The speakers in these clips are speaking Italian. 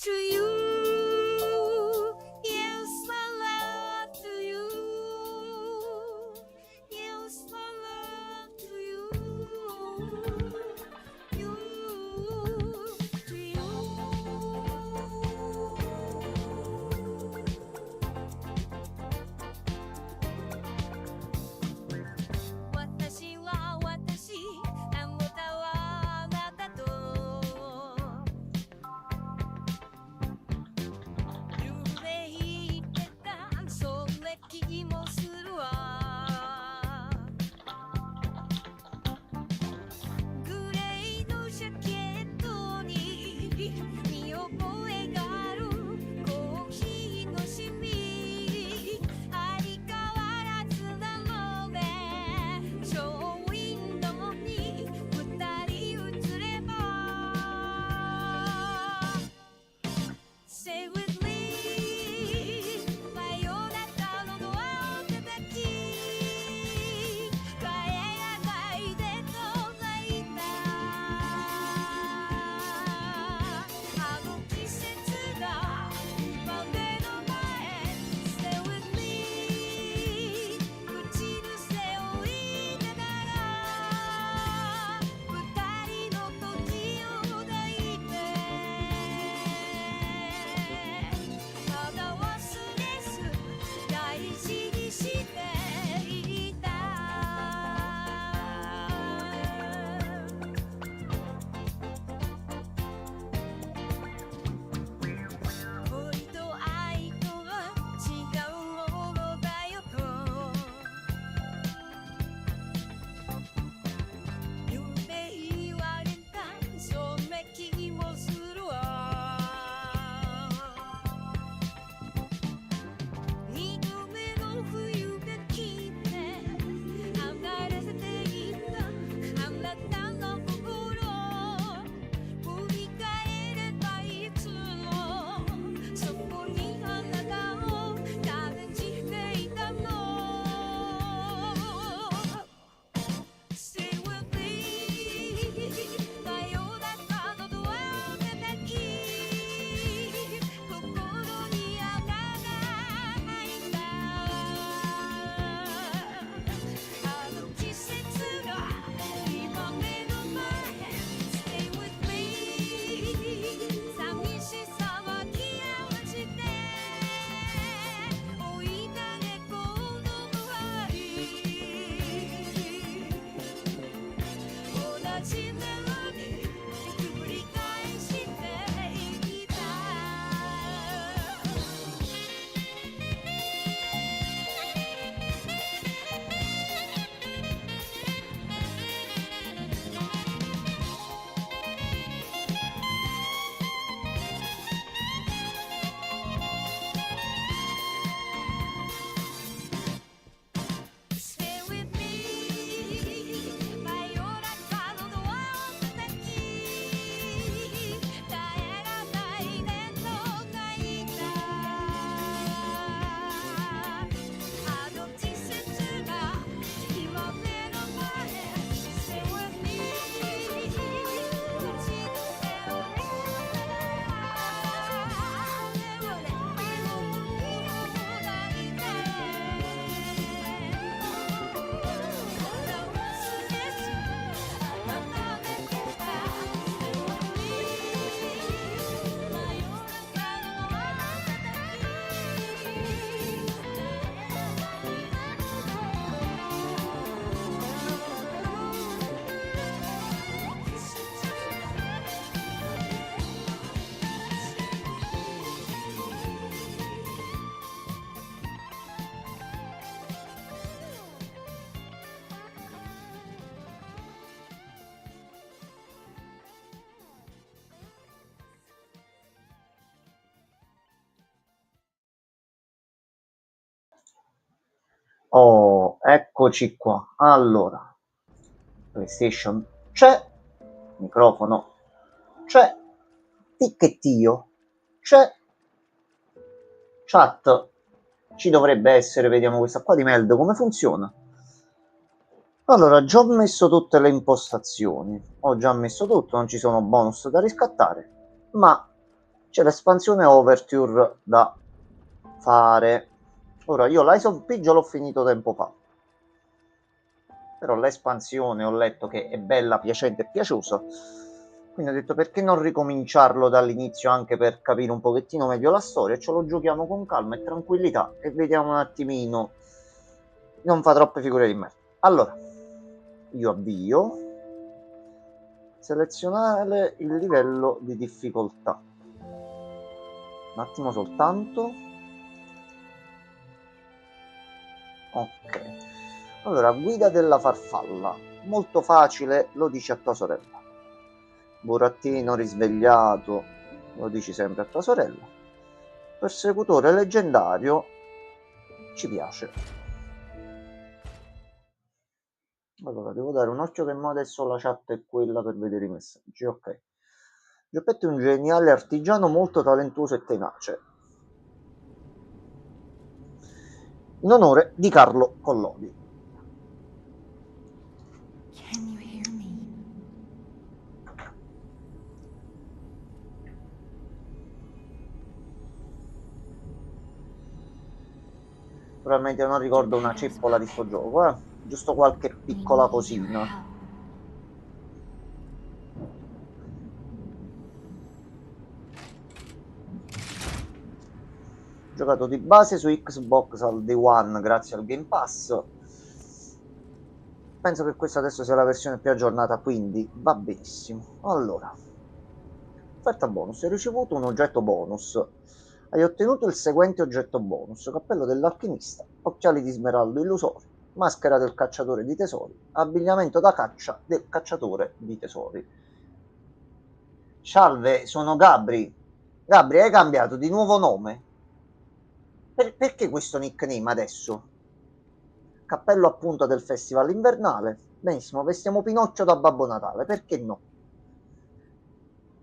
to you. Yes, my love to you. Yes, my love to you. You to you. 私は私、あなたはあなたと夢言ってた、そんな気もするわ。グレーのジャケットに見覚えがあるコーヒーのシミ、相変わらずなのね。ショーウィンドウに二人映れば Stay with me 真夜中のドアを叩き帰らないでと泣いたあの季節が今目の前 Stay with me 口癖を言いながら二人の時を抱いてただ忘れず大事にしていた恋と愛とは違うものだよと夢言われたそんな気もするわ二度目の冬が来て離れせていったあなたの心振り返ればいつもそこにあなたを感じていたの Stay with me 真夜中のドアを叩き心に穴が開いたあの季節が今目の前 Stay with me 寂しさは嫌わして追いかけこの終わり同じメロディー繰り返していたStay with me 真夜中のドアを叩き帰らないでと泣いたあの季節が今目の前 Stay with me 口癖を言いながら眠れないの時を抱いてただ忘れず温めてた Stay with me 真夜中のドアを叩Oh, eccoci qua. Allora, PlayStation c'è, microfono c'è, ticchettio c'è, chat ci dovrebbe essere, vediamo questa qua di Meld come funziona. Allora, già ho messo tutte le impostazioni, ho già messo tutto, non ci sono bonus da riscattare, ma c'è l'espansione Overture da fare. Ora, io l'Ice of P già l'ho finito tempo fa, però l'espansione ho letto che è bella, piacente e piaciosa, quindi ho detto perché non ricominciarlo dall'inizio anche per capire un pochettino meglio la storia. Ce lo giochiamo con calma e tranquillità e vediamo un attimino, non fa troppe figure di me. Allora, io avvio, selezionare il livello di difficoltà, un attimo soltanto. Ok, allora, guida della farfalla, molto facile, lo dici a tua sorella. Burattino risvegliato, lo dici sempre a tua sorella. Persecutore leggendario, ci piace. Allora, devo dare un occhio che mo adesso la chat è quella per vedere i messaggi, ok. Geppetto è un geniale artigiano molto talentuoso e tenace. In onore di Carlo Collodi. Can you hear me? Probabilmente non ricordo una ceppola di sto gioco, giusto qualche piccola cosina. Giocato di base su Xbox al Day One grazie al Game Pass. Penso che questa adesso sia la versione più aggiornata, quindi va benissimo. Allora, offerta bonus, hai ricevuto un oggetto bonus. Hai ottenuto il seguente oggetto bonus: cappello dell'alchimista, occhiali di smeraldo illusori, maschera del cacciatore di tesori, abbigliamento da caccia del cacciatore di tesori. Salve, sono Gabri. Gabri, hai cambiato di nuovo nome? Perché questo nickname adesso? Cappello appunto del festival invernale. Benissimo, vestiamo Pinocchio da Babbo Natale, perché no?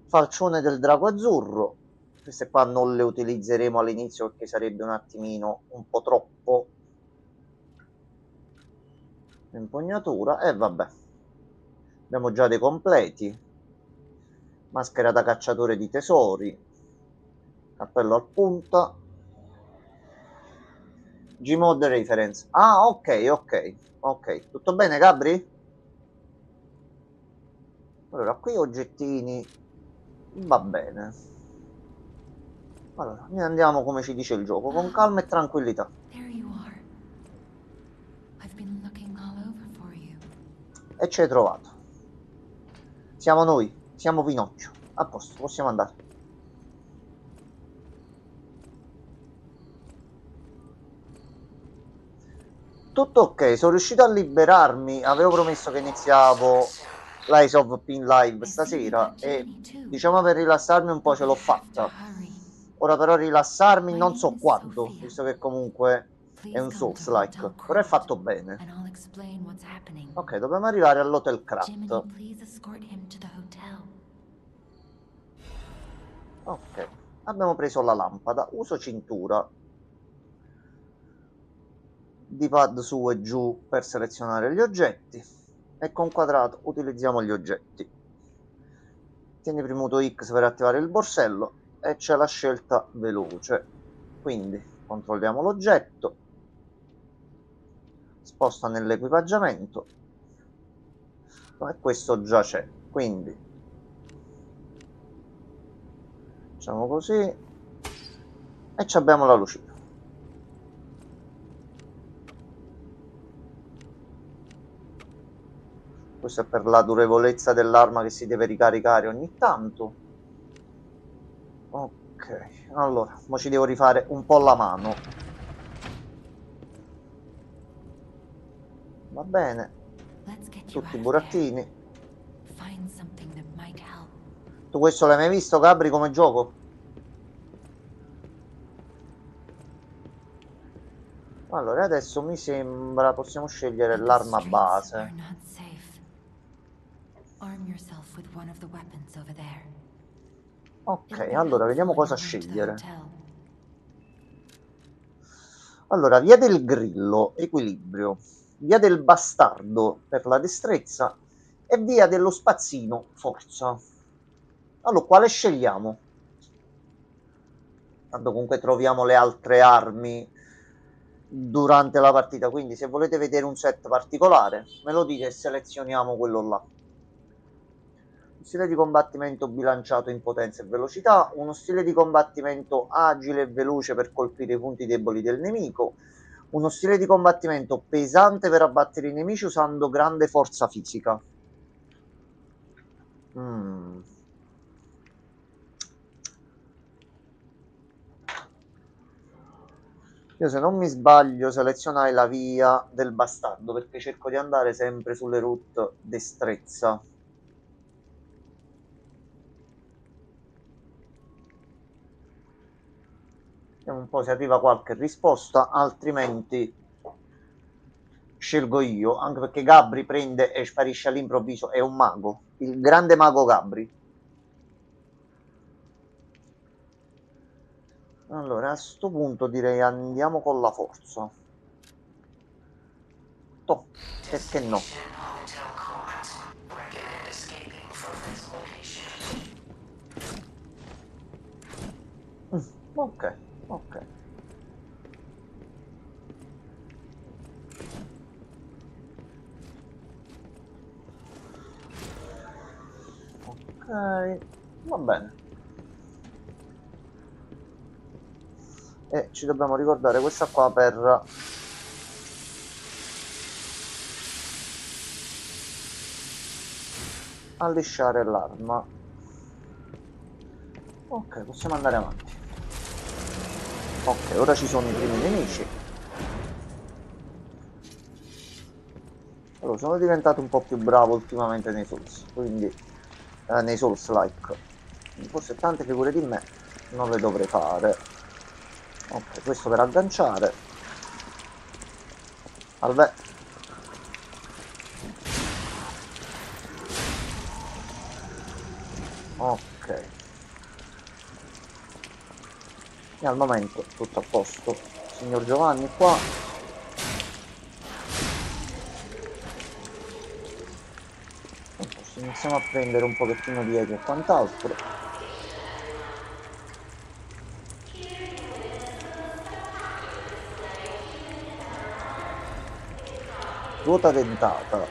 Falcione del drago azzurro. Queste qua non le utilizzeremo all'inizio perché sarebbe un attimino un po' troppo. Impugnatura, e vabbè. Abbiamo già dei completi. Maschera da cacciatore di tesori. Cappello a punta. Gmod reference. Ah, ok. Tutto bene, Gabri? Allora, qui oggettini. Va bene. Allora, ne andiamo come ci dice il gioco, con calma e tranquillità. There you are. I've been looking all over for you. E ci hai trovato. Siamo noi, siamo Pinocchio. A posto, possiamo andare. Tutto ok, sono riuscito a liberarmi. Avevo promesso che iniziavo l'Ice of Pin Live stasera e diciamo per rilassarmi un po' ce l'ho fatta. Ora però rilassarmi non so quanto, visto che comunque è un Souls-like, però è fatto bene. Ok, dobbiamo arrivare all'Hotel Krat. Ok, abbiamo preso la lampada, uso cintura. D-pad su e giù per selezionare gli oggetti e con quadrato utilizziamo gli oggetti. Tieni premuto X per attivare il borsello e c'è la scelta veloce, quindi controlliamo l'oggetto, sposta nell'equipaggiamento e questo già c'è, quindi facciamo così e abbiamo la lucina. Questo è per la durevolezza dell'arma che si deve ricaricare ogni tanto. Ok, allora, ora ci devo rifare un po' la mano. Va bene. Tutti i burattini. Tu questo l'hai mai visto, Gabri, come gioco? Allora, adesso mi sembra possiamo scegliere l'arma base. Ok, allora vediamo cosa scegliere. Allora, via del grillo, equilibrio. Via del bastardo per la destrezza e via dello spazzino, forza. Allora, quale scegliamo? Tanto comunque troviamo le altre armi durante la partita, quindi se volete vedere un set particolare me lo dite e selezioniamo quello là. Un stile di combattimento bilanciato in potenza e velocità, uno stile di combattimento agile e veloce per colpire i punti deboli del nemico, uno stile di combattimento pesante per abbattere i nemici usando grande forza fisica. Io se non mi sbaglio selezionai la via del bastardo perché cerco di andare sempre sulle route destrezza. Vediamo un po' se arriva qualche risposta, altrimenti scelgo io, anche perché Gabri prende e sparisce all'improvviso, è un mago, il grande mago Gabri. Allora, a sto punto direi andiamo con la forza. Toh, perché no? Ok, ok. Ok, va bene. E ci dobbiamo ricordare questa qua per allisciare l'arma. Ok, possiamo andare avanti. Ok, ora ci sono i primi nemici. Allora, sono diventato un po' più bravo ultimamente nei Souls, quindi nei Souls-like. Forse tante figure di me non le dovrei fare. Ok, questo per agganciare. Salve. Ok. E al momento tutto a posto. Signor Giovanni qua. Iniziamo a prendere un pochettino di eco e quant'altro. Ruota dentata.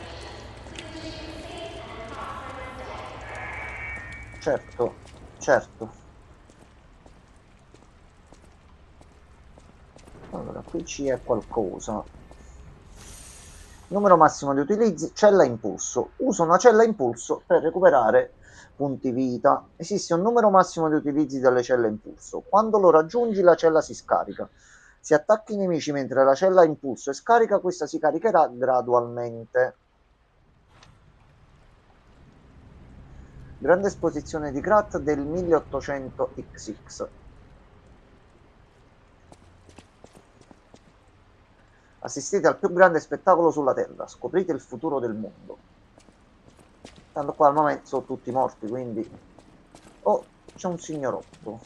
Certo, certo. Allora, qui c'è qualcosa. Numero massimo di utilizzi, cella impulso. Uso una cella impulso per recuperare punti vita. Esiste un numero massimo di utilizzi delle celle impulso. Quando lo raggiungi la cella si scarica. Se attacchi i nemici mentre la cella impulso è scarica, questa si caricherà gradualmente. Grande esposizione di Krat del 1800XX. Assistete al più grande spettacolo sulla Terra, scoprite il futuro del mondo. Tanto qua al momento sono tutti morti, quindi... Oh, c'è un signorotto.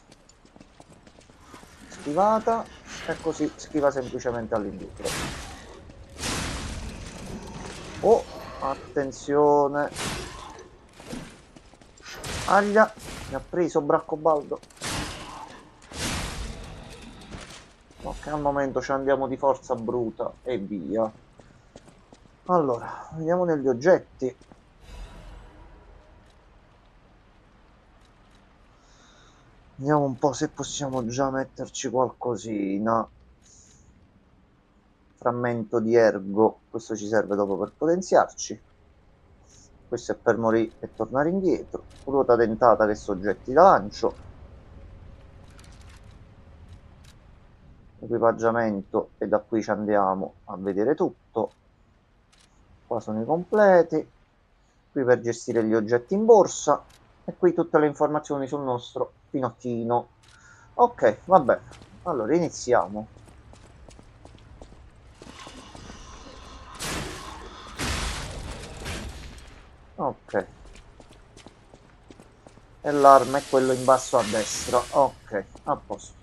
Schivata, e così schiva semplicemente all'indietro. Oh, attenzione. Aglia, mi ha preso Braccobaldo. Ok, al momento ci andiamo di forza bruta e via. Allora, vediamo negli oggetti. Vediamo un po' se possiamo già metterci qualcosina. Frammento di ergo, questo ci serve dopo per potenziarci. Questo è per morire e tornare indietro. Ruota dentata che soggetti da lancio. Equipaggiamento e da qui ci andiamo a vedere tutto. Qua sono i completi. Qui per gestire gli oggetti in borsa. E qui tutte le informazioni sul nostro Pinocchino. Ok, va bene. Allora iniziamo. Ok. E l'arma è quello in basso a destra. Ok, a posto.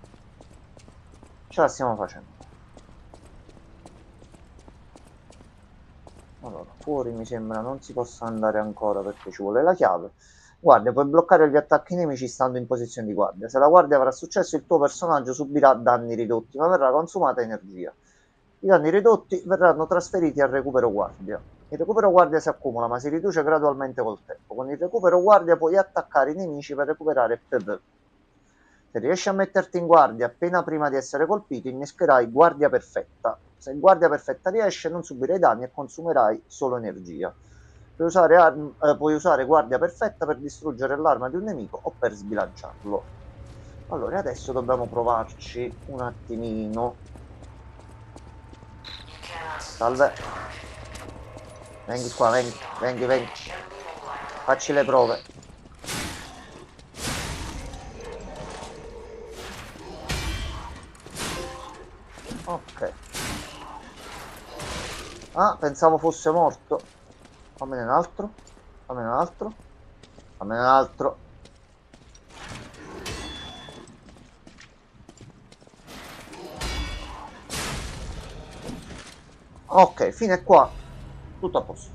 Ce la stiamo facendo. Allora, fuori mi sembra non si possa andare ancora perché ci vuole la chiave. Guardia, puoi bloccare gli attacchi nemici stando in posizione di guardia. Se la guardia avrà successo, il tuo personaggio subirà danni ridotti, ma verrà consumata energia. I danni ridotti verranno trasferiti al recupero guardia. Il recupero guardia si accumula, ma si riduce gradualmente col tempo. Con il recupero guardia puoi attaccare i nemici per recuperare PV. Se riesci a metterti in guardia appena prima di essere colpito, innescherai guardia perfetta. Se in guardia perfetta riesce, non subirai danni e consumerai solo energia. Puoi usare guardia perfetta per distruggere l'arma di un nemico o per sbilanciarlo. Allora, adesso dobbiamo provarci un attimino. Salve. Vengi qua, vengi. Facci le prove. Ok. Ah, pensavo fosse morto. Fammene un altro. Fammene un altro. Fammene un altro. Ok, fino a qua. Tutto a posto.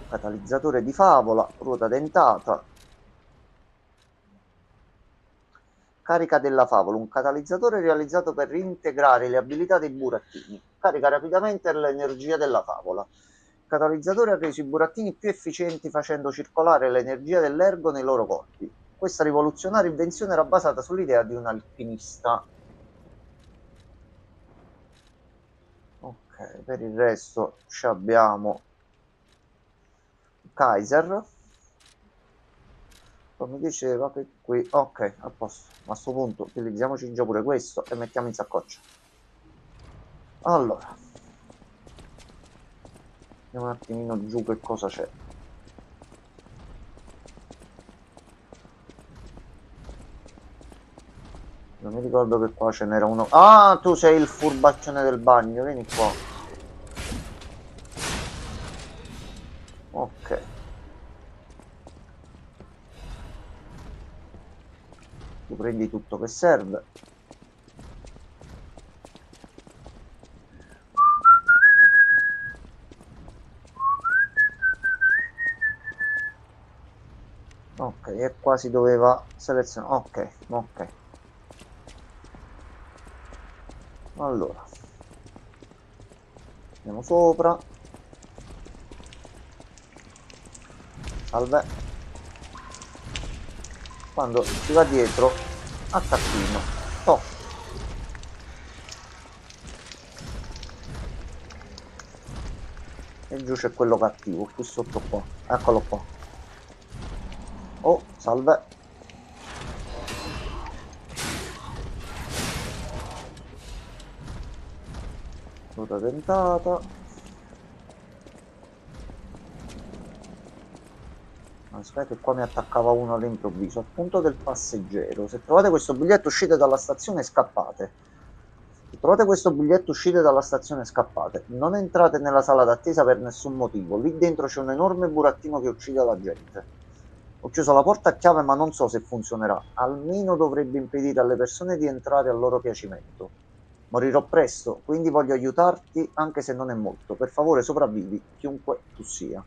Catalizzatore di favola, ruota dentata. Carica della favola, un catalizzatore realizzato per reintegrare le abilità dei burattini. Carica rapidamente l'energia della favola. Il catalizzatore ha reso i burattini più efficienti facendo circolare l'energia dell'ergo nei loro corpi. Questa rivoluzionaria invenzione era basata sull'idea di un alchimista. Ok, per il resto ci abbiamo Kaiser. Come diceva che qui, ok, a posto. Ma a sto punto utilizziamoci già pure questo e mettiamo in saccoccia. Allora, vediamo un attimino giù che cosa c'è. Non mi ricordo che qua ce n'era uno. Ah, tu sei il furbaccione del bagno, vieni qua. Ok. Tu prendi tutto che serve. Ok, e qua si doveva selezionare. Ok. Allora. Andiamo sopra. Salve. Quando si va dietro, attaccino. Top. E giù c'è quello cattivo, qui sotto qua. Eccolo qua. Oh, salve. Ruota tentata. Aspetta che qua mi attaccava uno all'improvviso. Al punto del passeggero. Se trovate questo biglietto uscite dalla stazione e scappate. Se trovate questo biglietto uscite dalla stazione e scappate. Non entrate nella sala d'attesa per nessun motivo. Lì dentro c'è un enorme burattino che uccide la gente. Ho chiuso la porta a chiave ma non so se funzionerà. Almeno dovrebbe impedire alle persone di entrare al loro piacimento. Morirò presto, quindi voglio aiutarti anche se non è molto. Per favore sopravvivi, chiunque tu sia.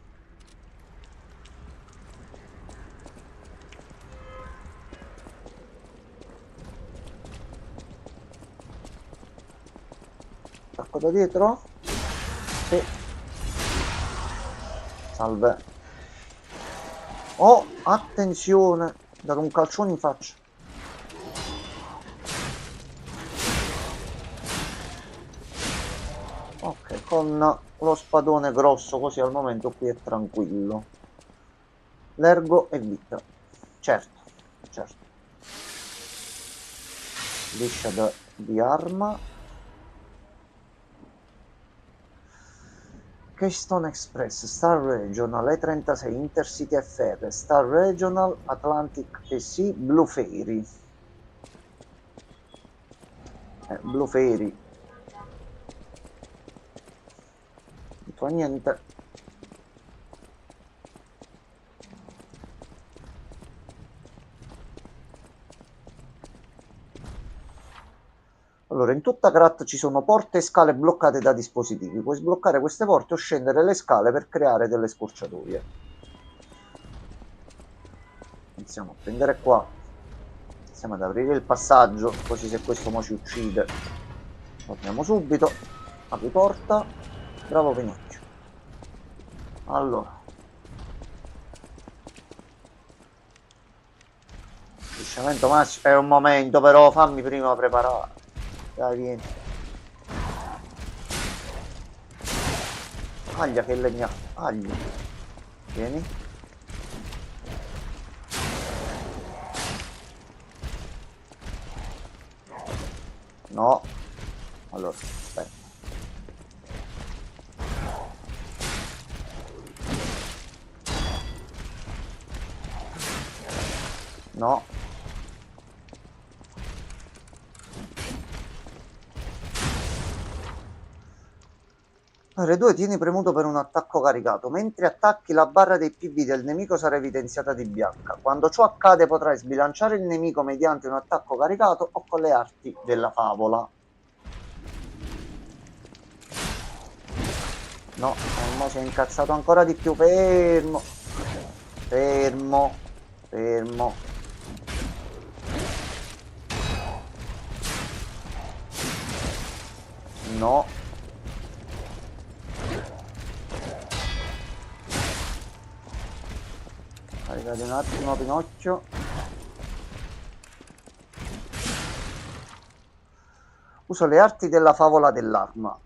Attacco da dietro? Sì. Salve. Oh, attenzione! Dato un calcione in faccia. Ok, con lo spadone grosso così al momento qui è tranquillo. L'ergo e vita. Certo. Liscia di arma. Keystone Express, Star Regional, E36, Intercity FR, Star Regional, Atlantic EC, Blue Ferry. Blue Ferry. Non fa niente. Allora, in tutta Krat ci sono porte e scale bloccate da dispositivi. Puoi sbloccare queste porte o scendere le scale per creare delle scorciatoie. iniziamo a prendere qua, iniziamo ad aprire il passaggio, così se questo mo ci uccide torniamo subito. Apri porta, bravo Pinocchio. Allora, lisciamento massimo, è un momento però, fammi prima preparare. Dai, vieni. Aglia che legna, aglia. Vieni. No. Allora, aspetta. No. R2 tieni premuto per un attacco caricato. Mentre attacchi, la barra dei PV del nemico sarà evidenziata di bianca. Quando ciò accade potrai sbilanciare il nemico mediante un attacco caricato o con le arti della favola. No, mo si è incazzato ancora di più. Fermo. Fermo. Fermo. No. Caricate un attimo Pinocchio. Uso le arti della favola dell'arma.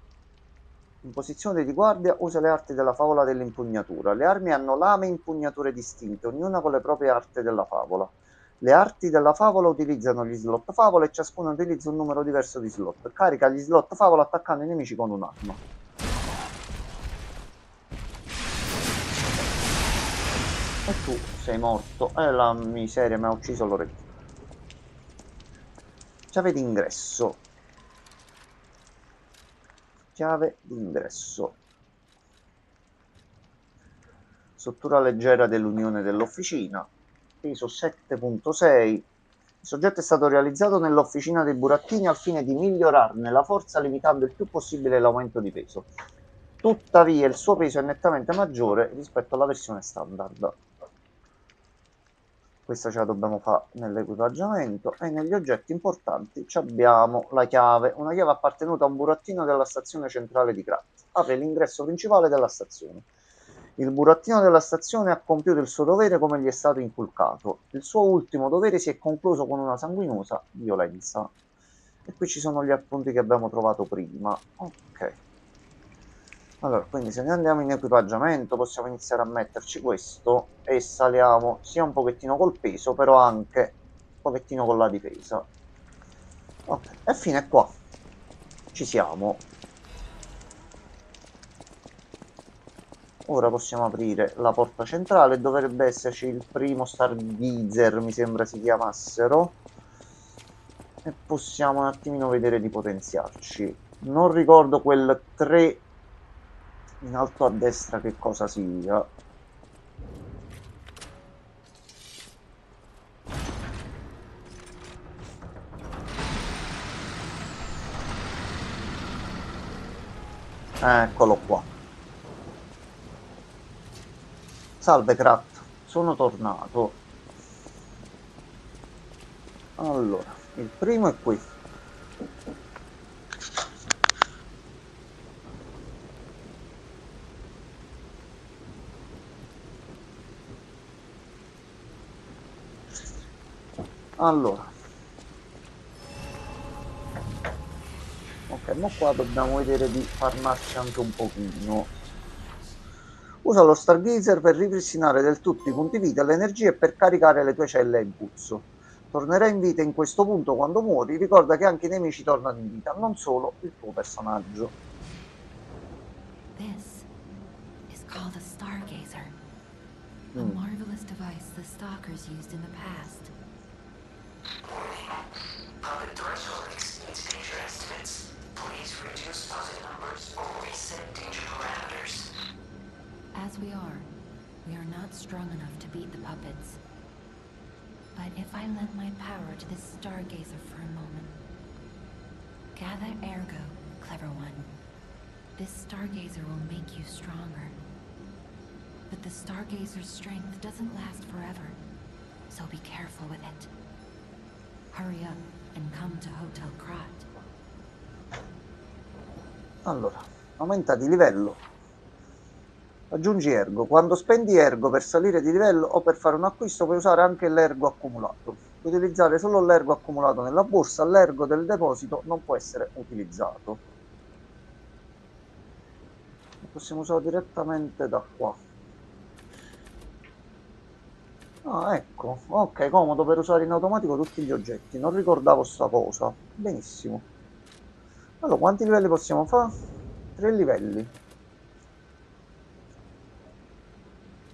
In posizione di guardia usa le arti della favola dell'impugnatura. Le armi hanno lame e impugnature distinte, ognuna con le proprie arti della favola. Le arti della favola utilizzano gli slot favola e ciascuna utilizza un numero diverso di slot. Carica gli slot favola attaccando i nemici con un'arma. E tu sei morto. E la miseria mi ha ucciso l'orecchio. Chiave d'ingresso. Chiave d'ingresso. Struttura leggera dell'unione dell'officina. Peso 7.6. Il soggetto è stato realizzato nell'officina dei burattini al fine di migliorarne la forza limitando il più possibile l'aumento di peso. Tuttavia il suo peso è nettamente maggiore rispetto alla versione standard. Questa ce la dobbiamo fare nell'equipaggiamento. E negli oggetti importanti abbiamo la chiave, una chiave appartenuta a un burattino della stazione centrale di Krat. Apre l'ingresso principale della stazione. Il burattino della stazione ha compiuto il suo dovere come gli è stato inculcato. Il suo ultimo dovere si è concluso con una sanguinosa violenza. E qui ci sono gli appunti che abbiamo trovato prima. Ok. Allora, quindi se ne andiamo in equipaggiamento possiamo iniziare a metterci questo e saliamo sia un pochettino col peso, però anche un pochettino con la difesa. Ok, e fine qua. Ci siamo. Ora possiamo aprire la porta centrale, dovrebbe esserci il primo Stargazer, mi sembra si chiamassero. E possiamo un attimino vedere di potenziarci. Non ricordo quel 3 in alto a destra che cosa sia. Eccolo qua. Salve Krat, sono tornato. Allora, il primo è qui. Allora. Ok, ma qua dobbiamo vedere di farmarci anche un pochino. Usa lo Stargazer per ripristinare del tutto i punti vita, l'energia e per caricare le tue celle a impulso. Tornerai in vita in questo punto quando muori. Ricorda che anche i nemici tornano in vita, non solo il tuo personaggio. This is called a Stargazer, a marvelous device the Stalkers used in the past. Puppet threshold exceeds danger estimates. Please reduce puppet numbers or reset danger parameters. As we are not strong enough to beat the puppets. But if I lend my power to this Stargazer for a moment. Gather ergo, clever one. This Stargazer will make you stronger. But the Stargazer's strength doesn't last forever. so be careful with it. Hurry up and come to Hotel Krat. Allora, aumenta di livello. Aggiungi ergo. Quando spendi ergo per salire di livello o per fare un acquisto puoi usare anche l'ergo accumulato. Puoi utilizzare solo l'ergo accumulato nella borsa, l'ergo del deposito non può essere utilizzato. Lo possiamo usare direttamente da qua. Ah, ecco, ok, comodo per usare in automatico tutti gli oggetti. Non ricordavo sta cosa. Benissimo. Allora, quanti livelli possiamo fare? 3 livelli.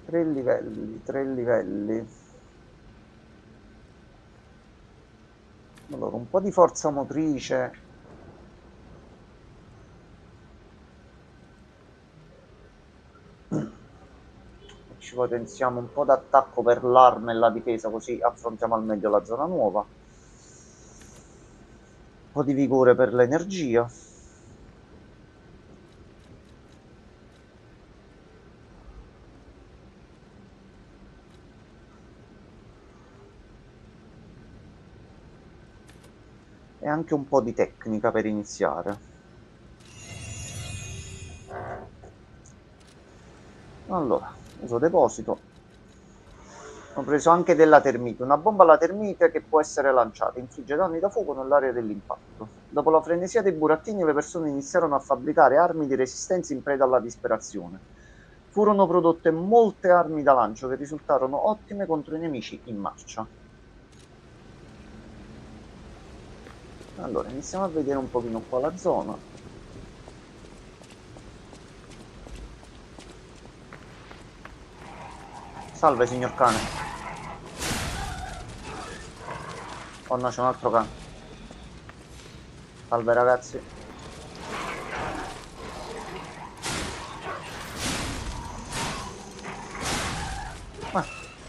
3 livelli, 3 livelli. Allora, un po' di forza motrice. Ci potenziamo un po' d'attacco per l'arma e la difesa, così affrontiamo al meglio la zona nuova. Un po' di vigore per l'energia. E anche un po' di tecnica per iniziare. Allora, uso deposito. Ho preso anche della termite, una bomba alla termite che può essere lanciata, infligge danni da fuoco nell'area dell'impatto. Dopo la frenesia dei burattini le persone iniziarono a fabbricare armi di resistenza in preda alla disperazione. Furono prodotte molte armi da lancio che risultarono ottime contro i nemici in marcia. Allora, iniziamo a vedere un pochino qua la zona. Salve, signor cane. Oh no, c'è un altro cane. Salve, ragazzi.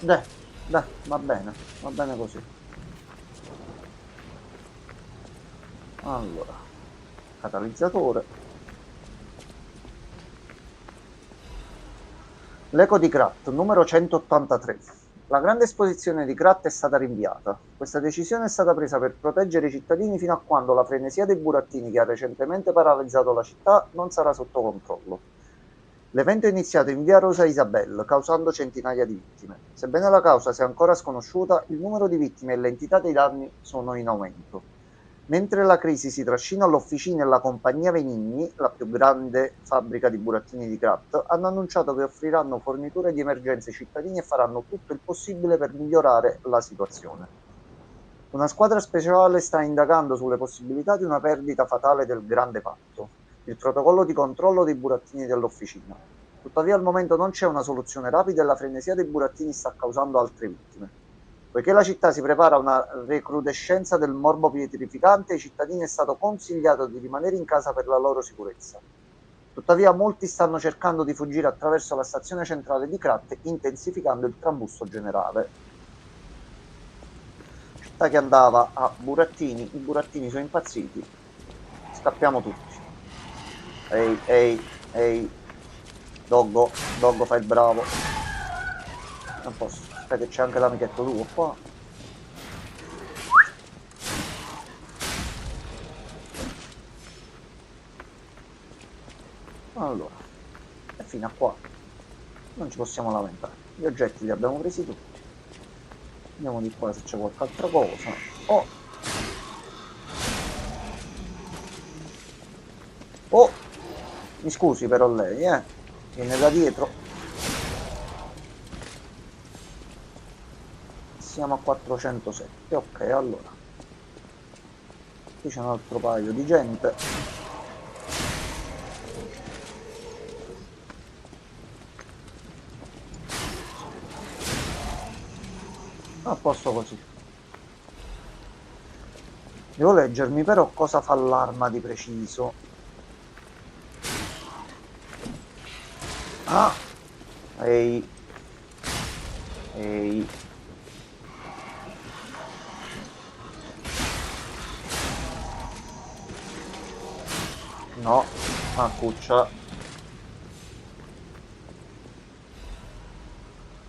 Dai, va bene così. Allora, catalizzatore. L'eco di Krat, numero 183. La grande esposizione di Krat è stata rinviata. Questa decisione è stata presa per proteggere i cittadini fino a quando la frenesia dei burattini che ha recentemente paralizzato la città non sarà sotto controllo. L'evento è iniziato in via Rosa Isabel, causando centinaia di vittime. Sebbene la causa sia ancora sconosciuta, il numero di vittime e l'entità dei danni sono in aumento. Mentre la crisi si trascina, l'Officina e la compagnia Venigni, la più grande fabbrica di burattini di Krat, hanno annunciato che offriranno forniture di emergenza ai cittadini e faranno tutto il possibile per migliorare la situazione. Una squadra speciale sta indagando sulle possibilità di una perdita fatale del Grande Patto, il protocollo di controllo dei burattini dell'Officina. Tuttavia al momento non c'è una soluzione rapida e la frenesia dei burattini sta causando altre vittime. Poiché la città si prepara a una recrudescenza del morbo pietrificante, ai cittadini è stato consigliato di rimanere in casa per la loro sicurezza. Tuttavia molti stanno cercando di fuggire attraverso la stazione centrale di Krat, intensificando il trambusto generale. Città che andava a burattini, i burattini sono impazziti. Scappiamo tutti. Ehi. Doggo fai il bravo. Non posso. Aspetta, c'è anche l'amichetto tuo qua. Allora, e fino a qua non ci possiamo lamentare. Gli oggetti li abbiamo presi tutti. Andiamo di qua se c'è qualche altra cosa. Oh, mi scusi però lei, viene da dietro. Siamo a 407. Ok, allora qui c'è un altro paio di gente. A posto così. Devo leggermi però cosa fa l'arma di preciso. Ehi. No, cuccia.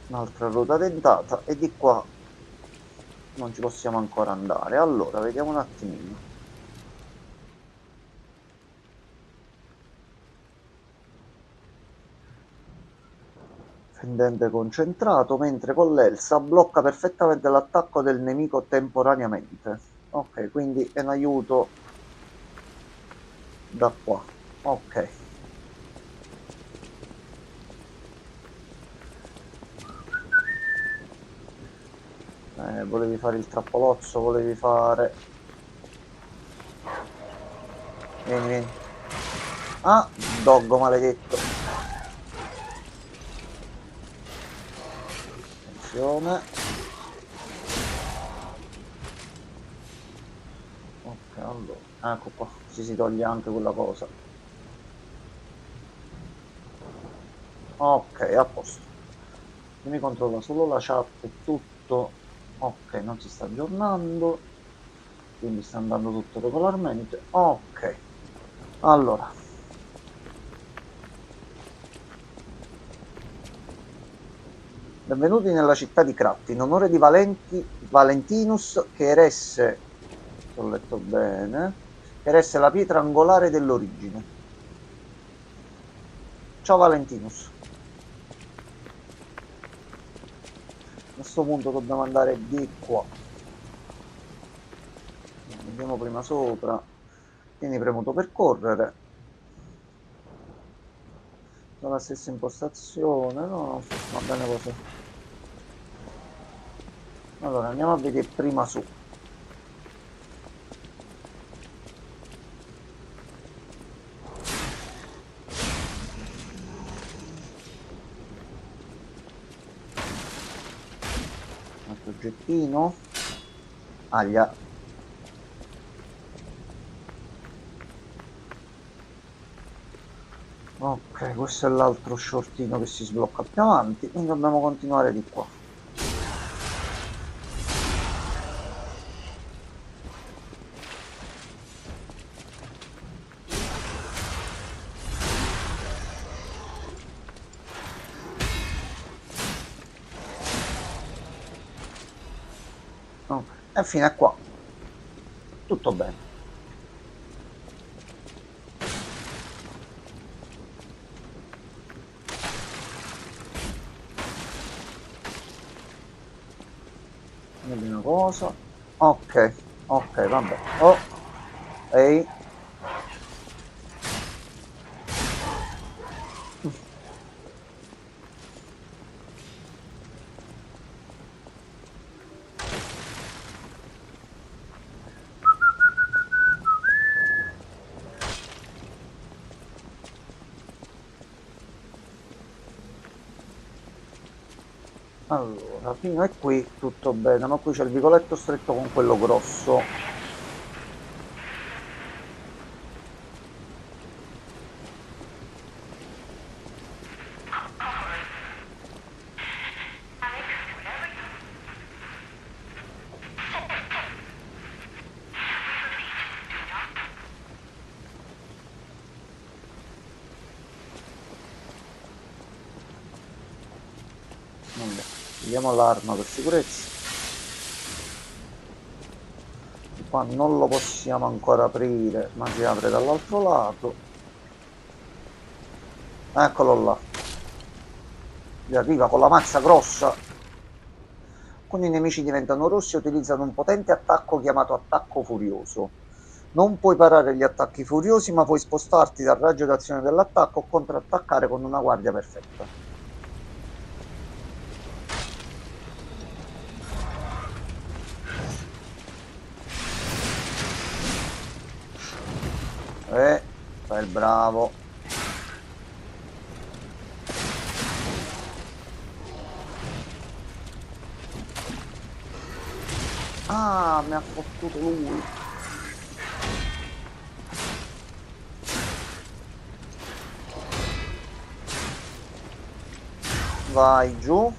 Un'altra ruota dentata e di qua non ci possiamo ancora andare. Allora, vediamo un attimino. Fendente concentrato, mentre con l'Elsa blocca perfettamente l'attacco del nemico temporaneamente. Ok, quindi è un aiuto da qua. Ok. Volevi fare il trappolozzo, volevi fare... Vieni, vieni. Ah, doggo maledetto. Attenzione. Ok, allora. Ecco qua. Si toglie anche quella cosa. Ok, a posto. Mi controlla solo la chat e tutto. Ok, non si sta aggiornando. Quindi sta andando tutto regolarmente. Ok. Allora. Benvenuti nella città di Cratti, in onore di Valentinus, che eresse, se ho letto bene, che eresse la pietra angolare dell'origine. Ciao Valentinus. A questo punto dobbiamo andare di qua. Andiamo prima sopra. Tieni premuto per correre. Sono la stessa impostazione, no? Va bene così. Allora, andiamo a vedere prima su. Altro oggettino. Aglia. Ok, questo è l'altro shortino che si sblocca più avanti, quindi dobbiamo continuare di qua. Ok, e fino a qua. Tutto bene. Vedi una cosa. Ok, ok, vabbè. Oh, ehi. Allora, fino a qui tutto bene, ma qui c'è il vicoletto stretto con quello grosso. Vabbè, togliamo l'arma per sicurezza. Qua non lo possiamo ancora aprire, ma si apre dall'altro lato. Eccolo là. Gli arriva con la mazza grossa. Quando i nemici diventano rossi utilizzano un potente attacco chiamato attacco furioso. Non puoi parare gli attacchi furiosi, ma puoi spostarti dal raggio d'azione dell'attacco o contrattaccare con una guardia perfetta. Fai il bravo. Ah, mi ha fottuto lui. Vai giù.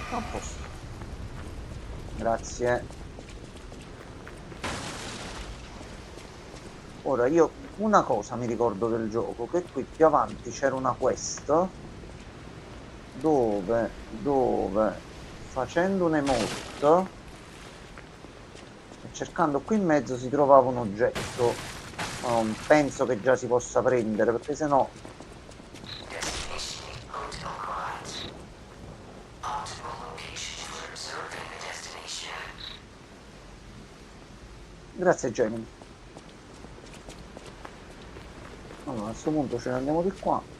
A posto. Grazie. Ora io una cosa mi ricordo del gioco, che qui più avanti c'era una quest Dove? Facendo un emote e cercando qui in mezzo si trovava un oggetto. Ma non penso che già si possa prendere, perché sennò... Destination Hotel Quads. Optimal location for observing the destination. Grazie Gemini. Allora, a questo punto ce ne andiamo di qua.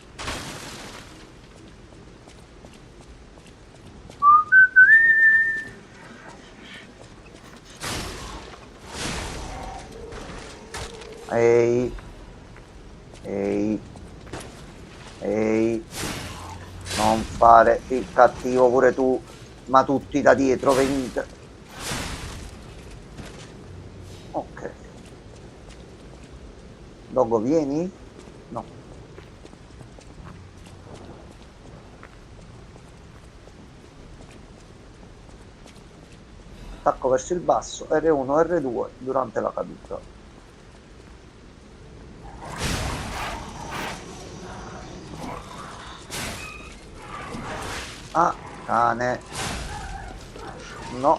Ehi, non fare il cattivo pure tu, ma tutti da dietro venite. Ok. Dogo, vieni? No. Attacco verso il basso, R1, R2 durante la caduta. Ah, cane. No.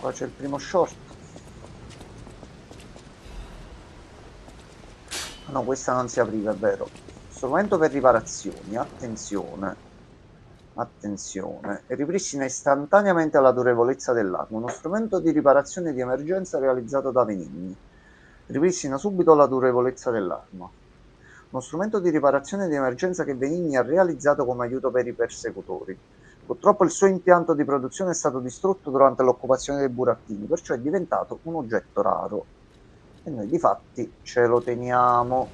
Qua c'è il primo short. No, questa non si apriva, è vero. Strumento per riparazioni, attenzione. Attenzione, ripristina istantaneamente la durevolezza dell'arma. Uno strumento di riparazione di emergenza realizzato da Venigni. Ripristina subito la durevolezza dell'arma. Uno strumento di riparazione di emergenza che Venigni ha realizzato come aiuto per i persecutori. Purtroppo il suo impianto di produzione è stato distrutto durante l'occupazione dei burattini, perciò è diventato un oggetto raro. E noi difatti ce lo teniamo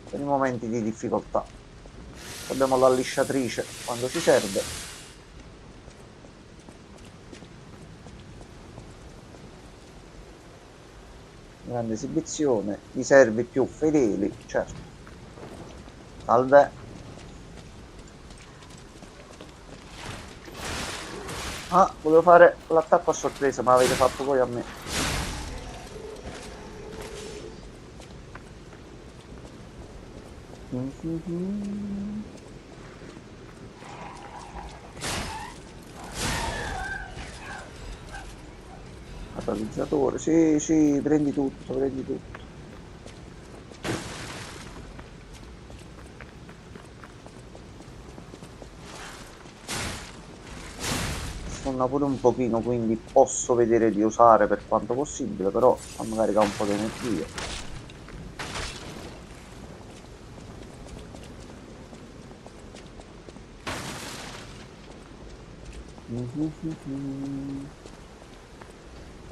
per i momenti di difficoltà. Abbiamo la lisciatrice quando ci serve. Grande esibizione, i servi più fedeli, certo. Salve. Ah, volevo fare l'attacco a sorpresa, ma l'avete fatto voi a me. Catalizzatore, sì, prendi tutto, prendi tutto. Sfonda pure un pochino, quindi posso vedere di usare per quanto possibile, però fammi caricare un po' di energia.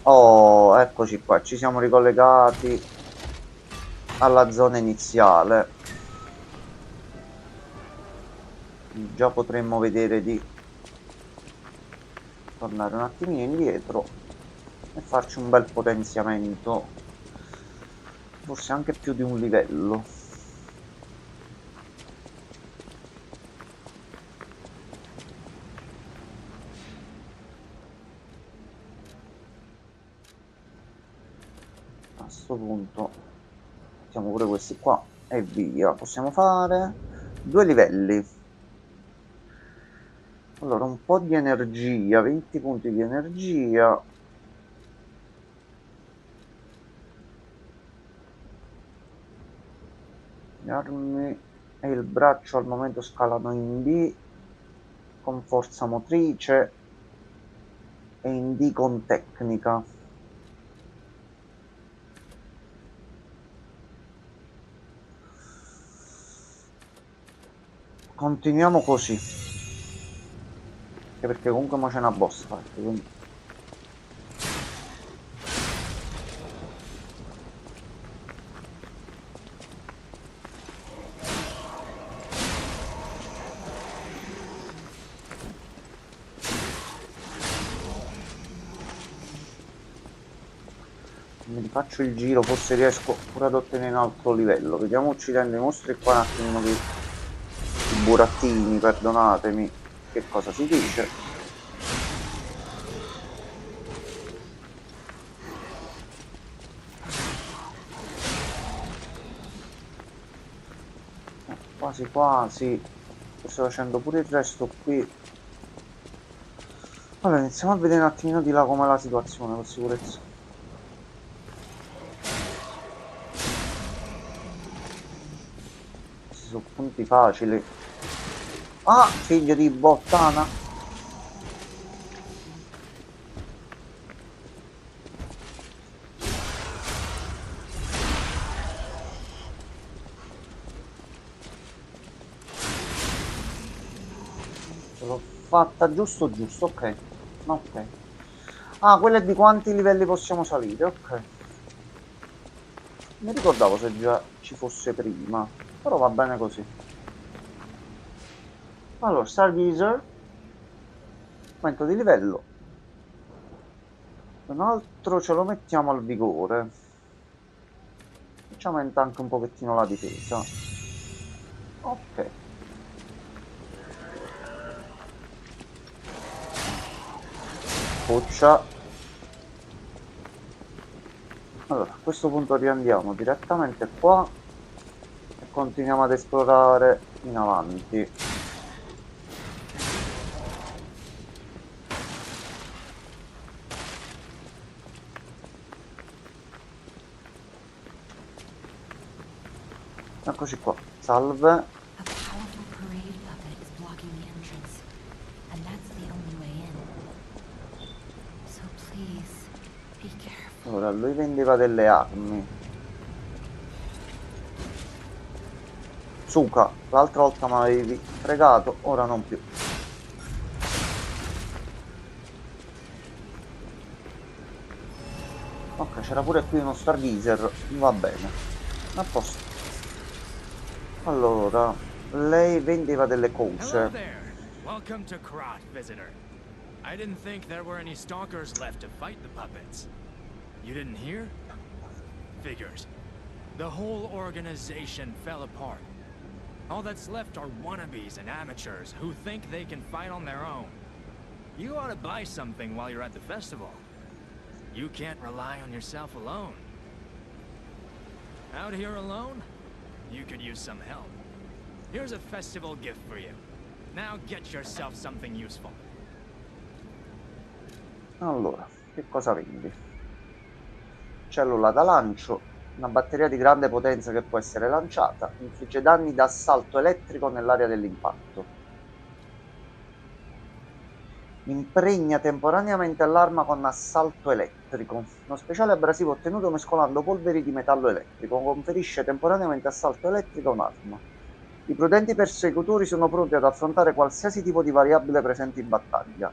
Oh, eccoci qua, ci siamo ricollegati alla zona iniziale. Già potremmo vedere di tornare un attimino indietro e farci un bel potenziamento, forse anche più di un livello. A questo punto mettiamo pure questi qua e via. Possiamo fare 2 livelli. Allora, un po' di energia, 20 punti di energia. Le armi e il braccio al momento scalano in D con forza motrice e in D con tecnica. Continuiamo così, anche perché comunque mo c'è una boss fight, quindi mi rifaccio il giro, forse riesco pure ad ottenere un altro livello. Vediamo uccidendo i mostri qua un attimino, i burattini, perdonatemi. che cosa si dice. Quasi quasi. Sto facendo pure il resto qui. Allora, iniziamo a vedere un attimino di là com'è la situazione, per sicurezza. Questi sono punti facili. Ah, figlio di bottana! Ce l'ho fatta giusto, ok. Ok. Ah, quella è di quanti livelli possiamo salire, ok. Mi ricordavo se già ci fosse prima, però va bene così. Allora, Stargazer, aumento di livello. Un altro ce lo mettiamo al vigore. E ci aumenta anche un pochettino la difesa. Ok. Puccia. Allora, a questo punto riandiamo direttamente qua e continuiamo ad esplorare in avanti. Eccoci qua, salve. A powerful parade puppet is blocking the entrance, and that's the only way in. So please, be careful. Allora, lui vendeva delle armi. Suka, l'altra volta mi avevi fregato, ora non più. Ok, c'era pure qui uno Stargazer, va bene. A posto. Allora, lei vendeva delle Hello cose. there. Welcome to Krat, visitor. I didn't think there were any stalkers left to fight the puppets. You didn't hear? Figures. The whole organization fell apart. All that's left are wannabes and amateurs who think they can fight on their own. You ought to buy something while you're at the festival. You can't rely on yourself alone. Out here alone? You could use some help. Here's a festival gift for you. Now get yourself something useful. Allora, che cosa vendi? Cellula da lancio, una batteria di grande potenza che può essere lanciata, infligge danni da assalto elettrico nell'area dell'impatto. Impregna temporaneamente l'arma con assalto elettrico. Uno speciale abrasivo ottenuto mescolando polveri di metallo elettrico conferisce temporaneamente assalto elettrico a un'arma. I prudenti persecutori sono pronti ad affrontare qualsiasi tipo di variabile presente in battaglia.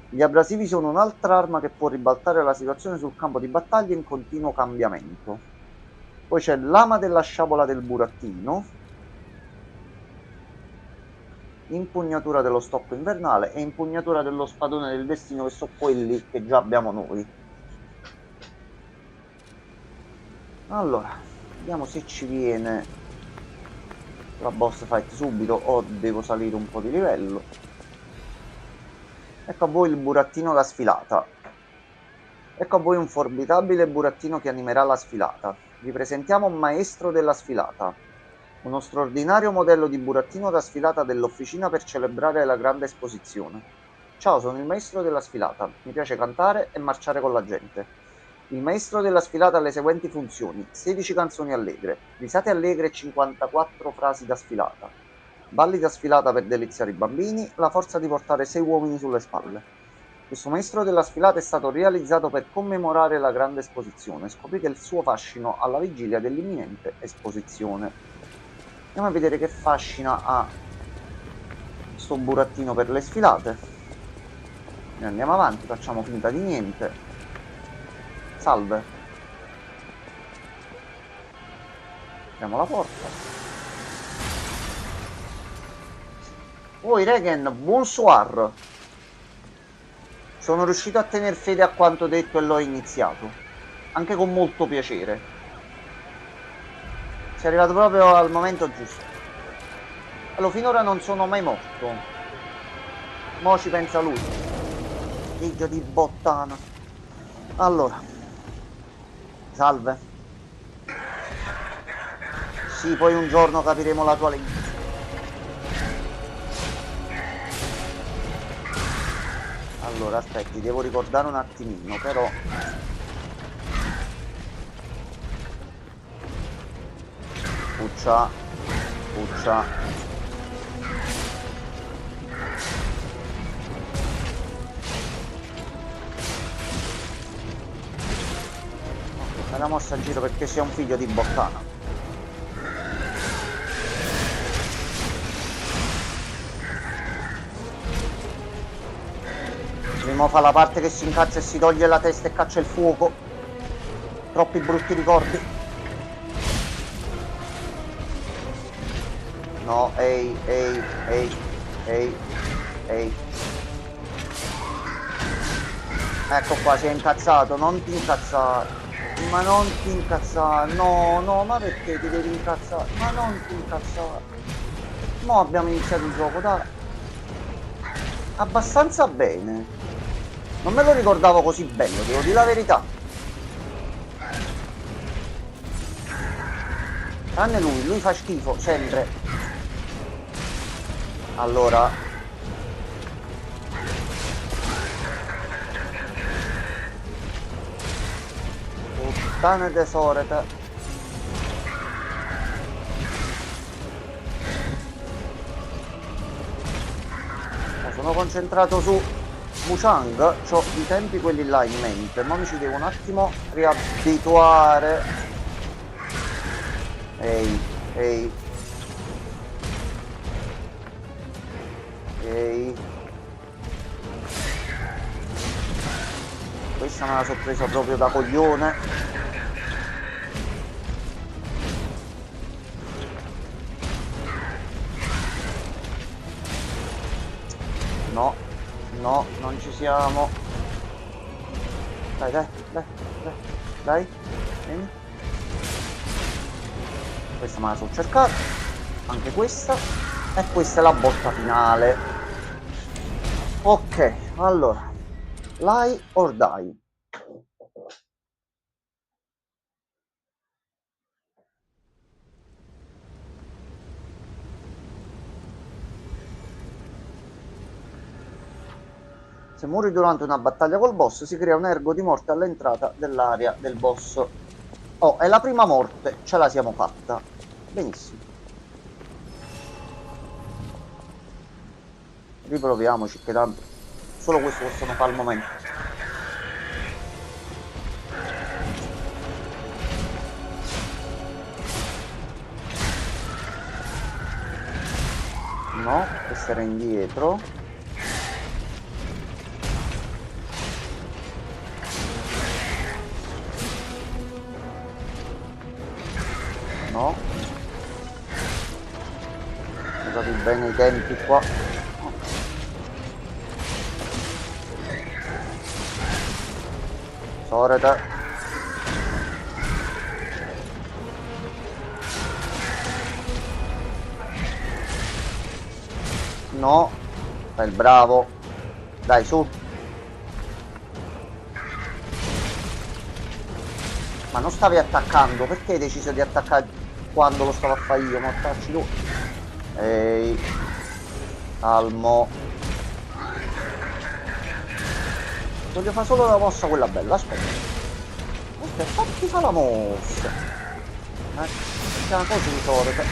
Gli abrasivi sono un'altra arma che può ribaltare la situazione sul campo di battaglia in continuo cambiamento. Poi c'è l'ama della sciabola del burattino, impugnatura dello stocco invernale e impugnatura dello spadone del destino, che sono quelli che già abbiamo noi. Allora, vediamo se ci viene la boss fight subito o devo salire un po' di livello. Ecco a voi il burattino da sfilata. Ecco a voi un formidabile burattino che animerà la sfilata. Vi presentiamo un maestro della sfilata. Uno straordinario modello di burattino da sfilata dell'officina per celebrare la grande esposizione. Ciao, sono il maestro della sfilata. Mi piace cantare e marciare con la gente. Il maestro della sfilata ha le seguenti funzioni: 16 canzoni allegre, risate allegre e 54 frasi da sfilata, balli da sfilata per deliziare i bambini, la forza di portare 6 uomini sulle spalle. Questo maestro della sfilata è stato realizzato per commemorare la grande esposizione. Scoprite il suo fascino alla vigilia dell'imminente esposizione. Andiamo a vedere che fascina ha sto burattino per le sfilate. E andiamo avanti, facciamo finta di niente. Salve. Apriamo la porta. Oi Regen, bonsoir. Sono riuscito a tener fede a quanto detto e l'ho iniziato. Anche con molto piacere. Sei arrivato proprio al momento giusto. Allora, finora non sono mai morto. Mo ci pensa lui. Figlio di bottana. Allora. Salve. Sì, poi un giorno capiremo la tua lingua. Allora, aspetti, devo ricordare un attimino, però... Puccia. Puccia. Me la mossa a giro perché sei un figlio di bottana. Prima fa la parte che si incazza e si toglie la testa e caccia il fuoco. Troppi brutti ricordi. No, ehi. Ecco qua, si è incazzato, non ti incazzare. Ma non ti incazzare, no, ma perché ti devi incazzare? Ma non ti incazzare. Mo abbiamo iniziato il gioco, dai. Abbastanza bene. Non me lo ricordavo così bello, devo dire la verità. Tranne lui fa schifo, sempre. Allora. Puttane tesorete. Sono concentrato su Wuchang, c'ho i tempi quelli là in mente, ma mi ci devo un attimo riabituare. Ehi. Questa me la sono presa proprio da coglione. No, non ci siamo. Dai. Vieni. Questa me la sono cercata. Anche questa. E questa è la botta finale. Ok, allora. Lie or die. Se muori durante una battaglia col boss si crea un ergo di morte all'entrata dell'area del boss. Oh, è la prima morte, ce la siamo fatta. Benissimo. Riproviamoci, che tanto solo questo possiamo fare al momento. No, questa era indietro. No. Guardate bene i tempi qua. Sorete. No. Fai il bravo. Dai, su. Ma non stavi attaccando? Perché hai deciso di attaccare quando lo stavo a fare io? Mortacci tu. Ehi. Calmo. Voglio fare solo la mossa quella bella, aspetta. Fatti fa la mossa. Una cosa di sorte.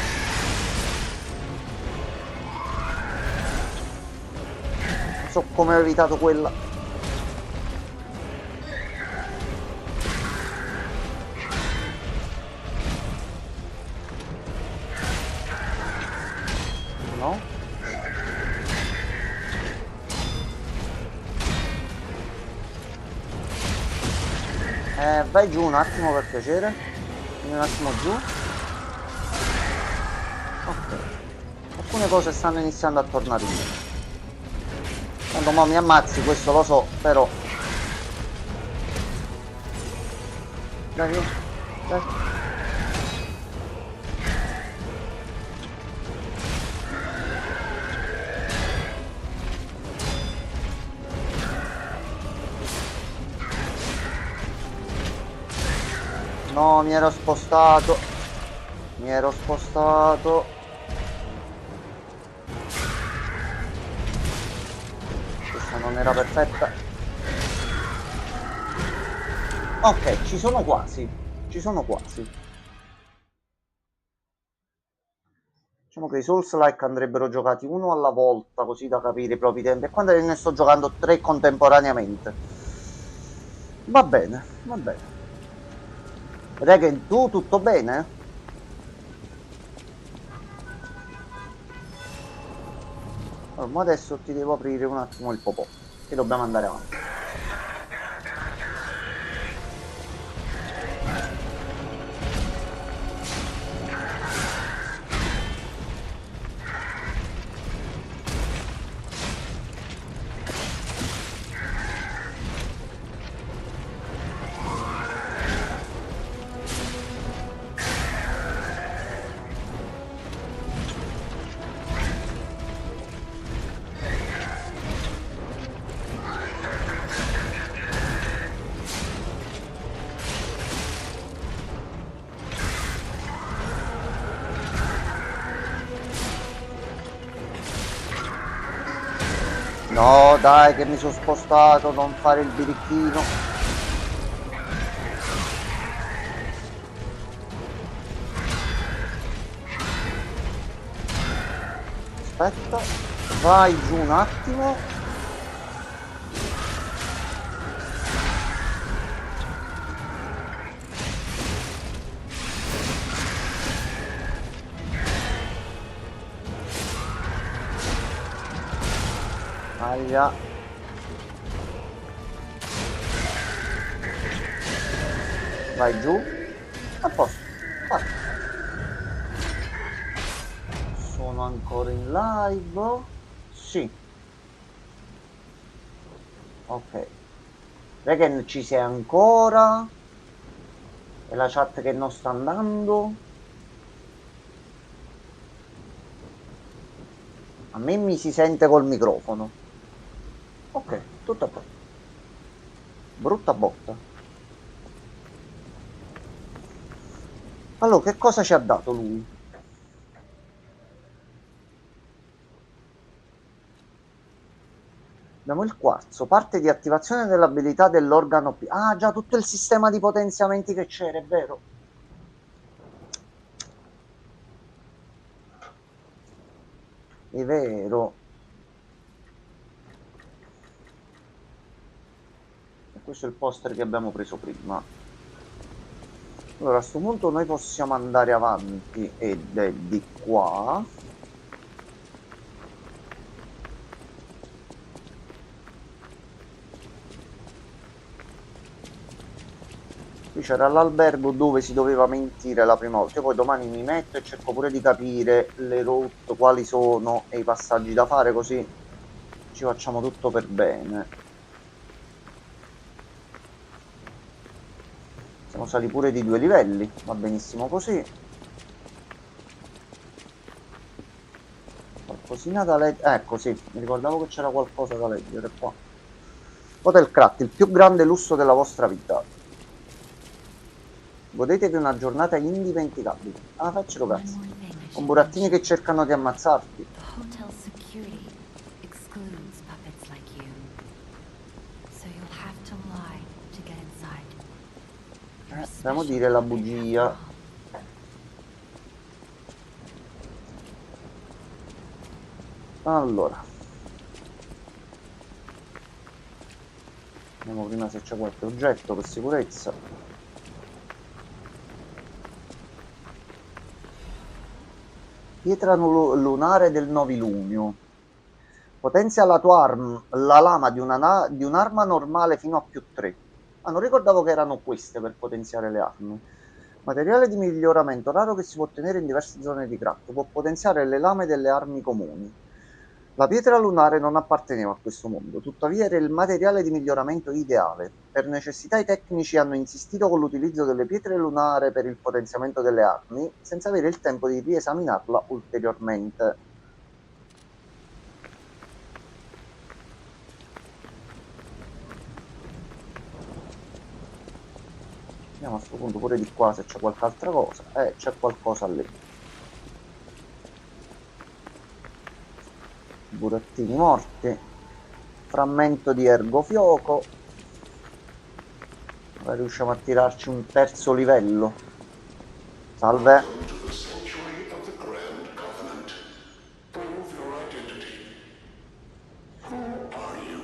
Non so come ho evitato quella. No? Vai giù un attimo per piacere. Vieni un attimo giù. Ok. Alcune cose stanno iniziando a tornare in me. Quando mo mi ammazzi, questo lo so, però. Dai, vieni. Dai. No, mi ero spostato. Mi ero spostato. Questa non era perfetta. Ok, ci sono quasi. Ci sono quasi. Diciamo che i Souls-like andrebbero giocati uno alla volta, così da capire i propri tempi. E quando ne sto giocando 3 contemporaneamente. Va bene, va bene. Regen, tu tutto bene? Ma adesso ti devo aprire un attimo il popò, che dobbiamo andare avanti. No, dai, che mi sono spostato, non fare il birichino. Aspetta, vai giù un attimo. Aia. Vai giù. A posto. Vai. Sono ancora in live? Sì. Ok. Regen, ci sei ancora? È la chat che non sta andando? A me mi si sente col microfono. Ok, tutto a posto. Brutta botta. Allora, che cosa ci ha dato lui? Abbiamo il quarzo, parte di attivazione dell'abilità dell'organo P. Ah, già tutto il sistema di potenziamenti che c'era, è vero. È vero. E questo è il poster che abbiamo preso prima. Allora, a questo punto noi possiamo andare avanti ed è di qua. Qui c'era l'albergo dove si doveva mentire la prima volta. Io poi domani mi metto e cerco pure di capire le route, quali sono e i passaggi da fare, così ci facciamo tutto per bene. Siamo saliti pure di 2 livelli, va benissimo così. Qualcosina da leggere. Ecco, sì, mi ricordavo che c'era qualcosa da leggere qua. Hotel Krat, il più grande lusso della vostra vita. Godetevi una giornata indimenticabile. Ah, faccelo cazzo. Con burattini che cercano di ammazzarti. The hotel security excludes puppets like you. So you'll have to lie to get inside. Dobbiamo dire la bugia. Allora. Vediamo prima se c'è qualche oggetto per sicurezza. Pietra lunare del novilunio. Potenzia la tua la lama di un'arma normale fino a +3. Ah, non ricordavo che erano queste per potenziare le armi. Materiale di miglioramento raro che si può ottenere in diverse zone di craft. Può potenziare le lame delle armi comuni. La pietra lunare non apparteneva a questo mondo, tuttavia era il materiale di miglioramento ideale. Per necessità i tecnici hanno insistito con l'utilizzo delle pietre lunare per il potenziamento delle armi, senza avere il tempo di riesaminarla ulteriormente. Vediamo a questo punto pure di qua se c'è qualche altra cosa. C'è qualcosa lì. Burattini morti. Frammento di ergofioco. Magari riusciamo a tirarci un terzo livello. Salve. To the sanctuary of the Grand Covenant. Prove your identity. Who are you?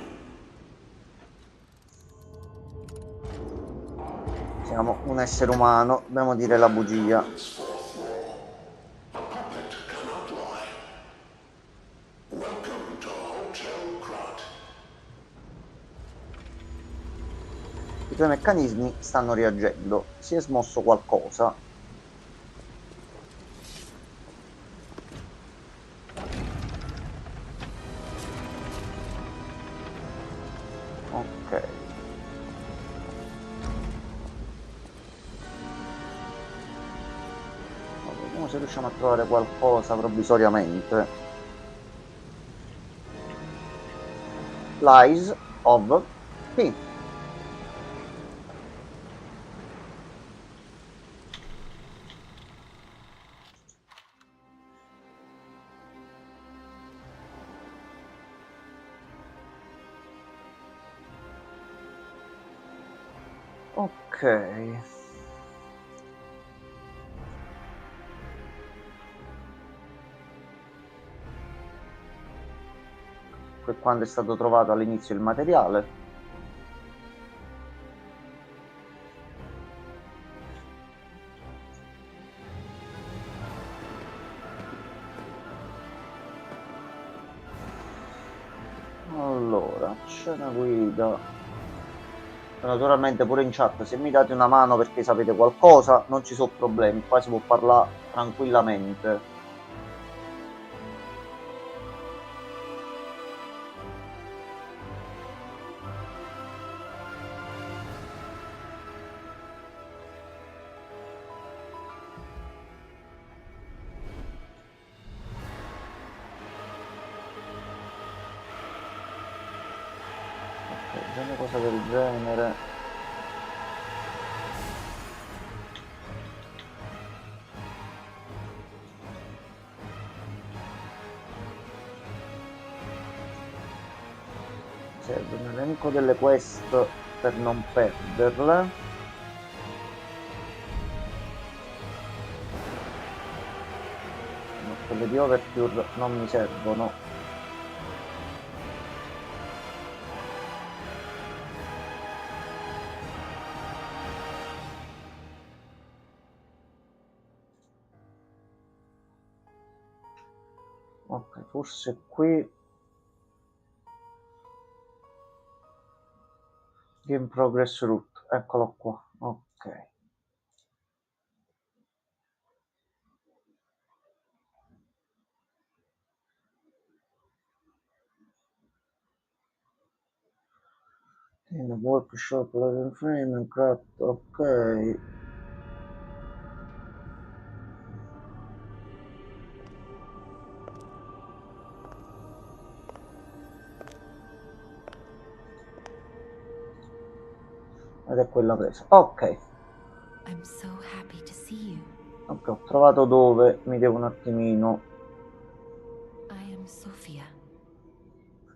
Siamo un essere umano, dobbiamo dire la bugia. Its fourth law. A puppet cannot lie. Welcome to Hotel Krat. I tuoi meccanismi stanno reagendo. Si è smosso qualcosa. Ok. Vediamo se riusciamo a trovare qualcosa provvisoriamente. Lies of P. Ok. Quando è stato trovato all'inizio il materiale. Allora, c'è una guida. Naturalmente pure in chat, se mi date una mano perché sapete qualcosa, non ci sono problemi, qua si può parlare tranquillamente. Una cosa del genere. Serve un elenco delle quest per non perderle. No, quelle di Overture non mi servono. Ok, forse qui Game Progress Route, eccolo qua, ok. In the workshop, level frame, craft, ok. Ed è quella presa, ok. I'm so happy to see you. Ok, ho trovato dove mi devo un attimino. I am Sophia.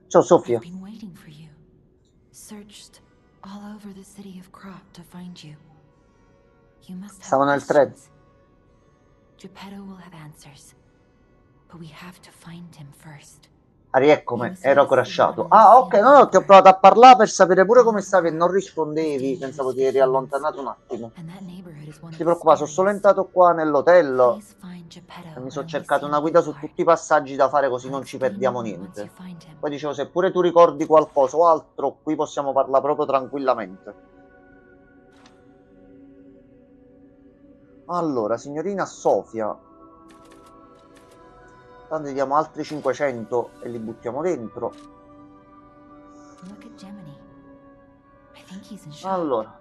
Ciao Sofia. I've been waiting for you. Searched all over the city of Krat to find you. You must have Stavo nel thread. questions. Geppetto will have answers. But we have to find him first. Rieccomi, ero crashato. Ah, ok, no, ti ho provato a parlare per sapere pure come stavi e non rispondevi. Pensavo ti eri allontanato un attimo. Non ti preoccupare, sono solo entrato qua nell'hotel e mi sono cercato una guida su tutti i passaggi da fare così non ci perdiamo niente. Poi dicevo, se pure tu ricordi qualcosa o altro, qui possiamo parlare proprio tranquillamente. Allora, signorina Sofia. Tanto diamo altri 500 e li buttiamo dentro. Look at Gemini. I think he's in shock. Allora.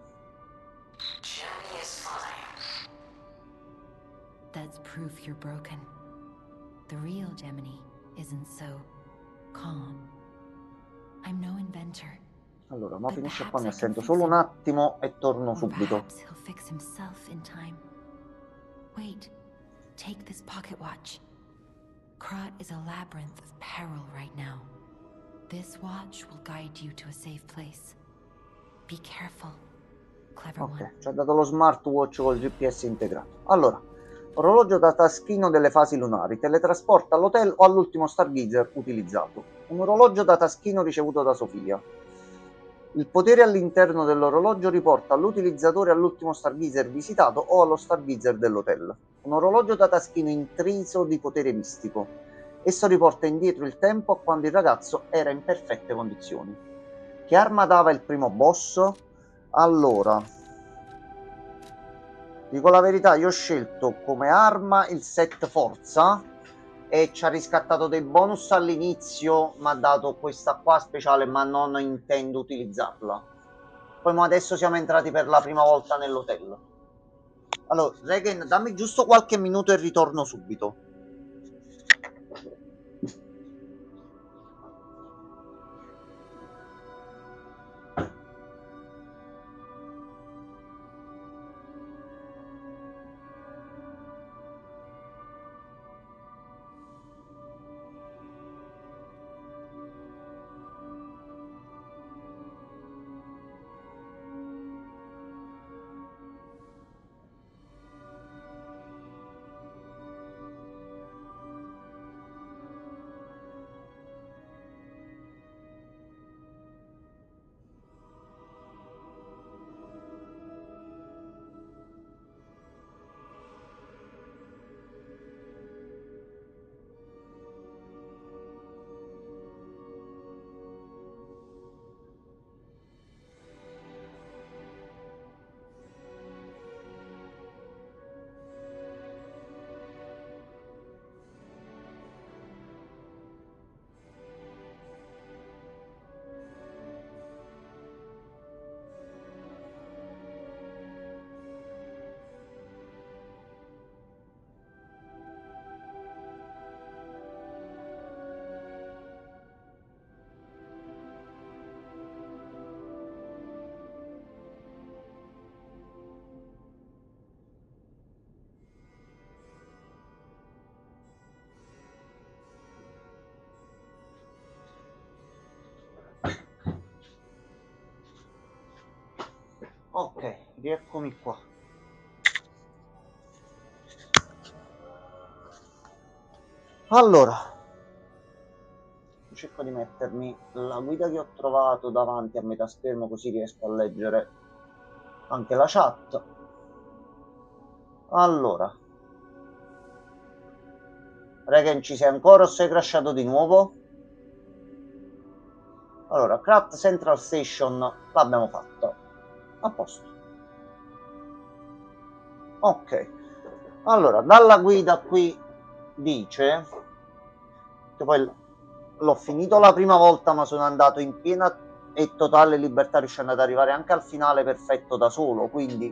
Gemini is fine. That's proof you're broken. The real Gemini isn't so calm. I'm no inventor. Allora, ma But finisce perhaps qua, mi I can assento fix solo un him. attimo e torno Or subito. perhaps he'll fix himself in time. Wait, take this pocket watch. Krat is a labyrinth of peril right now. This watch will guide you to a safe place. Be careful, clever one. Ok, ci ha dato lo smartwatch col GPS integrato. Allora, orologio da taschino delle fasi lunari, teletrasporta all'hotel o all'ultimo Stargazer utilizzato. Un orologio da taschino ricevuto da Sofia. Il potere all'interno dell'orologio riporta all'utilizzatore all'ultimo Stargazer visitato o allo Stargazer dell'hotel. Un orologio da taschino intriso di potere mistico. Esso riporta indietro il tempo a quando il ragazzo era in perfette condizioni. Che arma dava il primo boss? Allora, dico la verità, io ho scelto come arma il set forza e ci ha riscattato dei bonus all'inizio, mi ha dato questa qua speciale, ma non intendo utilizzarla. Poi adesso siamo entrati per la prima volta nell'hotel. Allora, Regen, dammi giusto qualche minuto e ritorno subito. Ok, rieccomi qua. Allora, cerco di mettermi la guida che ho trovato davanti a metà schermo così riesco a leggere anche la chat. Allora, Regen, ci sei ancora o sei crashato di nuovo? Allora, Krat Central Station l'abbiamo fatta. A posto. Ok. Allora, dalla guida qui dice che poi l'ho finito la prima volta, ma sono andato in piena e totale libertà, riuscendo ad arrivare anche al finale perfetto da solo, quindi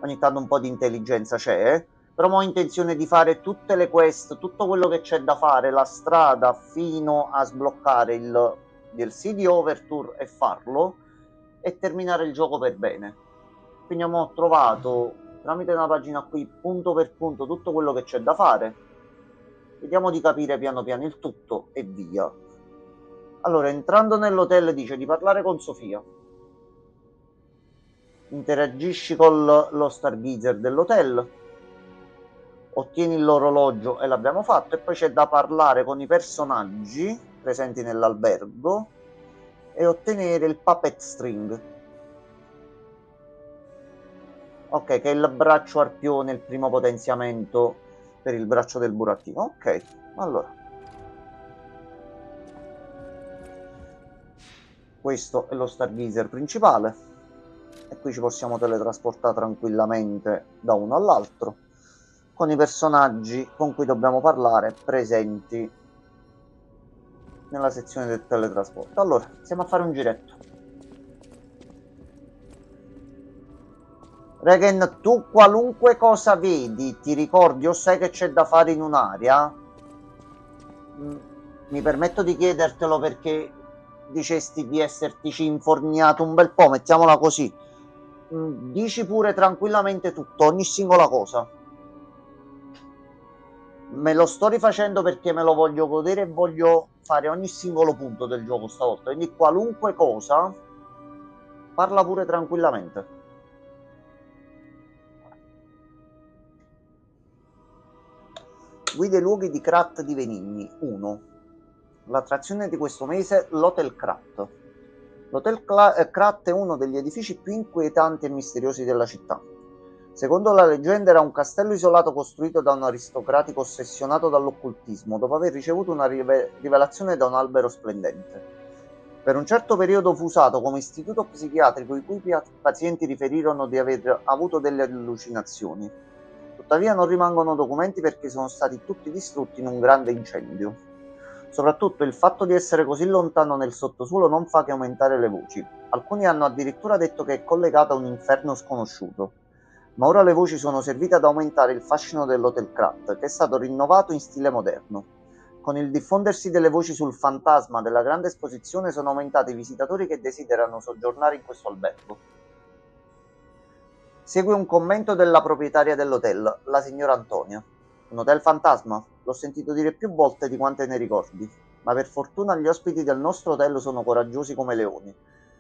ogni tanto un po' di intelligenza c'è, però ho intenzione di fare tutte le quest, tutto quello che c'è da fare, la strada fino a sbloccare il DLC di Overture e farlo e terminare il gioco per bene. Quindi ho trovato tramite una pagina qui punto per punto tutto quello che c'è da fare. Vediamo di capire piano piano il tutto e via. Allora, entrando nell'hotel dice di parlare con Sofia. Interagisci con lo Stargazer dell'hotel. Ottieni l'orologio e l'abbiamo fatto. E poi c'è da parlare con i personaggi presenti nell'albergo e ottenere il puppet string. Ok, che è il braccio arpione, il primo potenziamento per il braccio del burattino. Ok, allora. Questo è lo Stargazer principale. E qui ci possiamo teletrasportare tranquillamente da uno all'altro, con i personaggi con cui dobbiamo parlare presenti nella sezione del teletrasporto. Allora, iniziamo a fare un giretto. Regen, tu qualunque cosa vedi, ti ricordi o sai che c'è da fare in un'area? Mi permetto di chiedertelo perché dicesti di essertici inforniato un bel po', mettiamola così. Dici pure tranquillamente tutto, ogni singola cosa. Me lo sto rifacendo perché me lo voglio godere e voglio fare ogni singolo punto del gioco stavolta, quindi qualunque cosa parla pure tranquillamente. Guida ai luoghi di Krat di Venigni. 1. L'attrazione di questo mese, l'Hotel Krat. L'Hotel Krat è uno degli edifici più inquietanti e misteriosi della città. Secondo la leggenda era un castello isolato costruito da un aristocratico ossessionato dall'occultismo dopo aver ricevuto una rivelazione da un albero splendente. Per un certo periodo fu usato come istituto psichiatrico i cui pazienti riferirono di aver avuto delle allucinazioni. Tuttavia non rimangono documenti perché sono stati tutti distrutti in un grande incendio. Soprattutto il fatto di essere così lontano nel sottosuolo non fa che aumentare le voci. Alcuni hanno addirittura detto che è collegato a un inferno sconosciuto. Ma ora le voci sono servite ad aumentare il fascino dell'Hotel Krat, che è stato rinnovato in stile moderno. Con il diffondersi delle voci sul fantasma della grande esposizione sono aumentati i visitatori che desiderano soggiornare in questo albergo. Segue un commento della proprietaria dell'hotel, la signora Antonia. Un hotel fantasma? L'ho sentito dire più volte di quante ne ricordi, ma per fortuna gli ospiti del nostro hotel sono coraggiosi come leoni.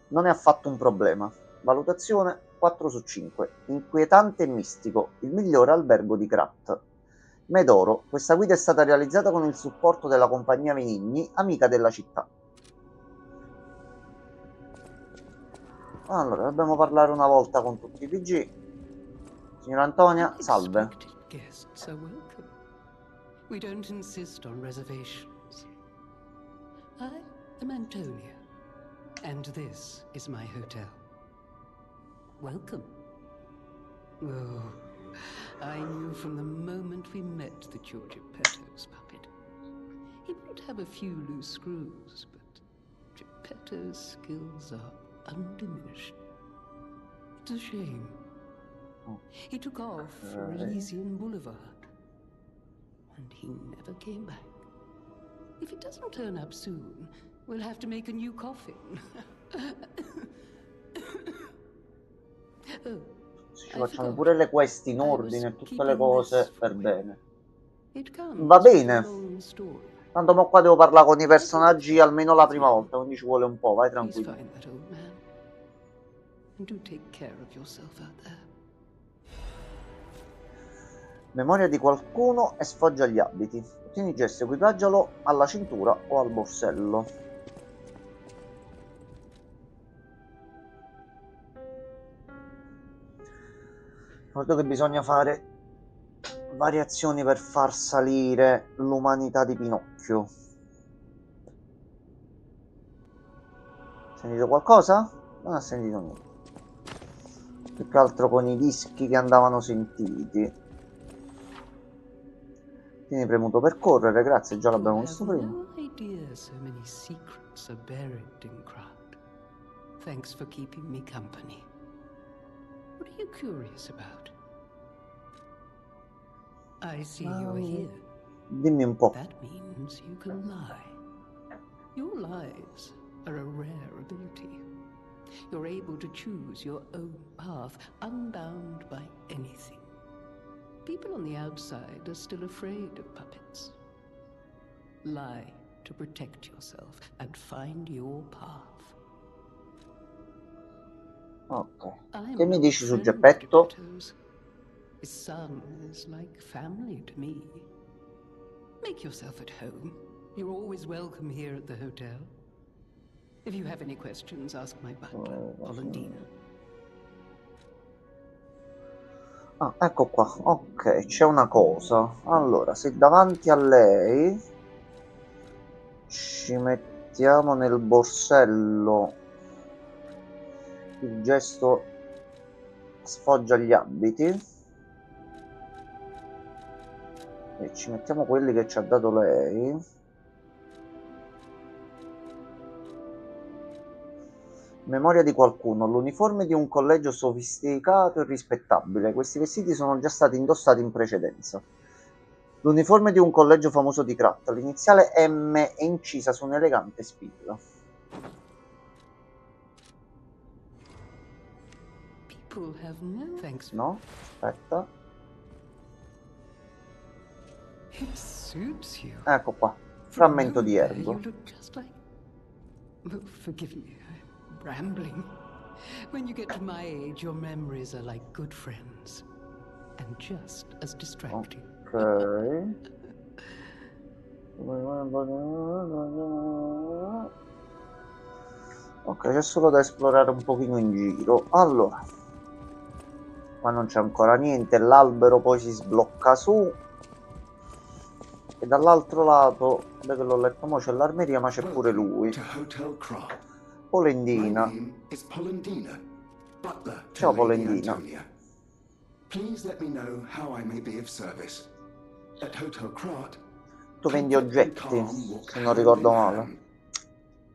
Non è affatto un problema. Valutazione 4 su 5. Inquietante e mistico, il migliore albergo di Krat. Medoro, questa guida è stata realizzata con il supporto della compagnia Venigni, amica della città. Allora, dobbiamo parlare una volta con tutti i PG. Signora Antonia, salve. Unexpected guests are welcome. We don't insist on reservations. I am Antonia, and this is my hotel. Welcome. Oh, I knew from the moment we met that you're Geppetto's puppet. He might have a few loose screws, but Geppetto's skills are undiminished. It's a shame. He took off for Elysian Boulevard, and he never came back. If he doesn't turn up soon, we'll have to make a new coffin. Oh, Ci facciamo pure le quest in ordine e tutte le cose per bene. it comes Va with a bene. long story. Tanto mo qua devo parlare con i personaggi almeno la prima volta, quindi ci vuole un po', vai Please tranquillo. find that old man. And do take care of yourself out there. Memoria di qualcuno e sfoggia gli abiti. Tieni gesto, equipaggialo alla cintura o al borsello. Ricordo che bisogna fare variazioni per far salire l'umanità di Pinocchio. Sentito qualcosa? Non ha sentito niente. Più che altro con i dischi che andavano sentiti. Tieni premuto per correre, grazie, già l'abbiamo You visto have prima. no idea so many secrets are buried in Krat. Thanks for keeping me company. What are you curious about? I see you're here. Dimmi un po'. That means you can lie. Your lies are a rare ability. You're able to choose your own path, unbound by anything. People on the outside are still afraid of puppets. Lie to protect yourself and find your path. Ok. I'm Che mi no dici su friend of Geppetto? Geppetto's. His son is like family to me. Make yourself at home. You're always welcome here at the hotel. If you have any questions, ask my butler, Volundina. Ah, ecco qua. Ok, c'è una cosa. Allora, se davanti a lei ci mettiamo nel borsello il gesto sfoggia gli abiti e ci mettiamo quelli che ci ha dato lei. Memoria di qualcuno, l'uniforme di un collegio sofisticato e rispettabile. Questi vestiti sono già stati indossati in precedenza. L'uniforme di un collegio famoso di Krat, l'iniziale M è incisa su un'elegante spilla. Will have no thanks. No? Aspetta. It suits you. Ecco qua. From Frammento di nowhere, erbo. You look just like... Oh, forgive me, I'm rambling. When you get to my age, your memories are like good friends. And just as distracting. Ok. Ok, c'è solo da esplorare un pochino in giro. Allora, qua non c'è ancora niente. L'albero poi si sblocca su. E dall'altro lato, da che l'ho letto mo, c'è l'armeria, ma c'è pure lui. To Hotel Krat. My Polendina. name is Polendina, butler to Ciao, Lady Polendina. Antonia. Please let me know how I may be of service. At Hotel Krat, Tu vendi comfort and oggetti, calm walk se non hand ricordo in male. hand.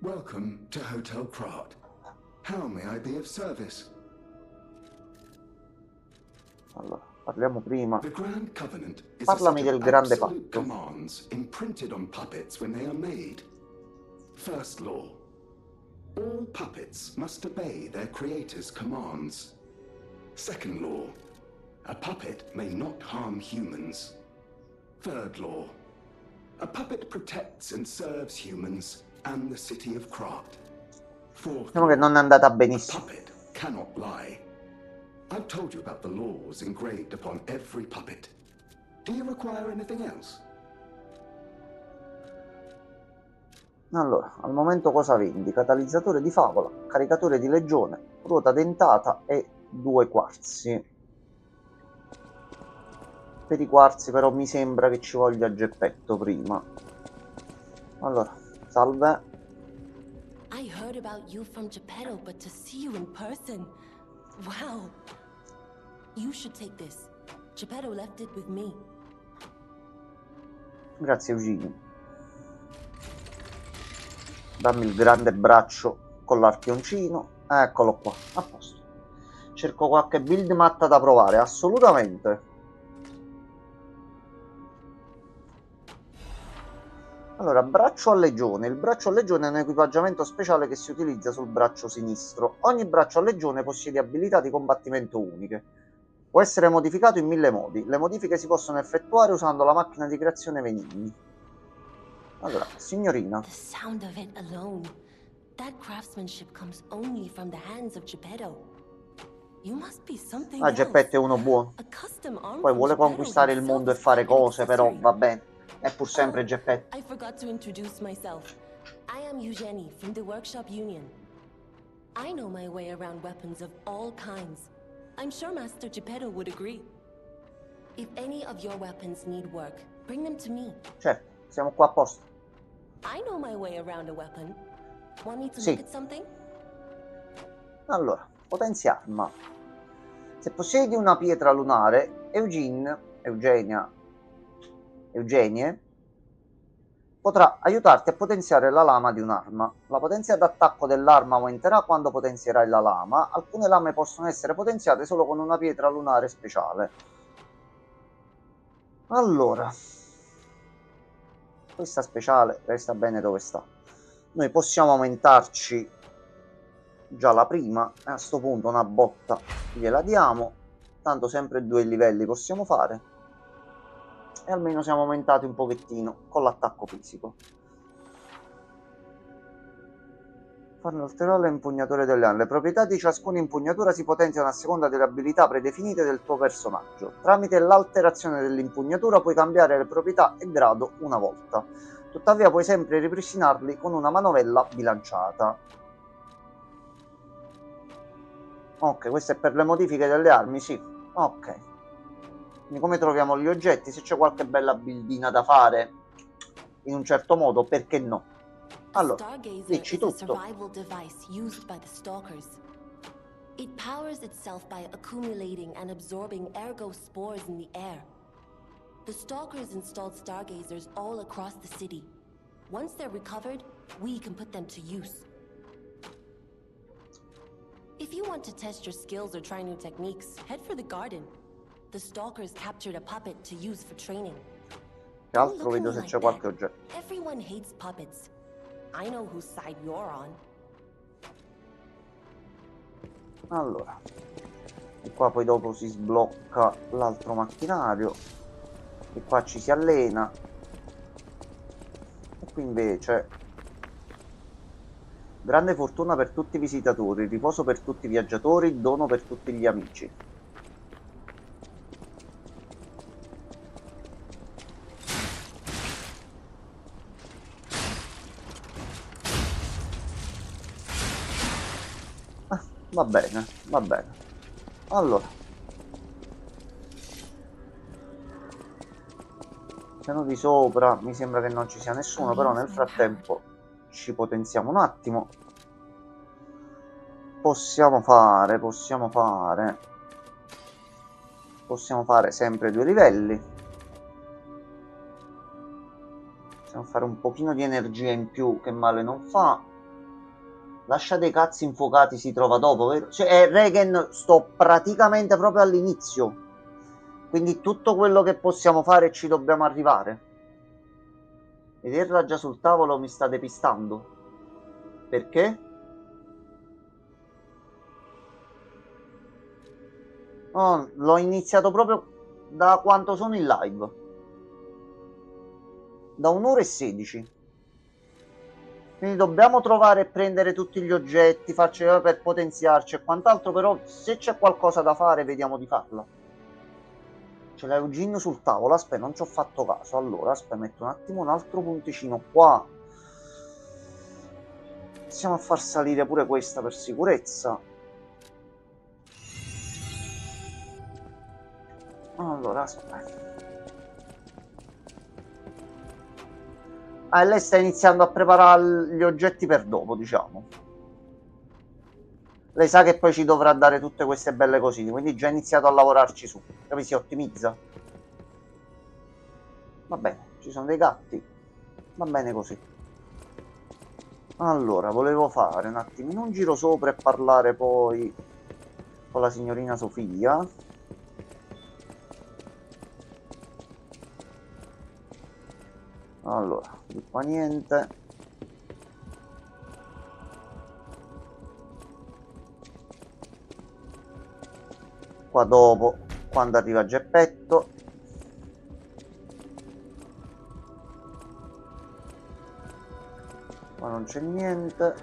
Welcome to Hotel Krat. How may I be of service? Allora, parliamo prima. The Grand Covenant is Parlami a set del of grande absolute patto. commands imprinted on puppets when they are made. First law. All puppets must obey their creator's commands. Second law. A puppet may not harm humans. Third law. A puppet protects and serves humans and the city of Krat. Fourth Diciamo che law. non è andata A benissimo. puppet cannot lie. I've told you about the laws engraved upon every puppet. Do you require anything else? Allora, al momento cosa vendi? Catalizzatore di favola, caricatore di legione, ruota dentata e 2 quarzi. Per i quarzi però mi sembra che ci voglia Geppetto prima. Allora, salve. I heard about you from Geppetto, but to see you in person, wow. You should take this. Geppetto left it with me. Grazie Eugene. Dammi il grande braccio con l'arpioncino. Eccolo qua, a posto. Cerco qualche build matta da provare, assolutamente. Allora, braccio a legione. Il braccio a legione è un equipaggiamento speciale che si utilizza sul braccio sinistro. Ogni braccio a legione possiede abilità di combattimento uniche. Può essere modificato in 1000 modi. Le modifiche si possono effettuare usando la macchina di creazione Venigni. Allora, signorina. The sound of it alone. That craftsmanship comes only from the hands of Geppetto. You must be something Ah, Geppetto è uno buono. A custom arm Poi from vuole Geppetto conquistare il himself mondo e is fare quite an cose, però accessory. va bene. È pur sempre Geppetto. I forgot to introduce myself. I am Eugenie from the Workshop Union. I know my way around weapons of all kinds. I'm sure Master Geppetto would agree. If any of your weapons need work, bring them to me. Certo, siamo qua apposta. I know my way around a weapon. Want me to Sì. look at something? Allora, potenziarma. Se possiedi una pietra lunare, Eugenie, potrà aiutarti a potenziare la lama di un'arma. La potenza d'attacco dell'arma aumenterà quando potenzierai la lama. Alcune lame possono essere potenziate solo con una pietra lunare speciale. Allora, questa speciale resta bene dove sta. Noi possiamo aumentarci già la prima e a sto punto una botta gliela diamo. Tanto sempre 2 livelli possiamo fare. E almeno siamo aumentati un pochettino con l'attacco fisico. Fanno ulteriore impugnature delle armi. Le proprietà di ciascuna impugnatura si potenziano a seconda delle abilità predefinite del tuo personaggio. Tramite l'alterazione dell'impugnatura puoi cambiare le proprietà e grado una volta. Tuttavia puoi sempre ripristinarli con una manovella bilanciata. Ok, questo è per le modifiche delle armi, sì. Ok. Quindi come troviamo gli oggetti? Se c'è qualche bella buildina da fare in un certo modo, perché no? Allora, Stargazer dici is a tutto. survival device used by the Stalkers. It powers itself by accumulating and absorbing ergo spores in the air. The Stalkers installed stargazers all across the city. Once they're recovered, we can put them to use. If you want to test your skills or try new techniques, head for the garden. The Stalkers captured a puppet to use for training. Che altro vedo se c'è qualche oggetto. Everyone hates puppets. I know whose side you're on. Allora, E qua poi dopo si sblocca l'altro macchinario. E qua ci si allena. E qui invece grande fortuna per tutti i visitatori, riposo per tutti i viaggiatori, dono per tutti gli amici. Va bene, va bene. Allora, piano di sopra mi sembra che non ci sia nessuno, però nel frattempo ci potenziamo un attimo. Possiamo fare sempre 2 livelli. Possiamo fare un pochino di energia in più, che male non fa. Lascia dei cazzi infuocati si trova dopo, vero? Cioè, Regen, sto praticamente proprio all'inizio. Quindi tutto quello che possiamo fare ci dobbiamo arrivare. Vederla già sul tavolo mi sta depistando. Perché? Oh, l'ho iniziato proprio da quanto sono in live. Da 1 ora e 16. Quindi dobbiamo trovare e prendere tutti gli oggetti, farci per potenziarci e quant'altro, però se c'è qualcosa da fare vediamo di farla. Ce l'hai Eugene sul tavolo, aspetta, non ci ho fatto caso. Allora, aspetta, metto un attimo un altro punticino qua. Iniziamo a far salire pure questa per sicurezza. Allora, aspetta. Lei sta iniziando a preparare gli oggetti per dopo, diciamo. Lei sa che poi ci dovrà dare tutte queste belle cosine, quindi già ha iniziato a lavorarci su. Capisci? Si ottimizza. Va bene, ci sono dei gatti. Va bene così. Allora, volevo fare un attimino un giro sopra e parlare poi con la signorina Sofia. Allora, di qua niente. Qua dopo, quando arriva Geppetto. Qua non c'è niente.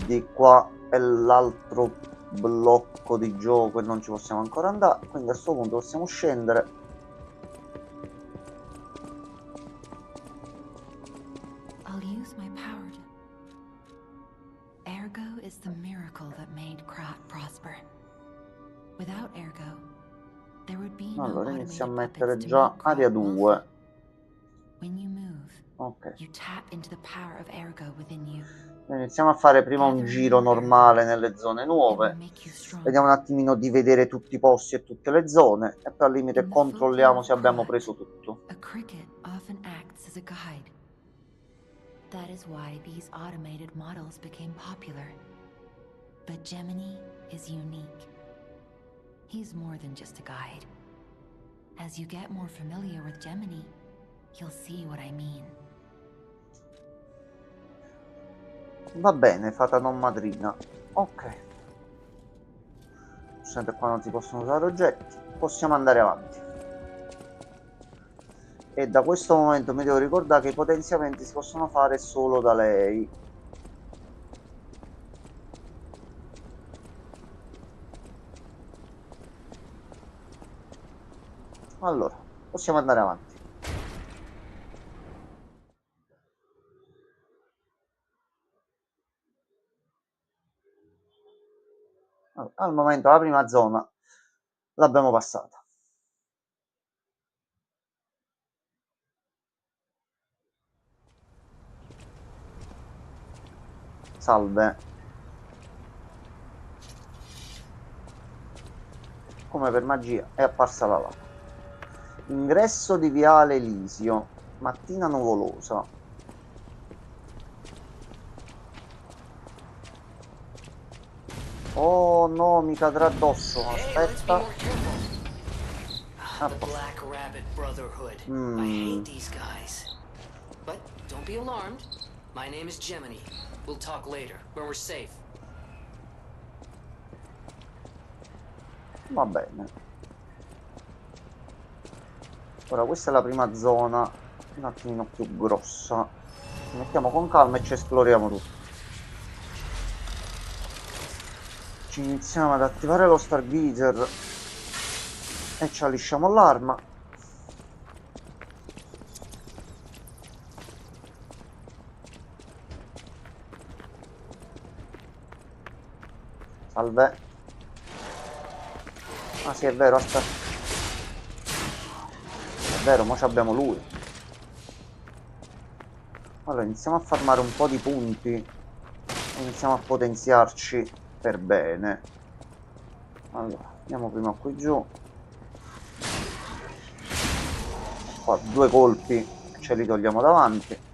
Di qua è l'altro blocco di gioco e non ci possiamo ancora andare, quindi a questo punto possiamo scendere. Ergo is the miracle that made Krat prosper. Without Ergo, there would be no allora inizia a automated mettere puppets to già make Krat area 2. wealthy. When you move, Ok. you tap into the power of Ergo within you. Iniziamo a fare prima un giro normale nelle zone nuove. Vediamo un attimino di vedere tutti i posti e tutte le zone e poi al limite controlliamo se abbiamo preso tutto. A cricket often acts as a guide. That is why these automated models became popular. But Gemini is unique. He's more than just a guide. As you get more familiar with Gemini, you'll see what I mean. Va bene, fata non madrina. Ok. Sempre qua non si possono usare oggetti. Possiamo andare avanti. E da questo momento mi devo ricordare che i potenziamenti si possono fare solo da lei. Allora, possiamo andare avanti. Al momento la prima zona l'abbiamo passata. Salve. Come per magia è apparsa la lava. Ingresso di Viale Elisio. Mattina nuvolosa. Oh no, mi cadrà addosso. Aspetta. The Black Rabbit Brotherhood. I hate these guys. But don't be alarmed. My name is Gemini. We'll talk later, when we're safe. Va bene. Ora questa è la prima zona un attimino più grossa. Ci mettiamo con calma e ci esploriamo tutto. Ci iniziamo ad attivare lo Stargazer e ci alisciamo l'arma. Salve. Ah sì, è vero, aspetta. È vero, mo' abbiamo lui. Allora, iniziamo a farmare un po' di punti e iniziamo a potenziarci per bene. Allora, andiamo prima qui giù. Qua 2 colpi ce li togliamo davanti.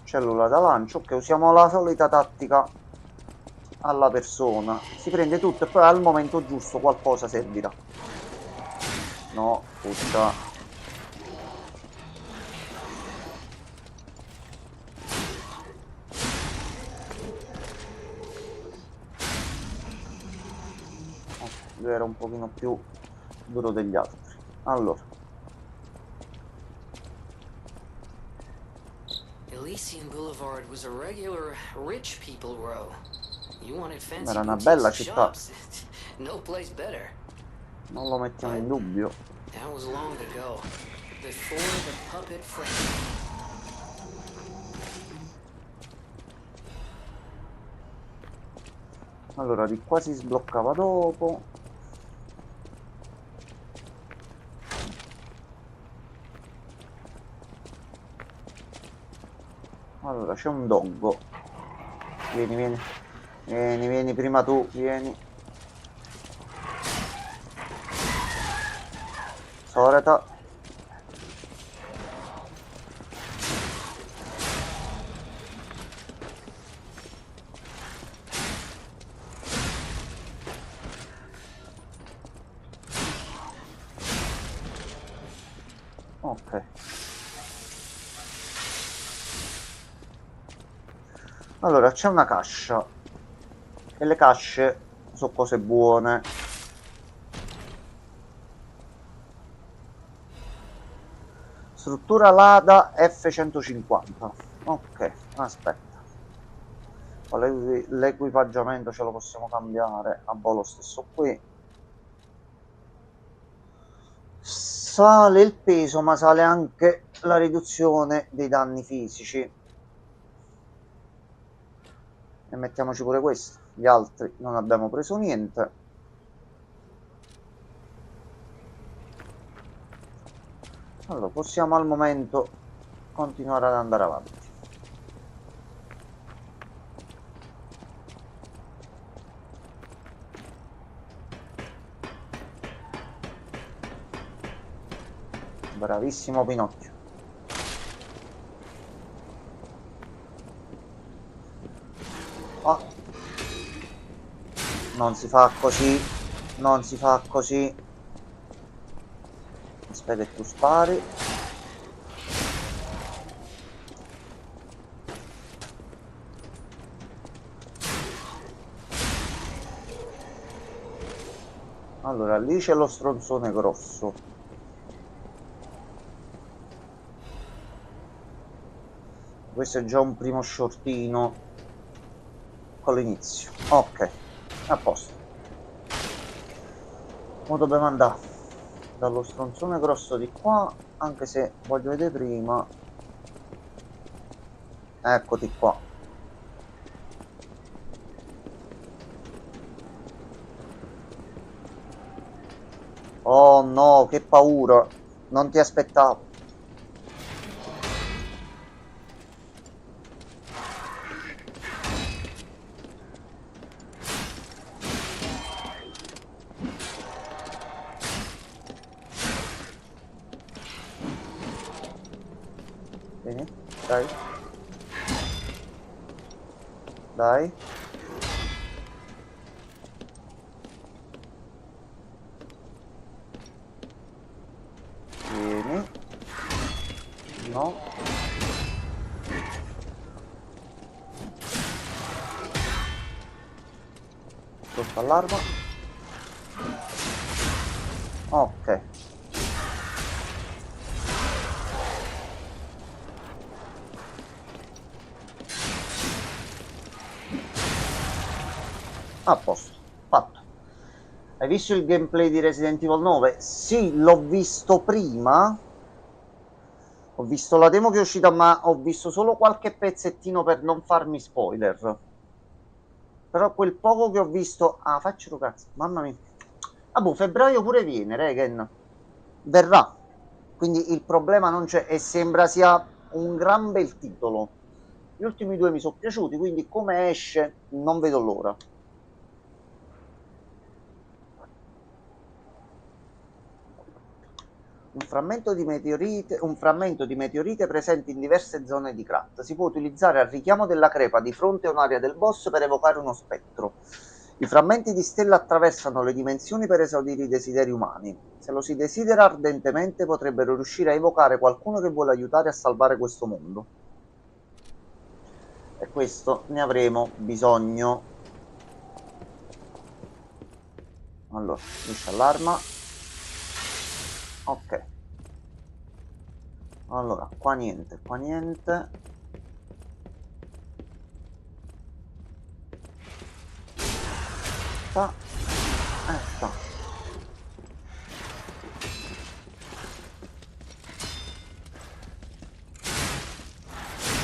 Cellula da lancio. Ok, usiamo la solita tattica alla persona. Si prende tutto e poi al momento giusto qualcosa servirà. No, puttana. Lui era un pochino più duro degli altri. Allora, Elysian Boulevard was a regular rich people row. You wanted fancy era una boutiques bella and città, shops. No place better. non lo mettiamo in dubbio. That was long ago, before the puppet frenzy. Allora, di qua si sbloccava dopo. Allora, c'è un doggo. Vieni, vieni. Vieni, vieni, prima tu, vieni. Soreta. Ok. Allora, c'è una cascia. E le casce sono cose buone. Struttura Lada F150. Ok, aspetta. L'equipaggiamento ce lo possiamo cambiare a lo stesso qui. Sale il peso, ma sale anche la riduzione dei danni fisici. E mettiamoci pure questo. Gli altri non abbiamo preso niente. Allora, possiamo al momento continuare ad andare avanti. Bravissimo Pinocchio. Oh. Non si fa così. Non si fa così. Aspetta che tu spari. Allora, lì c'è lo stronzone grosso. Questo è già un primo shortino con l'inizio. Ok, a posto. Ora dobbiamo andare dallo stronzone grosso di qua, anche se voglio vedere prima. Eccoti qua. Oh no, che paura. Non ti aspettavo. Vieni, dai. Dai. Vieni. No. Allarma. Ok. A posto, fatto. Hai visto il gameplay di Resident Evil 9? Sì, l'ho visto prima. Ho visto la demo che è uscita, ma ho visto solo qualche pezzettino per non farmi spoiler. Però quel poco che ho visto... Ah, faccio cazzo, mamma mia. Ah, boh, febbraio pure viene, Regen. Verrà. Quindi il problema non c'è e sembra sia un gran bel titolo. Gli ultimi due mi sono piaciuti, quindi come esce non vedo l'ora. Un frammento di meteorite presente in diverse zone di Krat. Si può utilizzare al richiamo della crepa di fronte a un'area del boss per evocare uno spettro. I frammenti di stella attraversano le dimensioni per esaudire i desideri umani. Se lo si desidera ardentemente, potrebbero riuscire a evocare qualcuno che vuole aiutare a salvare questo mondo. E questo ne avremo bisogno. Allora, liscia allarma. Ok. Allora, qua niente, qua niente. Sta. Sta.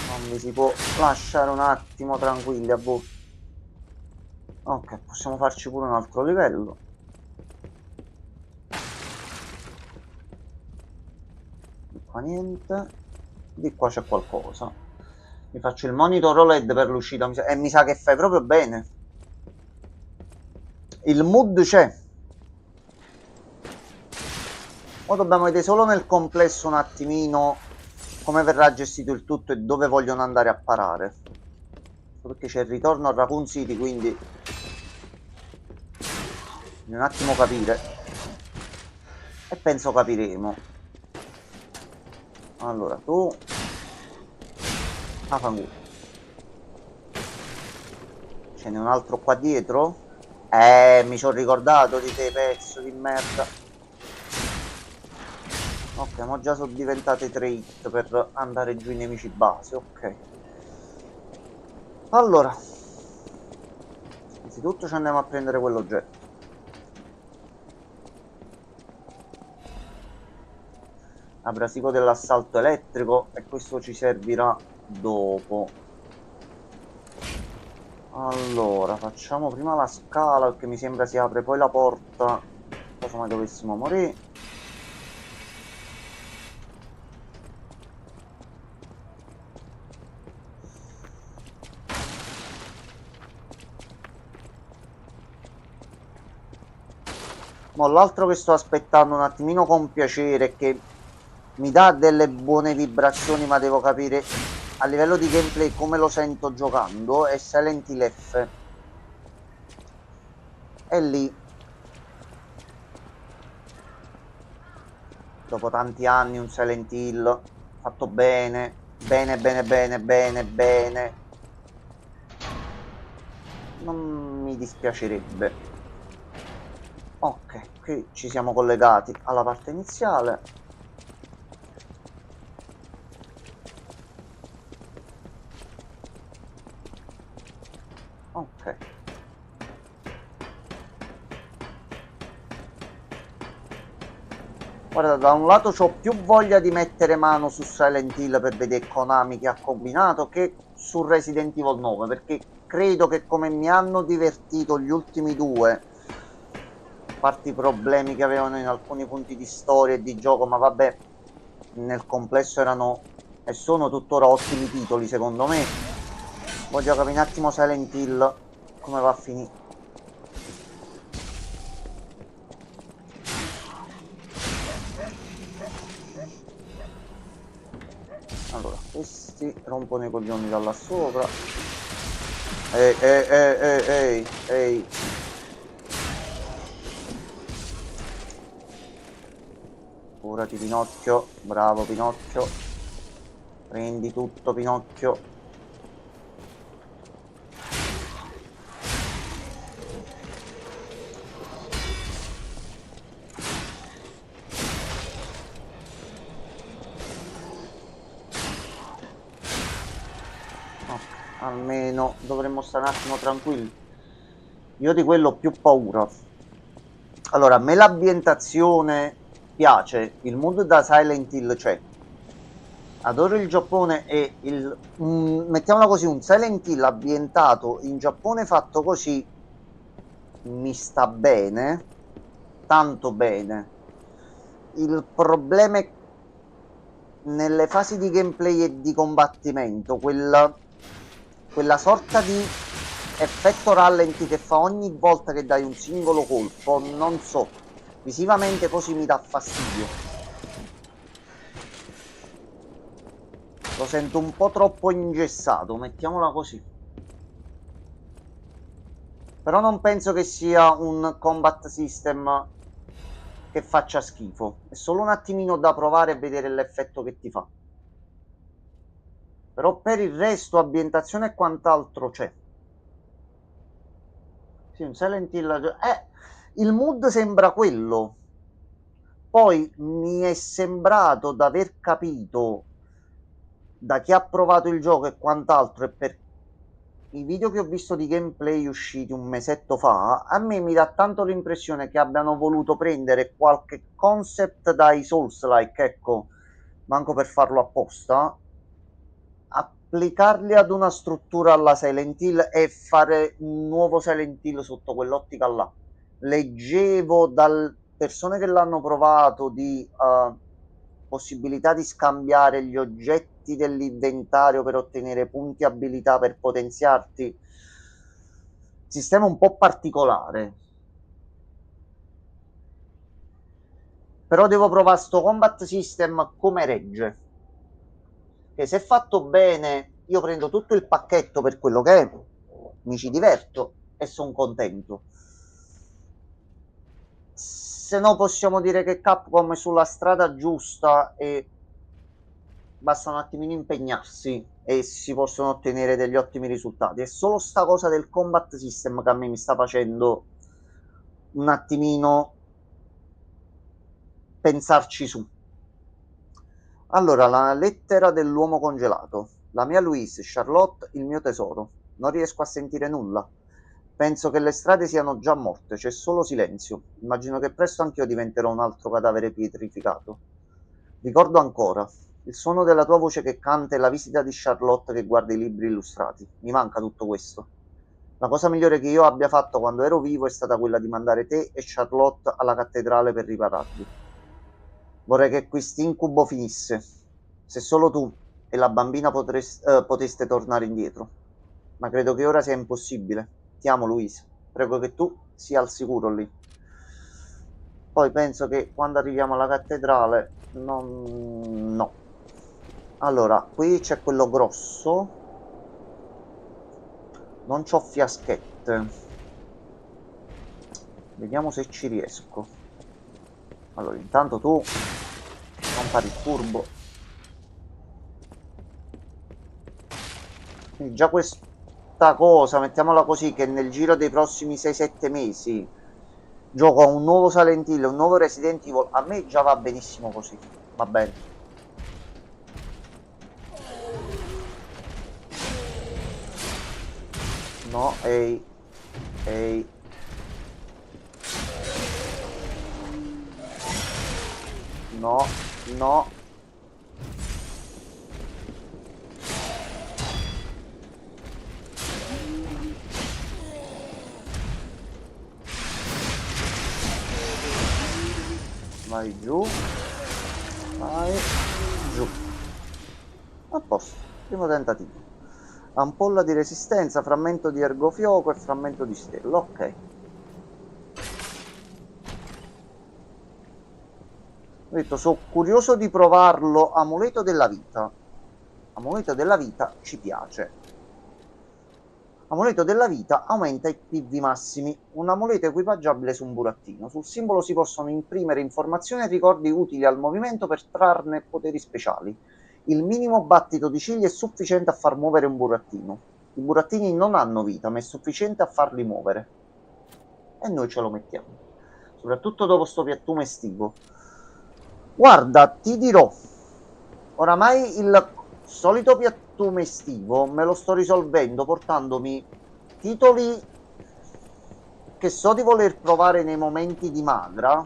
Non mi si può lasciare un attimo tranquilli a voi. Ok, possiamo farci pure un altro livello. Qua niente. Di qua c'è qualcosa. Mi faccio il monitor OLED per l'uscita e mi sa che fai proprio bene. Il mood c'è. Ora dobbiamo vedere solo nel complesso un attimino come verrà gestito il tutto e dove vogliono andare a parare. Perché c'è il ritorno a Raccoon City, quindi un attimo capire. E penso capiremo. Allora, tu... Ah, fanculo. Ce n'è un altro qua dietro? Mi sono ricordato di te, pezzo di merda. Ok, ma già sono diventate 3 hit per andare giù i nemici base, ok. Allora, innanzitutto ci andiamo a prendere quell'oggetto. Abrasivo dell'assalto elettrico e questo ci servirà dopo. Allora, facciamo prima la scala perché mi sembra si apre poi la porta cosa mai dovessimo morire. Ma l'altro che sto aspettando un attimino con piacere è che mi dà delle buone vibrazioni, ma devo capire a livello di gameplay come lo sento giocando, è Silent Hill F. E lì, dopo tanti anni, un Silent Hill fatto bene, bene, non mi dispiacerebbe. Ok, qui ci siamo collegati alla parte iniziale. Ok. Guarda, da un lato ho più voglia di mettere mano su Silent Hill per vedere Konami che ha combinato che su Resident Evil 9, perché credo che come mi hanno divertito gli ultimi due, a parte i problemi che avevano in alcuni punti di storia e di gioco, ma vabbè, nel complesso erano e sono tuttora ottimi titoli secondo me. Voglio capire un attimo Silent Hill come va a finire. Allora, questi rompono i coglioni da là sopra. Ehi. Curati Pinocchio, bravo Pinocchio. Prendi tutto Pinocchio. almeno dovremmo stare un attimo tranquilli. Io di quello ho più paura. Allora, a me l'ambientazione piace, il mood da Silent Hill c'è. Adoro il Giappone e mettiamola così, un Silent Hill ambientato in Giappone fatto così mi sta bene, tanto bene. Il problema è nelle fasi di gameplay e di combattimento, quella sorta di effetto rallenti che fa ogni volta che dai un singolo colpo, non so, visivamente così mi dà fastidio. Lo sento un po' troppo ingessato, mettiamola così. Però non penso che sia un combat system che faccia schifo. È solo un attimino da provare e vedere l'effetto che ti fa. Però per il resto, ambientazione e quant'altro c'è. Sì, un Silent Hill... il mood sembra quello. Poi mi è sembrato d'aver capito da chi ha provato il gioco e quant'altro, e per i video che ho visto di gameplay usciti un mesetto fa, a me mi dà tanto l'impressione che abbiano voluto prendere qualche concept dai Souls-like, ecco, manco per farlo apposta, applicarli ad una struttura alla Silent Hill e fare un nuovo Silent Hill sotto quell'ottica là. Leggevo da persone che l'hanno provato di possibilità di scambiare gli oggetti dell'inventario per ottenere punti abilità per potenziarti. Sistema un po' particolare. Però devo provare sto combat system come regge. Che se fatto bene io prendo tutto il pacchetto per quello che è, mi ci diverto e sono contento. Se no possiamo dire che Capcom è sulla strada giusta e basta un attimino impegnarsi e si possono ottenere degli ottimi risultati. È solo sta cosa del combat system che a me mi sta facendo un attimino pensarci su. Allora, la lettera dell'uomo congelato. La mia Louise, Charlotte, il mio tesoro. Non riesco a sentire nulla. Penso che le strade siano già morte, c'è solo silenzio. Immagino che presto anch'io diventerò un altro cadavere pietrificato. Ricordo ancora il suono della tua voce che canta e la visita di Charlotte che guarda i libri illustrati. Mi manca tutto questo. La cosa migliore che io abbia fatto quando ero vivo è stata quella di mandare te e Charlotte alla cattedrale per ripararli. Vorrei che quest'incubo finisse. Se solo tu e la bambina poteste tornare indietro. Ma credo che ora sia impossibile. Ti amo, Louise. Prego che tu sia al sicuro lì. Poi penso che quando arriviamo alla cattedrale... No. Allora, qui c'è quello grosso. Non c'ho fiaschette. Vediamo se ci riesco. Allora, intanto tu non fare il furbo. Quindi già questa cosa, mettiamola così, che nel giro dei prossimi 6-7 mesi gioco a un nuovo Silent Hill, un nuovo Resident Evil, a me già va benissimo così, va bene. No, ehi. No. Vai giù. Vai giù. A posto. Primo tentativo. Ampolla di resistenza, frammento di ergofioco e frammento di stella. Ok. Ho detto, sono curioso di provarlo. Amuleto della vita. Amuleto della vita ci piace. Amuleto della vita aumenta i PV massimi. Un amuleto equipaggiabile su un burattino. Sul simbolo si possono imprimere informazioni e ricordi utili al movimento per trarne poteri speciali. Il minimo battito di ciglia è sufficiente a far muovere un burattino. I burattini non hanno vita, ma è sufficiente a farli muovere. E noi ce lo mettiamo. Soprattutto dopo sto piattume estivo. Guarda, ti dirò. Oramai il solito piattume costume estivo me lo sto risolvendo portandomi titoli che so di voler provare nei momenti di magra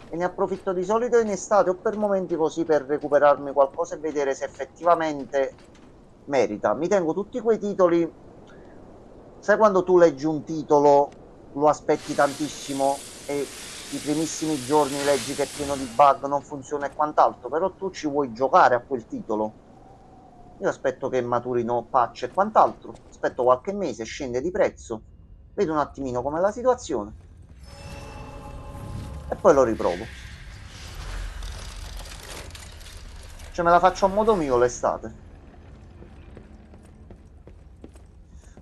e ne approfitto di solito in estate o per momenti così per recuperarmi qualcosa e vedere se effettivamente merita. Mi tengo tutti quei titoli, sai quando tu leggi un titolo, lo aspetti tantissimo e i primissimi giorni leggi che è pieno di bug, non funziona e quant'altro, però tu ci vuoi giocare a quel titolo. Io aspetto che maturino patch e quant'altro, aspetto qualche mese, scende di prezzo, vedo un attimino com'è la situazione e poi lo riprovo. Cioè me la faccio a modo mio l'estate.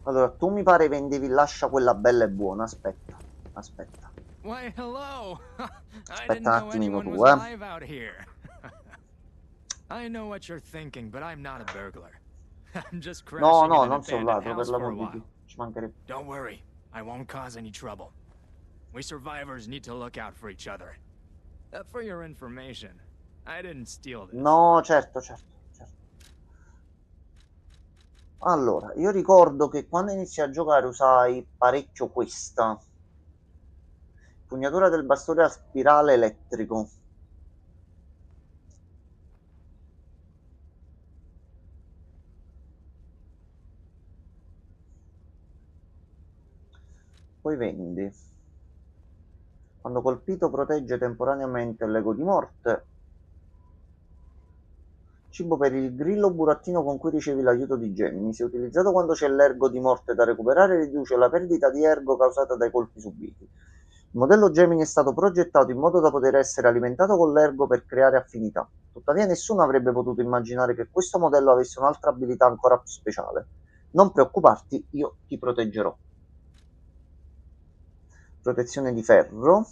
Allora, tu mi pare vendevi l'ascia quella bella e buona, aspetta. Why, hello. I Aspetta didn't un know attimino anyone tu, was alive out here. I know what you're thinking, but I'm not a burglar. I'm just No, crashing no, in an non sei un abandoned ladro, per house for a l'amor di while. Dio. Ci mancherebbe. Don't worry, I won't cause any trouble. We survivors need to look out for each other. For your information, I didn't steal this. No, certo. Allora, io ricordo che quando inizi a giocare usai parecchio questa. Pugnatura del bastone a spirale elettrico. Poi vendi. Quando colpito protegge temporaneamente l'ego di morte. Cibo per il grillo burattino con cui ricevi l'aiuto di Gemini. Se utilizzato quando c'è l'ergo di morte da recuperare, riduce la perdita di ergo causata dai colpi subiti. Il modello Gemini è stato progettato in modo da poter essere alimentato con l'ergo per creare affinità. Tuttavia nessuno avrebbe potuto immaginare che questo modello avesse un'altra abilità ancora più speciale. Non preoccuparti, io ti proteggerò. Protezione di ferro.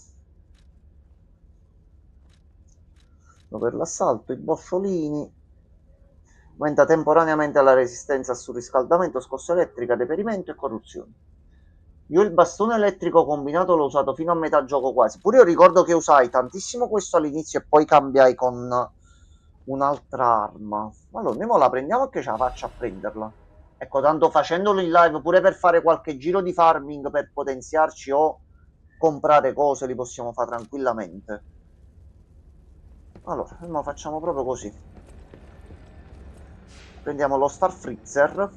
Per l'assalto, i bossolini. Aumenta temporaneamente la resistenza a surriscaldamento, scossa elettrica, deperimento e corruzione. Io il bastone elettrico combinato l'ho usato fino a metà gioco quasi. Pure io ricordo che usai tantissimo questo all'inizio e poi cambiai con un'altra arma. Allora, noi la prendiamo che ce la faccia a prenderla. Ecco, tanto facendolo in live, pure per fare qualche giro di farming per potenziarci o comprare cose, li possiamo fare tranquillamente. Allora, noi facciamo proprio così. Prendiamo lo Star Freezer.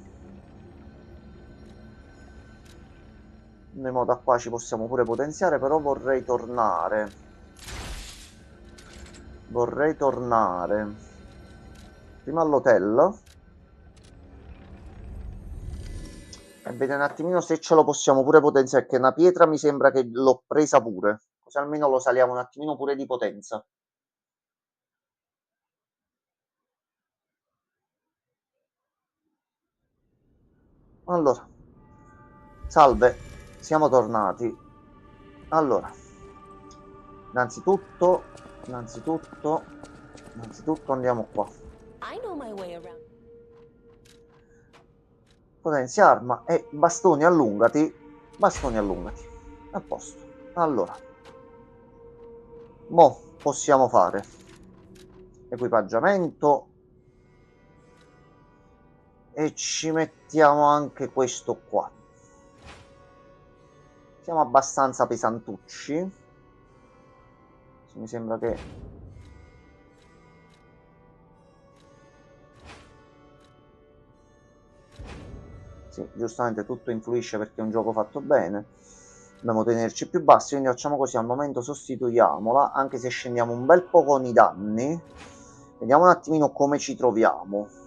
Noi mo da qua ci possiamo pure potenziare, però vorrei tornare. Prima all'hotel. E vedere un attimino se ce lo possiamo pure potenziare, che una pietra mi sembra che l'ho presa pure. Così almeno lo saliamo un attimino pure di potenza. Allora, salve, siamo tornati. Allora, innanzitutto andiamo qua. I know my way around. Potenzia arma e bastoni allungati. A posto. Allora, mo possiamo fare equipaggiamento. E ci mettiamo anche questo qua. Siamo abbastanza pesantucci. Mi sembra che... Sì, giustamente tutto influisce perché è un gioco fatto bene. Dobbiamo tenerci più bassi, quindi facciamo così. Al momento sostituiamola, anche se scendiamo un bel po' con i danni. Vediamo un attimino come ci troviamo.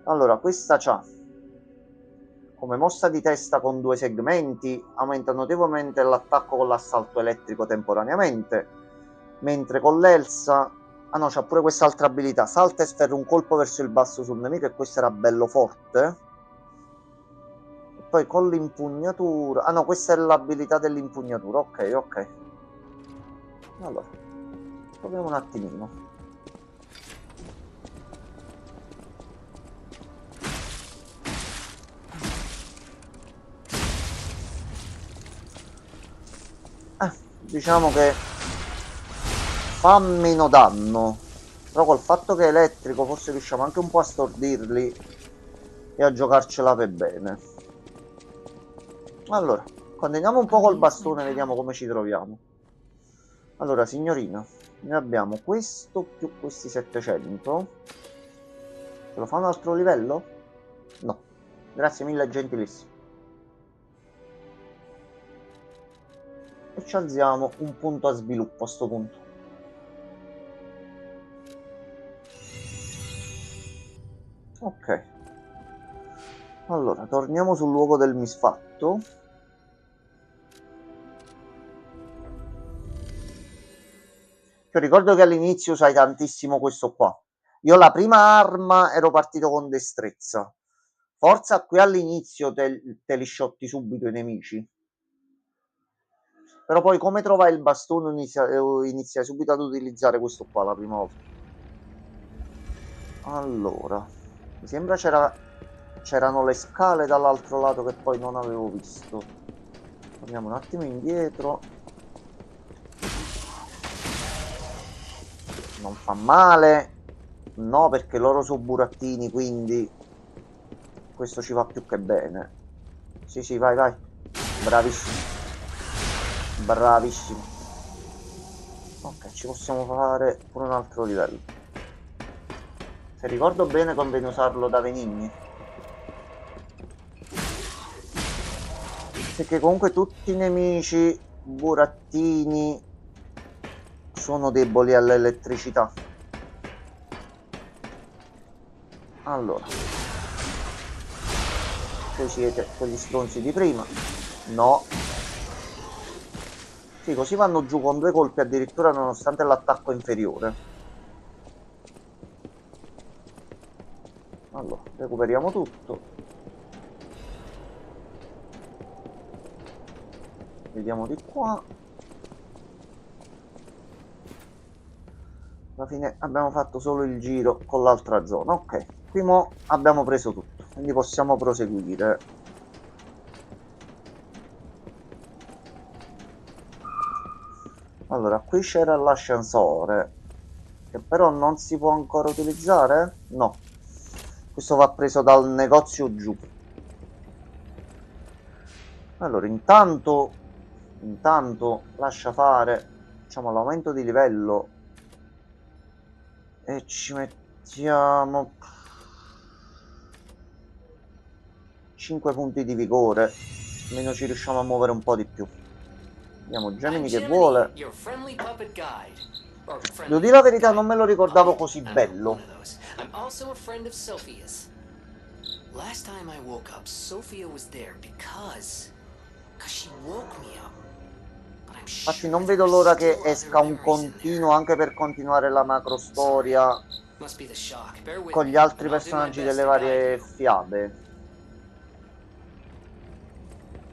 Allora, questa c'ha come mossa di testa con 2 segmenti, aumenta notevolmente l'attacco con l'assalto elettrico temporaneamente, mentre con l'Elsa, no, c'ha pure quest'altra abilità, salta e sferra un colpo verso il basso sul nemico e questo era bello forte. E poi con l'impugnatura, no, questa è l'abilità dell'impugnatura, ok. Allora, proviamo un attimino. Diciamo che fa meno danno. Però col fatto che è elettrico forse riusciamo anche un po' a stordirli e a giocarcela per bene. Allora, continuiamo un po' col bastone, vediamo come ci troviamo. Allora, signorina, noi abbiamo questo più questi 700. Ce lo fa un altro livello? No. Grazie mille, gentilissimo. E ci alziamo un punto a sviluppo a sto punto. Ok. Allora, torniamo sul luogo del misfatto. Io ricordo che all'inizio usai tantissimo questo qua. Io la prima arma ero partito con destrezza. Forza qui all'inizio te li shotti subito i nemici. Però poi come trovai il bastone iniziai subito ad utilizzare questo qua la prima volta. Allora, mi sembra c'erano le scale dall'altro lato che poi non avevo visto. Torniamo un attimo indietro. Non fa male. No, perché loro sono burattini, quindi questo ci va più che bene. Sì, sì, vai, vai. Bravissimo. Bravissimo. Ok, ci possiamo fare pure un altro livello. Se ricordo bene conviene usarlo da Venigni. Perché comunque tutti i nemici burattini sono deboli all'elettricità. Allora, voi siete quegli stronzi di prima. No. Sì, così vanno giù con 2 colpi addirittura nonostante l'attacco inferiore. Allora, recuperiamo tutto. Vediamo di qua. Alla fine abbiamo fatto solo il giro con l'altra zona. Ok, qui mo abbiamo preso tutto, quindi possiamo proseguire. Allora, qui c'era l'ascensore, che però non si può ancora utilizzare? No. Questo va preso dal negozio giù. Allora, intanto lascia fare, diciamo, l'aumento di livello e ci mettiamo 5 punti di vigore, almeno ci riusciamo a muovere un po' di più. Vediamo Gemini che vuole. Devo dire la verità, non me lo ricordavo così bello. Last time I woke up, Sophia was there because she woke me up. But I'm Infatti sure non there vedo are l'ora che still esca other un memories in there. continuo anche per continuare la macro storia Must be the shock. Bear with con me, gli altri and I'll do my personaggi best delle to guide varie you. fiabe.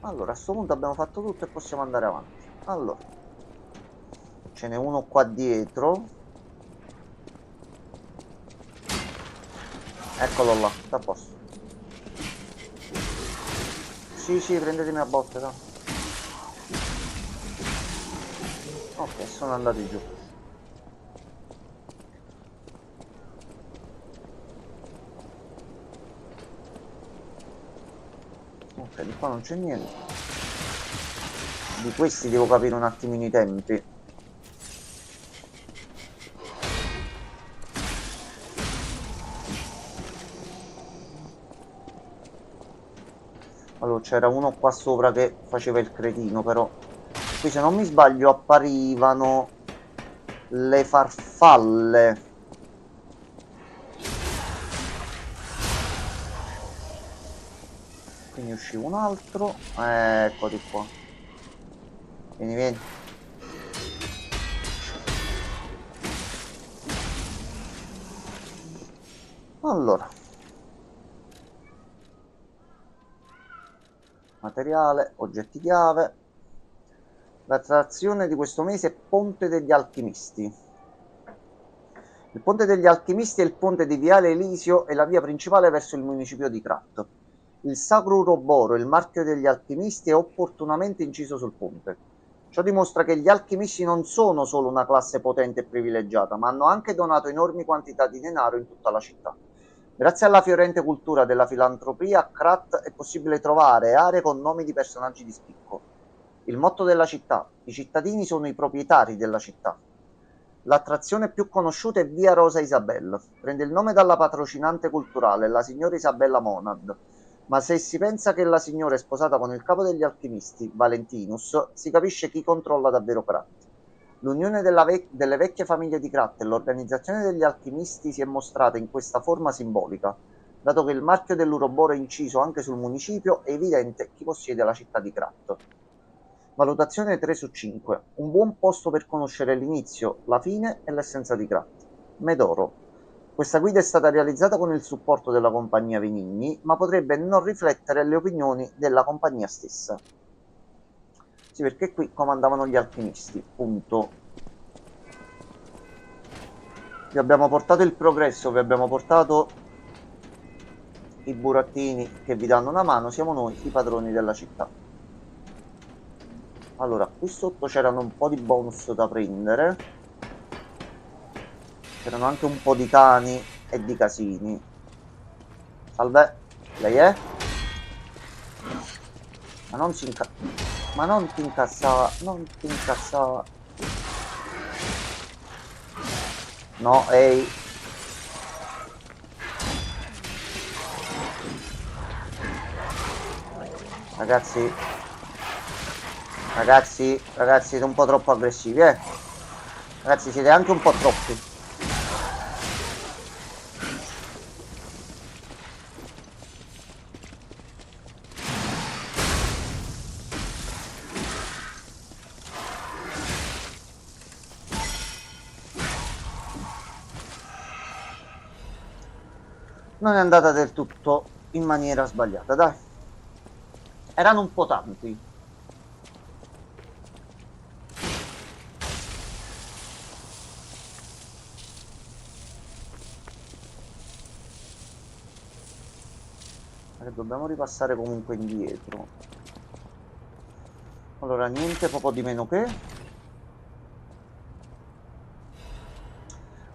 Allora, a questo punto abbiamo fatto tutto e possiamo andare avanti. Allora, ce n'è uno qua dietro. Eccolo là, sta a posto. Sì, sì, prendetemi a botte, no? Ok, sono andati giù. Ok, di qua non c'è niente. Di questi devo capire un attimino i tempi. Allora, c'era uno qua sopra che faceva il cretino, però qui se non mi sbaglio apparivano le farfalle. Quindi usciva un altro. Eccoti qua. Vieni, vieni. Allora. Materiale, oggetti chiave. L'attrazione di questo mese è Ponte degli Alchimisti. Il Ponte degli Alchimisti è il ponte di Viale Elisio e la via principale verso il municipio di Krat. Il Sacro Uroboro, il marchio degli alchimisti, è opportunamente inciso sul ponte. Ciò dimostra che gli alchimisti non sono solo una classe potente e privilegiata, ma hanno anche donato enormi quantità di denaro in tutta la città. Grazie alla fiorente cultura della filantropia, a Krat è possibile trovare aree con nomi di personaggi di spicco. Il motto della città: i cittadini sono i proprietari della città. L'attrazione più conosciuta è Via Rosa Isabelle. Prende il nome dalla patrocinante culturale, la signora Isabella Monad. Ma se si pensa che la signora è sposata con il capo degli alchimisti, Valentinus, si capisce chi controlla davvero Krat. L'unione delle vecchie famiglie di Krat e l'organizzazione degli alchimisti si è mostrata in questa forma simbolica. Dato che il marchio dell'Uroboro è inciso anche sul municipio, è evidente chi possiede la città di Krat. Valutazione 3 su 5. Un buon posto per conoscere l'inizio, la fine e l'essenza di Krat. Medoro. Questa guida è stata realizzata con il supporto della compagnia Venigni, ma potrebbe non riflettere le opinioni della compagnia stessa. Sì, perché qui comandavano gli alchimisti, punto. Vi abbiamo portato il progresso, vi abbiamo portato i burattini che vi danno una mano, siamo noi i padroni della città. Allora, qui sotto c'erano un po' di bonus da prendere. C'erano anche un po' di cani e di casini. Salve, lei è? Ma non si Ma non ti incassava, non ti incassava. No, ehi. Ragazzi. Ragazzi, siete un po' troppo aggressivi, eh. Ragazzi, siete anche un po' troppi. Non è andata del tutto in maniera sbagliata, dai. Erano un po' tanti. Dobbiamo ripassare comunque indietro. Allora, niente poco di meno che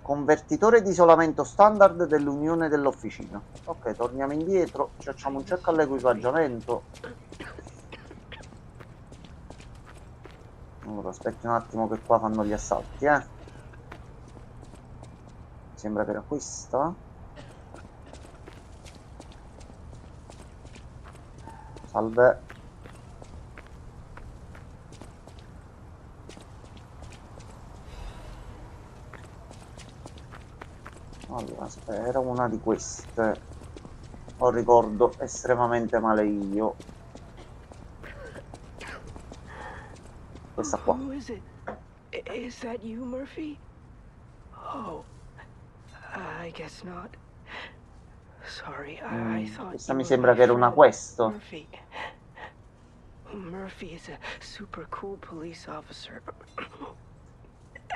convertitore di isolamento standard dell'unione dell'officina. Ok, torniamo indietro, ci facciamo un check all'equipaggiamento. Allora, aspetti un attimo che qua fanno gli assalti, eh. Sembra che era questa. Salve. Allora, spero una di queste. Ho ricordo estremamente male io. Questa qua. Who is it? Is that you, Murphy? Oh, I guess not. Sorry, I thought Questa you mi were sembra my che era una friend, quest. Murphy. Murphy is a super cool police officer.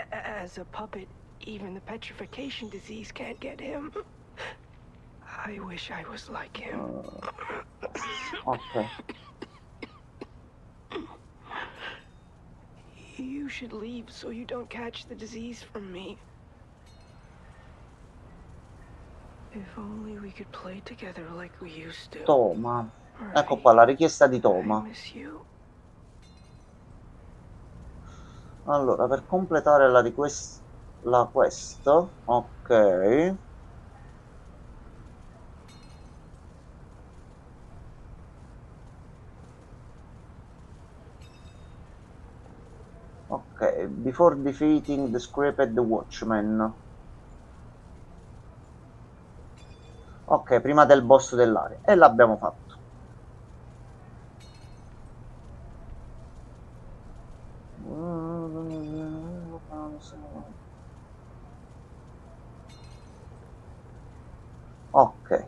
As a puppet, even the petrification disease can't get him. I wish I was like him. Ok. You should leave so you don't catch the disease from me. If only we could play together like we used to. Toma. Ecco qua la richiesta di I Toma. miss you. Allora, per completare la quest, ok. Ok, before defeating the Scraped Watchman. Ok, prima del boss dell'area. E l'abbiamo fatto. Ok.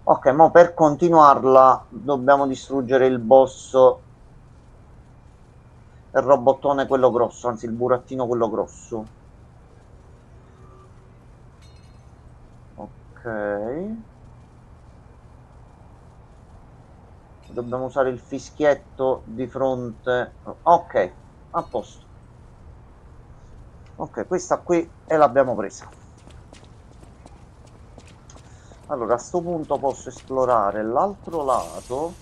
Ok, ma per continuarla dobbiamo distruggere il boss, il robottone quello grosso, anzi il burattino quello grosso. Ok. Dobbiamo usare il fischietto di fronte. Ok, a posto. Ok, questa qui e l'abbiamo presa. Allora, a sto punto posso esplorare l'altro lato.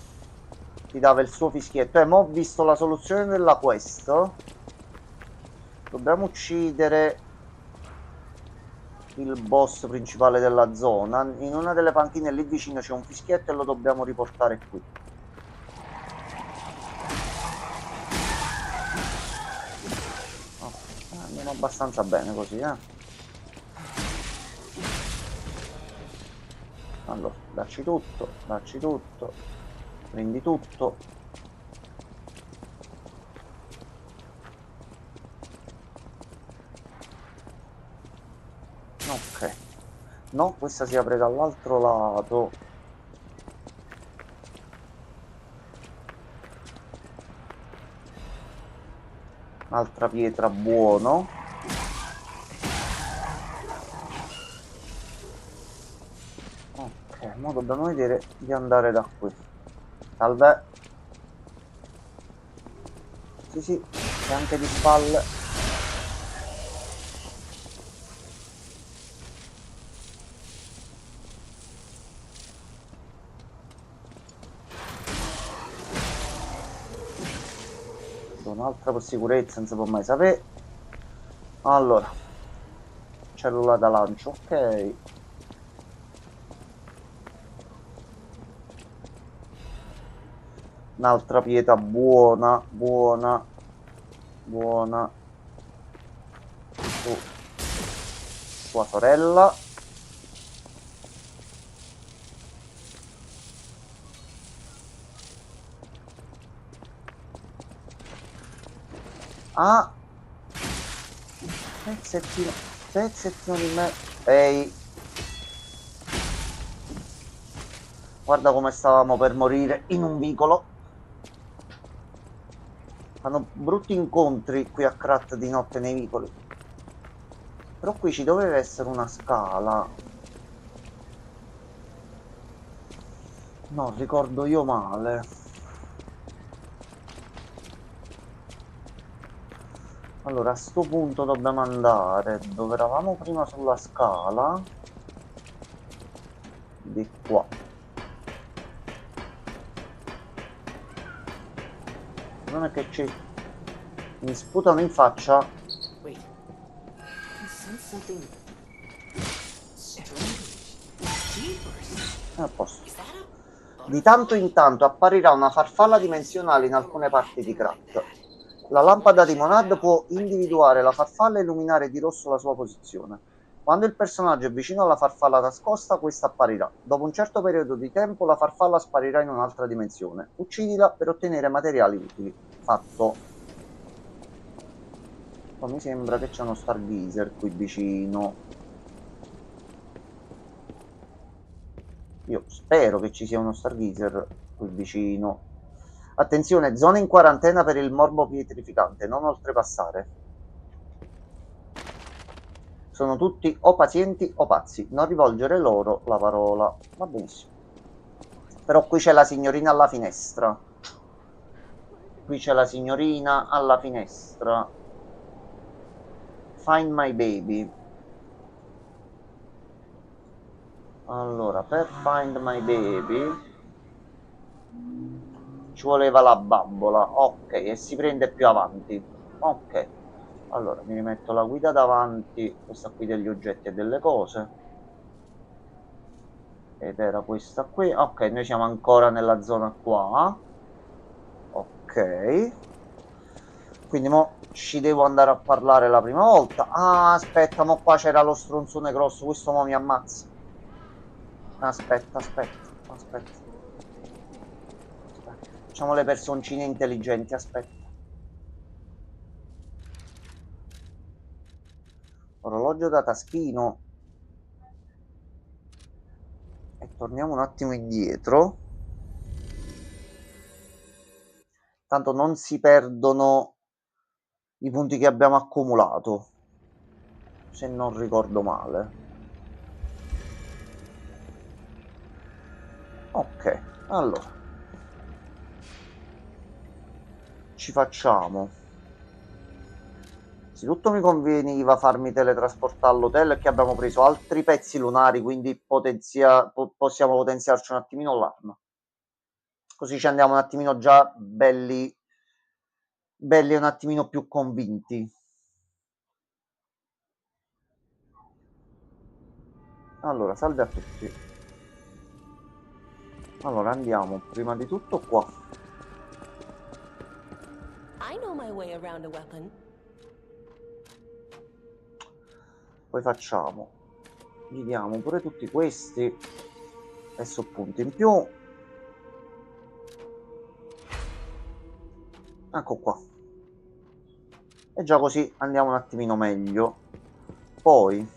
Ti dava il suo fischietto. Ma ho visto la soluzione della quest. Dobbiamo uccidere il boss principale della zona. In una delle panchine lì vicino c'è un fischietto e lo dobbiamo riportare qui. Andiamo abbastanza bene così, Allora, dacci tutto, prendi tutto. Ok. No, questa si apre dall'altro lato. Un'altra pietra, buono. Ok, ora dobbiamo vedere di andare da qui. Salve. Sì, e anche di spalle. Un'altra per sicurezza, non si può mai sapere. Allora, cellula da lancio, ok. Un'altra pietra buona. Sua sorella. Ah, pezzettino di me. Ehi, guarda come stavamo per morire in un vicolo. Fanno brutti incontri qui a Krat di notte nei vicoli. Però qui ci doveva essere una scala. No, ricordo io male. Allora, a sto punto dobbiamo andare dove eravamo prima sulla scala. Di qua. Non è che mi sputano in faccia. A posto. Di tanto in tanto apparirà una farfalla dimensionale in alcune parti di Krat. La lampada di Monad può individuare la farfalla e illuminare di rosso la sua posizione. Quando il personaggio è vicino alla farfalla nascosta, questa apparirà. Dopo un certo periodo di tempo, la farfalla sparirà in un'altra dimensione. Uccidila per ottenere materiali utili. Fatto. Poi mi sembra che c'è uno Stargazer qui vicino. Io spero che ci sia uno Stargazer qui vicino. Attenzione, zona in quarantena per il morbo pietrificante, non oltrepassare. Sono tutti o pazienti o pazzi, non rivolgere loro la parola. Va benissimo. Però qui c'è la signorina alla finestra. Qui c'è la signorina alla finestra. Find my baby. Allora, per find my baby ci voleva la bambola. Ok, e si prende più avanti. Ok. Allora, mi rimetto la guida davanti, questa qui degli oggetti e delle cose. Ed era questa qui. Ok, noi siamo ancora nella zona qua. Ok. Quindi mo ci devo andare a parlare la prima volta. Ah, aspetta, mo qua c'era lo stronzone grosso, questo mo mi ammazza. Aspetta. Facciamo le personcine intelligenti, aspetta. Orologio da taschino. E torniamo un attimo indietro. Tanto non si perdono i punti che abbiamo accumulato, se non ricordo male. Ok, allora ci facciamo? Innanzitutto mi conveniva farmi teletrasportare all'hotel, che abbiamo preso altri pezzi lunari, quindi possiamo potenziarci un attimino l'arma. Così ci andiamo un attimino già belli un attimino più convinti. Allora, salve a tutti. Allora, andiamo prima di tutto qua. I know my way around a weapon. Poi facciamo. Gli diamo pure tutti questi. Adesso punti in più. Ecco qua. E già così andiamo un attimino meglio. Poi,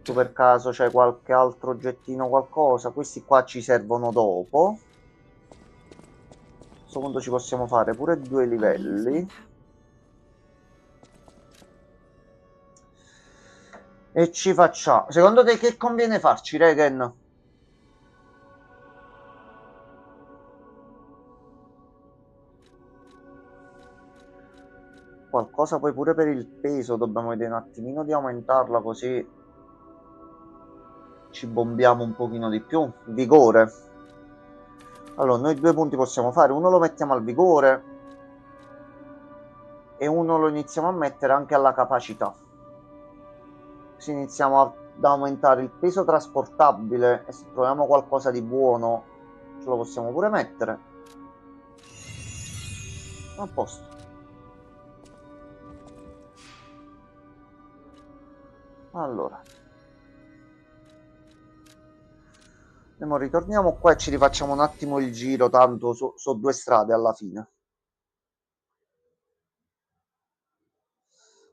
tu per caso c'hai qualche altro oggettino, qualcosa? Questi qua ci servono dopo. A questo punto ci possiamo fare pure 2 livelli. E ci facciamo. Secondo te che conviene farci, Regen? Qualcosa poi pure per il peso dobbiamo vedere un attimino di aumentarla, così ci bombiamo un pochino di più. Vigore. Allora, noi 2 punti possiamo fare. Uno lo mettiamo al vigore e uno lo iniziamo a mettere anche alla capacità. Così iniziamo ad aumentare il peso trasportabile, e se troviamo qualcosa di buono ce lo possiamo pure mettere. A posto. Allora, ritorniamo qua e ci rifacciamo un attimo il giro, tanto so 2 strade alla fine.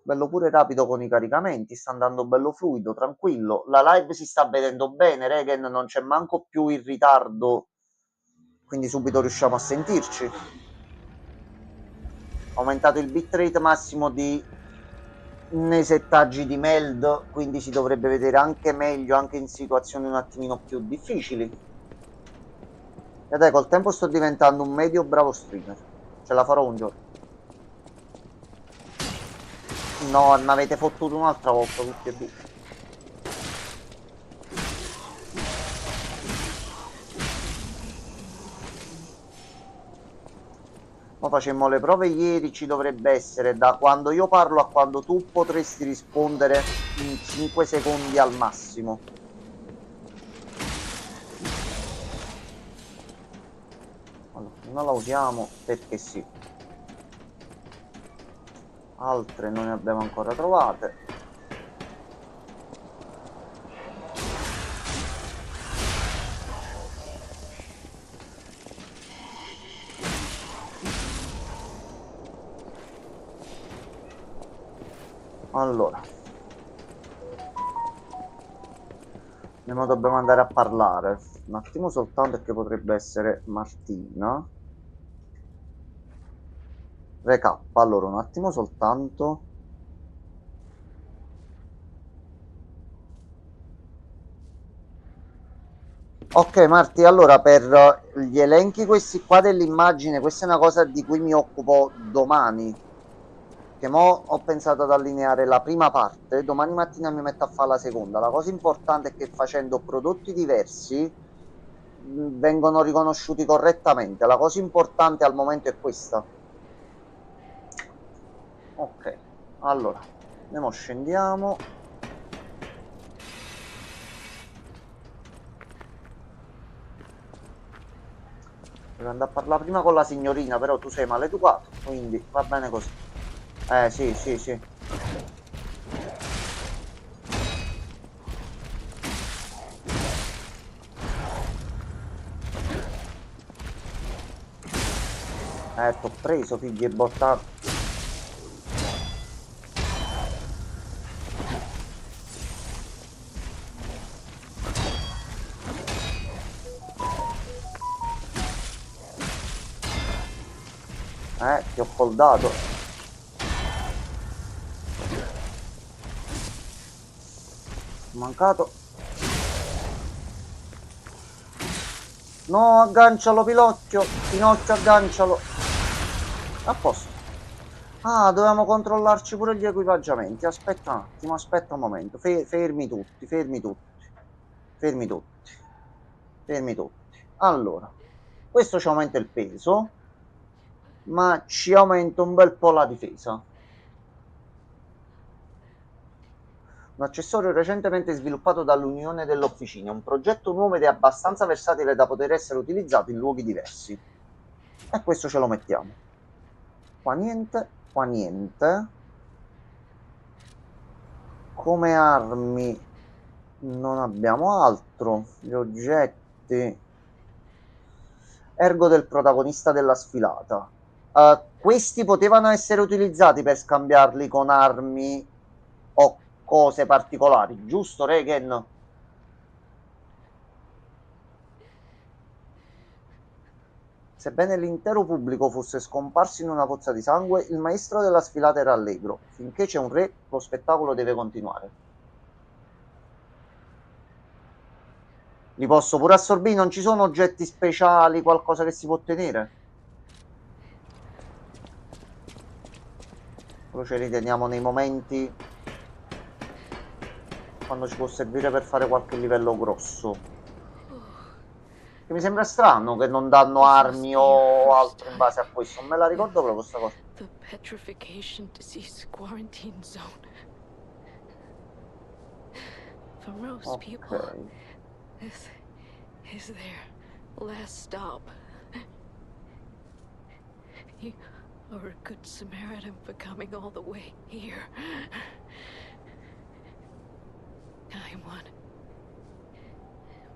Bello pure rapido con i caricamenti, sta andando bello fluido, tranquillo. La live si sta vedendo bene, Regen, non c'è manco più il ritardo, quindi subito riusciamo a sentirci. Ho aumentato il bitrate massimo nei settaggi di Meld, quindi si dovrebbe vedere anche meglio, anche in situazioni un attimino più difficili. E dai, col tempo sto diventando un medio bravo streamer. Ce la farò un giorno. No, mi avete fottuto un'altra volta tutti e 2. Ma facemmo le prove ieri, ci dovrebbe essere da quando io parlo a quando tu potresti rispondere in 5 secondi al massimo. Allora, una la usiamo perché sì. Altre non ne abbiamo ancora trovate. Allora, dobbiamo andare a parlare un attimo soltanto, perché potrebbe essere Martina. Recap, allora un attimo soltanto. Ok Marti, allora per gli elenchi questi qua dell'immagine, questa è una cosa di cui mi occupo domani, che mo ho pensato ad allineare la prima parte, domani mattina mi metto a fare la seconda. La cosa importante è che facendo prodotti diversi vengono riconosciuti correttamente, la cosa importante al momento è questa. Ok, allora, andiamo, scendiamo. Devo andare a parlare prima con la signorina, però tu sei maleducato, quindi va bene così. Sì, sì, sì. T'ho preso, figli e bottato. Ti ho foldato. Mancato. No, aggancialo Pinocchio, Pinocchio aggancialo. A posto. Ah, dovevamo controllarci pure gli equipaggiamenti. Aspetta un attimo, aspetta un momento. Fermi tutti, fermi tutti. Fermi tutti. Fermi tutti. Allora, questo ci aumenta il peso, ma ci aumenta un bel po' la difesa. Un accessorio recentemente sviluppato dall'Unione delle Officine, un progetto nuovo ed è abbastanza versatile da poter essere utilizzato in luoghi diversi. E questo ce lo mettiamo. Qua niente, qua niente. Come armi non abbiamo altro. Gli oggetti. Ergo del protagonista della sfilata. Questi potevano essere utilizzati per scambiarli con armi o cose particolari, giusto Regen? Sebbene l'intero pubblico fosse scomparso in una pozza di sangue, il maestro della sfilata era allegro. Finché c'è un re, lo spettacolo deve continuare. Li posso pure assorbire, non ci sono oggetti speciali, qualcosa che si può tenere? Però ce li teniamo nei momenti quando ci può servire per fare qualche livello grosso. Che mi sembra strano che non danno armi o altro in base a questo. Non me la ricordo proprio questa cosa. The petrification disease quarantine zone. For most people, Ok. this is their last stop. You are a good Samaritan for coming all the way here. I'm one.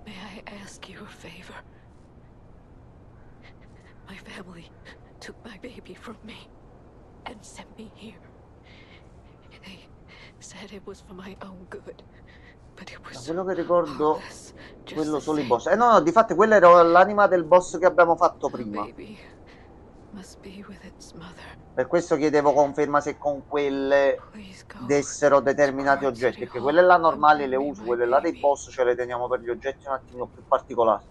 May I ask you a favor? My family took my baby from me and sent me here. They said it was for my own good, but it Da was quello che ricordo, harmless, just quello the solo i same. boss. No, di fatto quella era l'anima del boss che abbiamo fatto The prima. baby must be with its mother. Per questo chiedevo conferma se con quelle Please go dessero determinati to Court oggetti. City Perché Hall quelle là and normali bring le me uso, my quelle là dei baby. boss ce le teniamo per gli oggetti un attimo più particolari.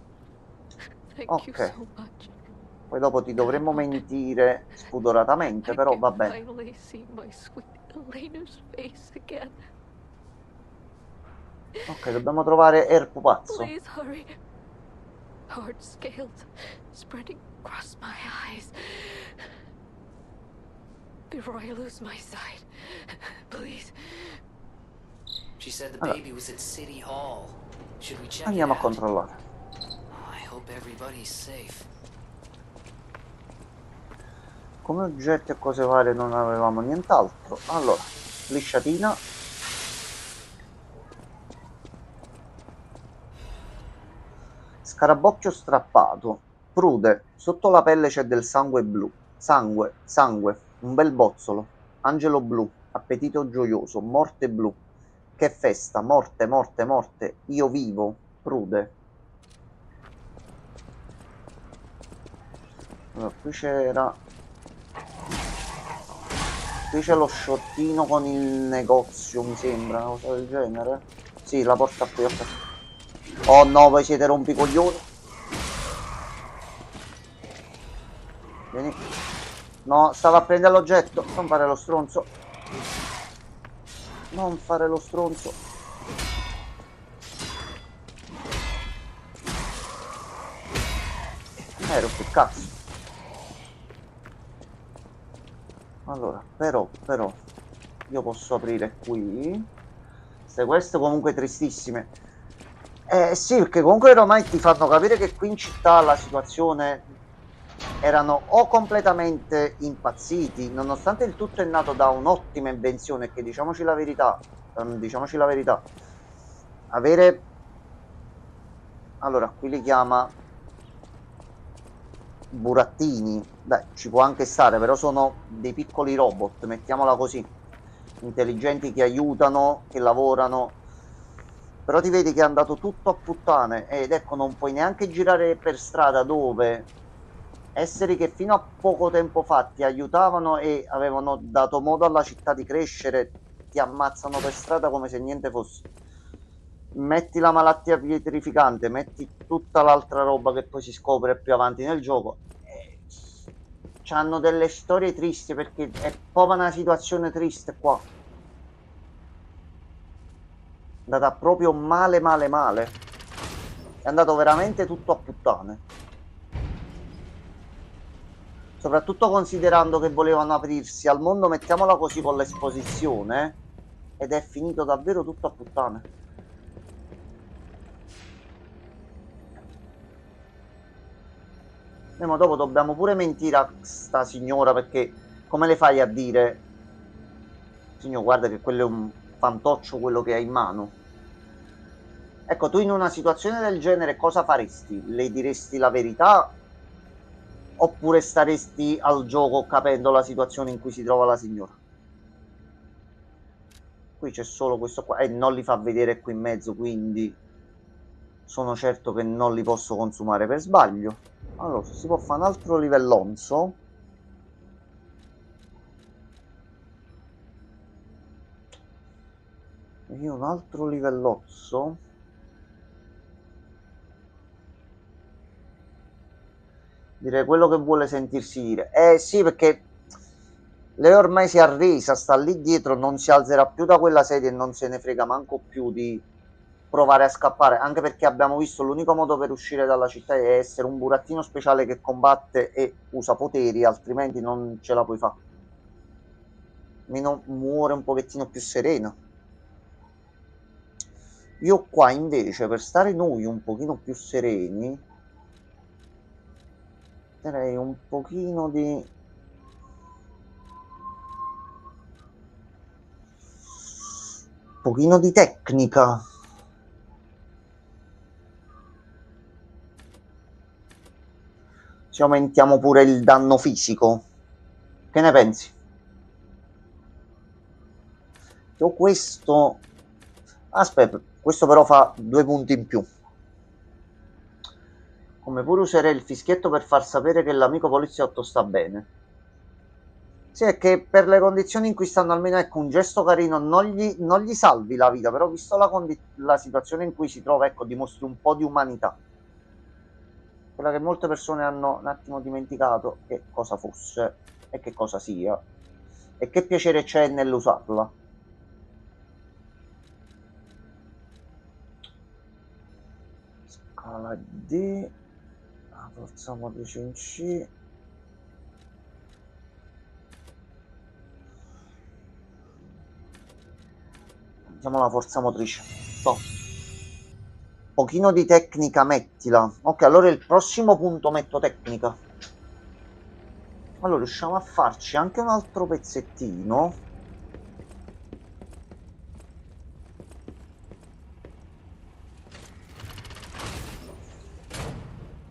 Thank you Ok. so much. Poi dopo ti dovremmo mentire spudoratamente, I però can va bene. finally see my sweet Elena's face again. Ok, dobbiamo trovare Er pupazzo. Please hurry. Hard scales spreading across my eyes. Before I lose my sight. Please. She said the Allora, baby was at City Hall. Should we check andiamo a it out? controllare. I hope everybody's safe. Come oggetti e cose varie non avevamo nient'altro. Allora, lisciatina. Scarabocchio strappato. Prude. Sotto la pelle c'è del sangue blu. Sangue, sangue. Un bel bozzolo. Angelo blu. Appetito gioioso. Morte blu. Che festa. Morte, morte, morte. Io vivo. Prude. Allora, qui c'era... Qui c'è lo sciottino con il negozio, mi sembra, una cosa del genere. Sì, la porta qui, ok. Oh no, voi siete rompicoglioni. Vieni. No, stava a prendere l'oggetto. Non fare lo stronzo. Non fare lo stronzo. Che cazzo. Allora, però, io posso aprire qui. Queste comunque tristissime. Sì, perché comunque ormai ti fanno capire che qui in città la situazione erano o completamente impazziti, nonostante il tutto è nato da un'ottima invenzione, che diciamoci la verità, avere... Allora, qui li chiama burattini, beh, ci può anche stare, però sono dei piccoli robot, mettiamola così, intelligenti, che aiutano, che lavorano, però ti vedi che è andato tutto a puttane. Ed ecco, non puoi neanche girare per strada dove esseri che fino a poco tempo fa ti aiutavano e avevano dato modo alla città di crescere ti ammazzano per strada come se niente fosse. metti la malattia pietrificante, metti tutta l'altra roba che poi si scopre più avanti nel gioco. C'hanno delle storie tristi perché è proprio una situazione triste qua. È andata proprio male male male. È andato veramente tutto a puttane. Soprattutto considerando che volevano aprirsi al mondo, mettiamola così, con l'esposizione, ed è finito davvero tutto a puttane. Ma dopo dobbiamo pure mentire a sta signora, perché come le fai a dire, signor, guarda che quello è un fantoccio quello che hai in mano? Ecco, tu in una situazione del genere cosa faresti? Le diresti la verità? Oppure staresti al gioco capendo la situazione in cui si trova la signora? Qui c'è solo questo qua e non li fa vedere qui in mezzo, quindi sono certo che non li posso consumare per sbaglio. Allora, si può fare un altro livellonzo. Io un altro livellozzo. Direi quello che vuole sentirsi dire. Sì, perché lei ormai si è arresa, sta lì dietro, non si alzerà più da quella sedia e non se ne frega manco più di provare a scappare, anche perché abbiamo visto l'unico modo per uscire dalla città è essere un burattino speciale che combatte e usa poteri, altrimenti non ce la puoi fare. Almeno muore un pochettino più serena. Io qua invece, per stare noi un pochino più sereni, darei un pochino di tecnica. Se aumentiamo pure il danno fisico, che ne pensi? Io questo, aspetta, questo però fa 2 punti in più. Come pure userei il fischietto per far sapere che l'amico poliziotto sta bene. Sì, è che per le condizioni in cui stanno, almeno ecco, un gesto carino non gli salvi la vita, però visto la situazione in cui si trova, ecco, dimostri un po' di umanità. Quella che molte persone hanno un attimo dimenticato che cosa fosse e che cosa sia e che piacere c'è nell'usarla. Scala D, la forza motrice in C. Mettiamo la forza motrice. Top. Pochino di tecnica mettila. Ok, allora il prossimo punto metto tecnica. Allora riusciamo a farci anche un altro pezzettino.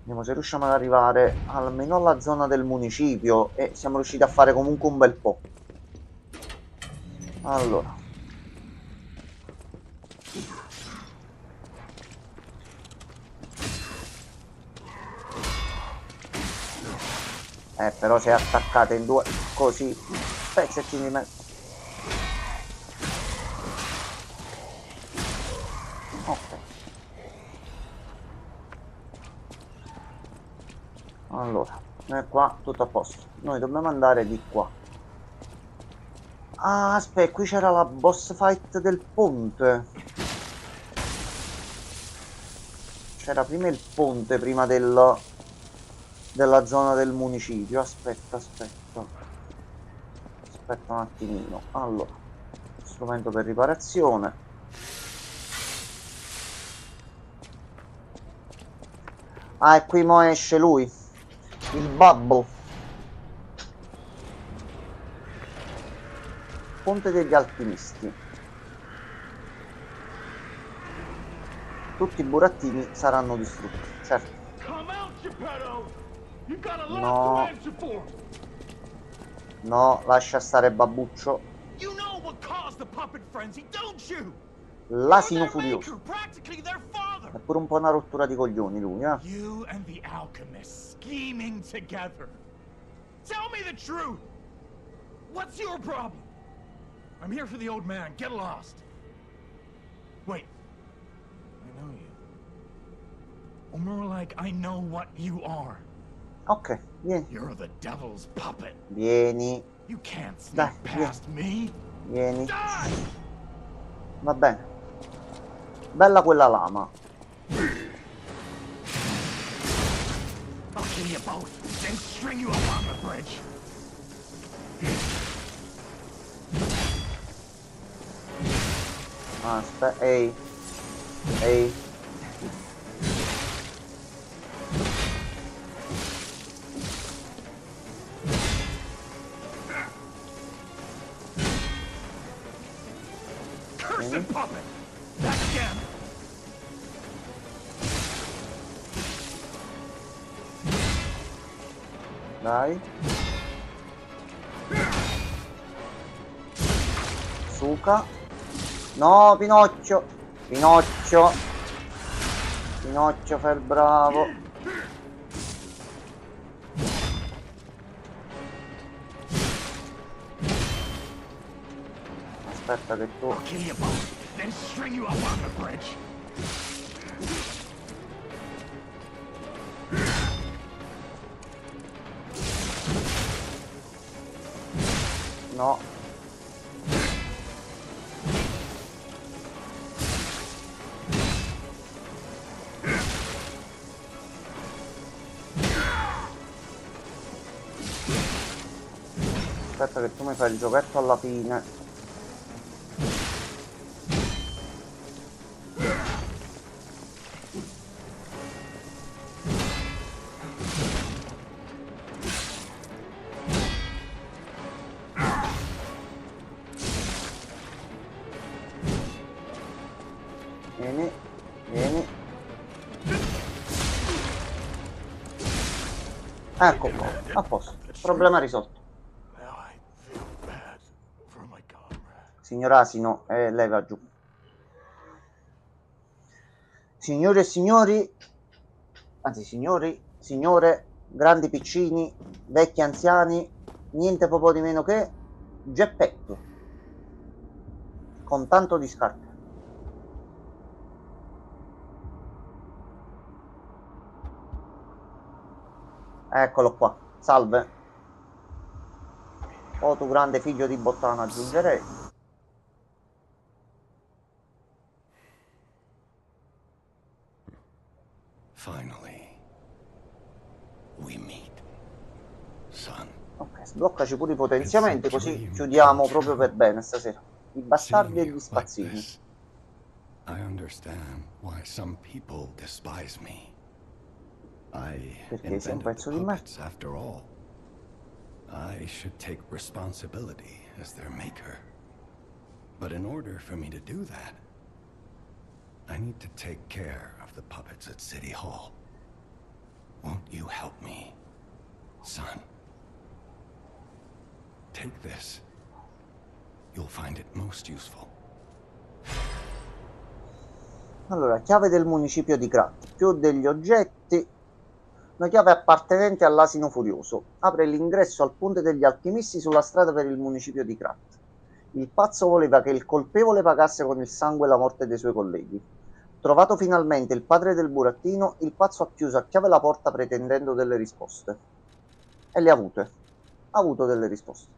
Vediamo se riusciamo ad arrivare almeno alla zona del municipio e siamo riusciti a fare comunque un bel po'. Allora. Però se attaccate in due così pezzettini di me. Ok. Allora, qua tutto a posto. Noi dobbiamo andare di qua. Ah, aspetta, qui c'era la boss fight del ponte. C'era prima il ponte, prima della zona del municipio. Aspetta un attimino. Allora, strumento per riparazione. Ah, e qui mo esce lui, il babbo. Ponte degli alpinisti. Tutti i burattini saranno distrutti, certo. No, lascia stare babbuccio. L'asino furioso. È pure un po' una rottura di coglioni lui, eh? You and the alchemist scheming together. Tell me the truth. What's your problem? I'm here for the old man. Get lost. Wait. or more like I know what you are. Ok, vieni. You're the devil's puppet. Vieni. You can't Dai, sneak past me. Vieni. Die! Va bene. Bella quella lama. I'll kill you both, then string you up on the bridge. Aspetta, ehi. Ehi. Cursed puppet! Back again! Dai. Suca. No, Pinocchio. Pinocchio. Pinocchio, fai il bravo. Aspetta che tu... I'll kill you both, then string you up on the bridge. No. Aspetta che tu mi fai il giochetto alla fine. Vieni, vieni. Ecco qua, a posto. Problema risolto. Signor Asino, lei va giù. Signore e signori, anzi signori, signore, grandi piccini, vecchi anziani, niente proprio di meno che Geppetto. Con tanto di scarpe. Eccolo qua, salve. Oh, tu grande figlio di Bottano, aggiungerei. Finally, we meet, son. Ok, sbloccaci pure i potenziamenti, così chiudiamo proprio per bene stasera. I bastardi e gli spazzini. I understand why some people despise me. I Perché sei un invented pezzo the di me. puppets after all. I should take responsibility as their maker. But in order for me to do that, I need to take care of the puppets at City Hall. Won't you help me, son? Take this. You'll find it most useful. Allora, chiave del municipio di Krat. Più degli oggetti. Una chiave appartenente all'asino furioso. Apre l'ingresso al ponte degli alchimisti sulla strada per il municipio di Krat. Il pazzo voleva che il colpevole pagasse con il sangue la morte dei suoi colleghi. Trovato finalmente il padre del burattino, il pazzo ha chiuso a chiave la porta pretendendo delle risposte. E le ha avute. Ha avuto delle risposte.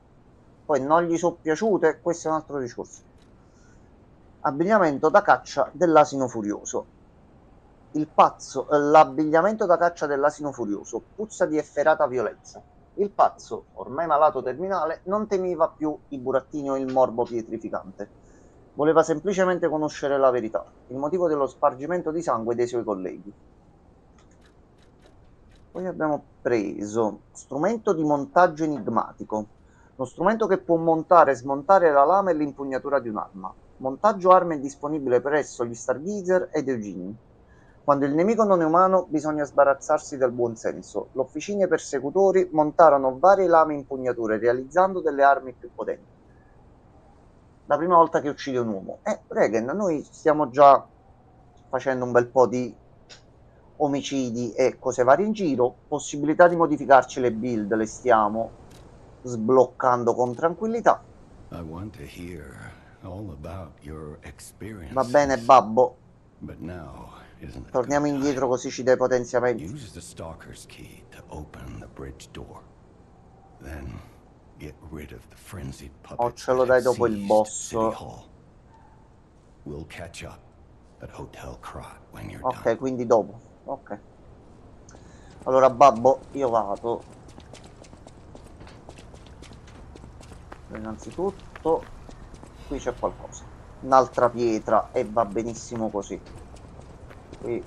Poi non gli sono piaciute, questo è un altro discorso. Abbigliamento da caccia dell'asino furioso. Il pazzo, l'abbigliamento da caccia dell'asino furioso, puzza di efferata violenza. Il pazzo, ormai malato terminale, non temeva più i burattini o il morbo pietrificante. Voleva semplicemente conoscere la verità, il motivo dello spargimento di sangue dei suoi colleghi. Poi abbiamo preso strumento di montaggio enigmatico. Lo strumento che può montare e smontare la lama e l'impugnatura di un'arma. Montaggio armi è disponibile presso gli Stargazer ed Eugene. Quando il nemico non è umano, bisogna sbarazzarsi del buonsenso. L'officina e i persecutori montarono varie lame e impugnature, realizzando delle armi più potenti. La prima volta che uccide un uomo. Regen, noi stiamo già facendo un bel po' di omicidi e cose varie in giro. Possibilità di modificarci le build le stiamo sbloccando con tranquillità. I want to hear all about your experience. Va bene, babbo. But now isn't a Torniamo good indietro time. così ci dai potenziamenti. Use the Stalker's key to open the bridge door. Then get rid of the frenzied puppets ce lo that dai have dopo il seized boss. City Hall. We'll catch up at Hotel Krat when you're Ok, done. quindi dopo. Ok. Allora, babbo, io vado. Innanzitutto, qui c'è qualcosa. Un'altra pietra e va benissimo così. Qui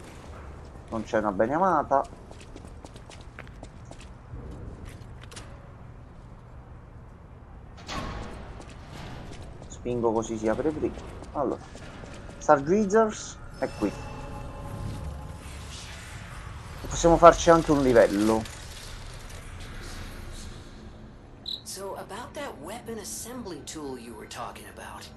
non c'è una beniamata. Spingo così si apre prima. Allora, Stargazers è qui. Possiamo farci anche un livello. So, about that weapon assembly tool you were talking about.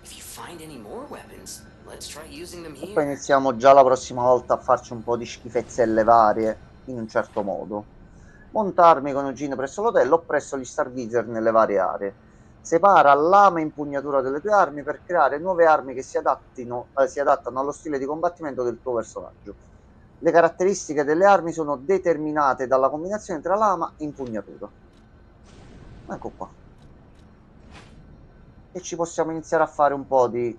If you find any more weapons, let's try using them E poi here. iniziamo già la prossima volta a farci un po' di schifezzelle varie, in un certo modo. Montarmi con Eugene presso l'hotel o presso gli Stargazer nelle varie aree. Separa lama e impugnatura delle tue armi per creare nuove armi che si adattano allo stile di combattimento del tuo personaggio. Le caratteristiche delle armi sono determinate dalla combinazione tra lama e impugnatura. Ecco qua. E ci possiamo iniziare a fare un po' di...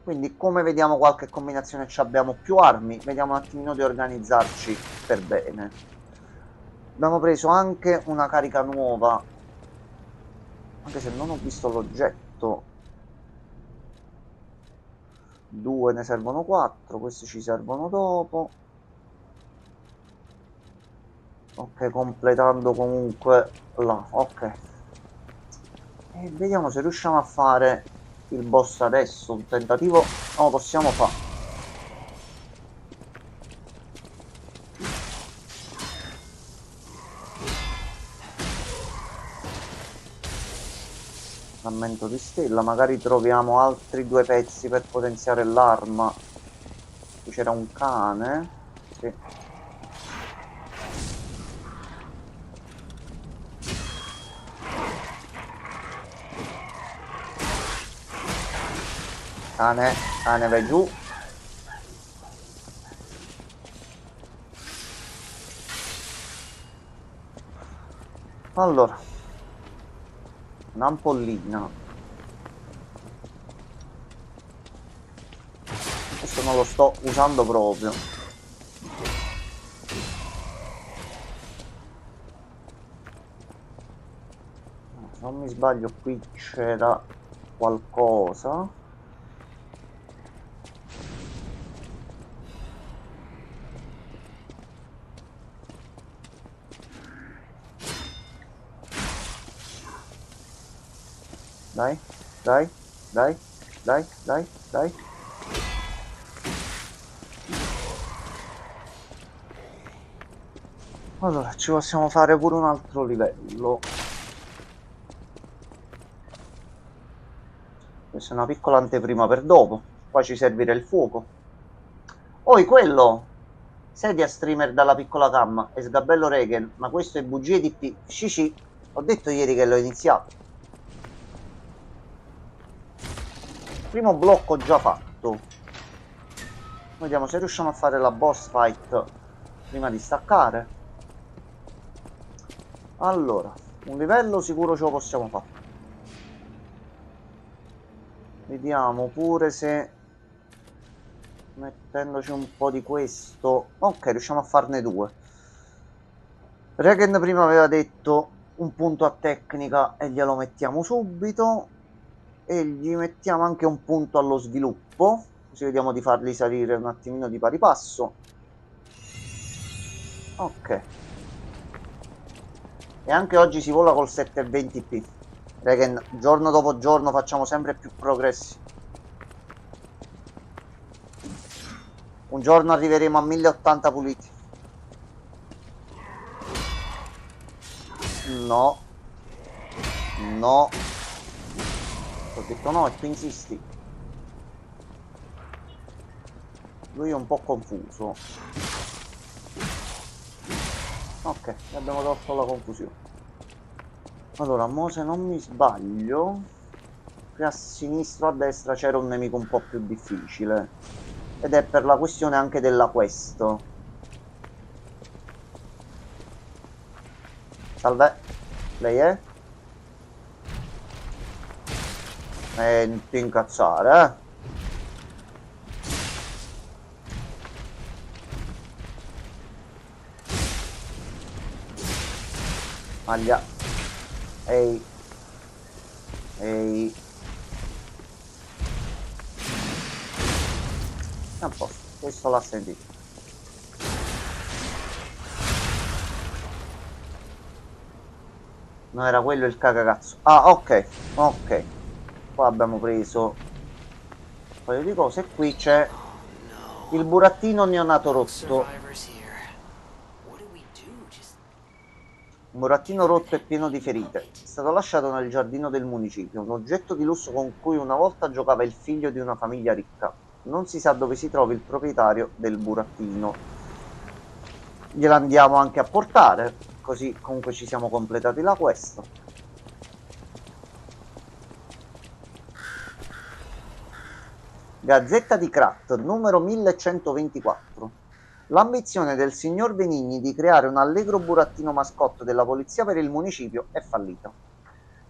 Quindi come vediamo qualche combinazione ci abbiamo più armi, vediamo un attimino di organizzarci per bene. Abbiamo preso anche una carica nuova, anche se non ho visto l'oggetto. 2 ne servono 4, questi ci servono dopo. Ok, completando comunque là, ok. E vediamo se riusciamo a fare il boss adesso. Un tentativo lo possiamo fare. Frammento di stella, magari troviamo altri 2 pezzi per potenziare l'arma. Qui c'era un cane. Sì. Cane vai giù. Allora, un'ampollina. Questo non lo sto usando proprio. Se non mi sbaglio qui c'era qualcosa. Dai, dai, dai, dai, dai, dai. Allora, ci possiamo fare pure un altro livello. Questa è una piccola anteprima per dopo. Qua ci servirà il fuoco. Poi quello! Sedia streamer dalla piccola cam e sgabello Regen, ma questo è bugie di P. Cici, ho detto ieri che l'ho iniziato. Primo blocco già fatto. Vediamo se riusciamo a fare la boss fight prima di staccare. Allora, un livello sicuro ce lo possiamo fare. Vediamo pure se mettendoci un po' di questo. Ok, riusciamo a farne 2. Regen prima aveva detto un punto a tecnica e glielo mettiamo subito. E gli mettiamo anche un punto allo sviluppo, così vediamo di farli salire un attimino di pari passo. Ok. E anche oggi si vola col 720p. Regen, giorno dopo giorno facciamo sempre più progressi. Un giorno arriveremo a 1080 puliti. No. No. Ho detto no e tu insisti. Lui è un po' confuso. Ok, abbiamo tolto la confusione. Allora, mo se non mi sbaglio, qui mentre a sinistra o a destra c'era un nemico un po' più difficile. Ed è per la questione anche della quest. Salve, lei è? Non ti incazzare, eh? Maglia. Ehi. Ehi. A posto, questo l'ha sentito. Non era quello il cagacazzo. Ah, ok, ok. Qua abbiamo preso un paio di cose. Qui c'è il burattino neonato rotto. Un burattino rotto e pieno di ferite. È stato lasciato nel giardino del municipio, un oggetto di lusso con cui una volta giocava il figlio di una famiglia ricca. Non si sa dove si trovi il proprietario del burattino. Glielo andiamo anche a portare, così comunque ci siamo completati la quest. Gazzetta di Krat, numero 1124. L'ambizione del signor Benigni di creare un allegro burattino mascotte della polizia per il municipio è fallita.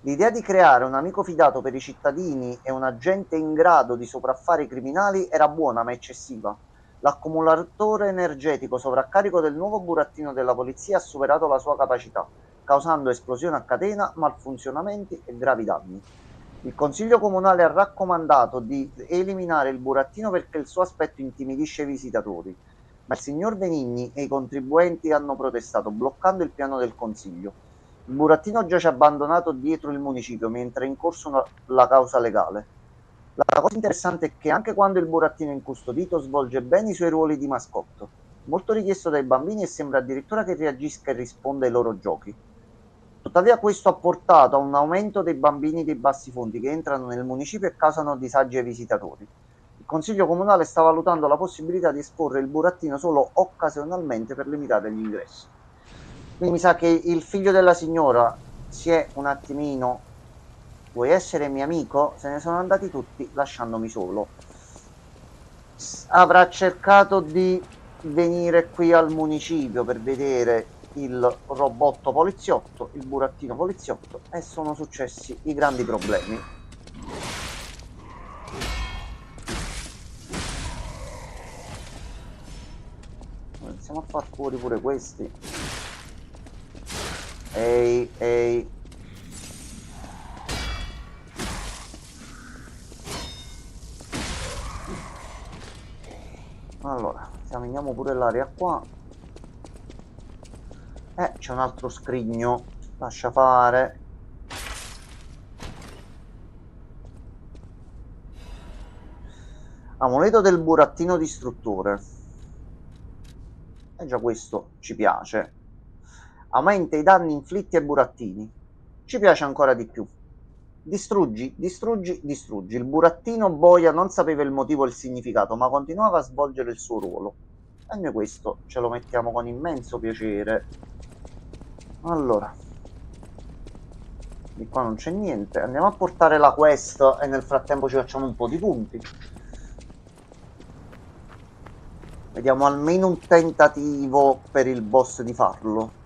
L'idea di creare un amico fidato per i cittadini e un agente in grado di sopraffare i criminali era buona ma eccessiva. L'accumulatore energetico sovraccarico del nuovo burattino della polizia ha superato la sua capacità, causando esplosione a catena, malfunzionamenti e gravi danni. Il Consiglio Comunale ha raccomandato di eliminare il burattino perché il suo aspetto intimidisce i visitatori, ma il signor Benigni e i contribuenti hanno protestato, bloccando il piano del Consiglio. Il burattino giace abbandonato dietro il municipio mentre è in corso la causa legale. La cosa interessante è che anche quando il burattino è incustodito svolge bene i suoi ruoli di mascotto, molto richiesto dai bambini e sembra addirittura che reagisca e risponda ai loro giochi. Tuttavia questo ha portato a un aumento dei bambini dei bassi fondi che entrano nel municipio e causano disagi ai visitatori. Il Consiglio Comunale sta valutando la possibilità di esporre il burattino solo occasionalmente per limitare gli ingressi. Quindi mi sa che il figlio della signora si è un attimino... Vuoi essere mio amico? Se ne sono andati tutti lasciandomi solo. Avrà cercato di venire qui al municipio per vedere il robotto poliziotto, il burattino poliziotto, e sono successi i grandi problemi. Iniziamo a far fuori pure questi. Ehi, ehi. Allora, esaminiamo pure l'area qua. C'è un altro scrigno. Lascia fare. Amuleto del burattino distruttore. Già questo ci piace. Aumenta i danni inflitti ai burattini. Ci piace ancora di più. Distruggi, distruggi, distruggi. Il burattino boia non sapeva il motivo e il significato, ma continuava a svolgere il suo ruolo. E noi questo ce lo mettiamo con immenso piacere. Allora, di qua non c'è niente. Andiamo a portare la quest e nel frattempo ci facciamo un po' di punti. Vediamo almeno un tentativo per il boss di farlo.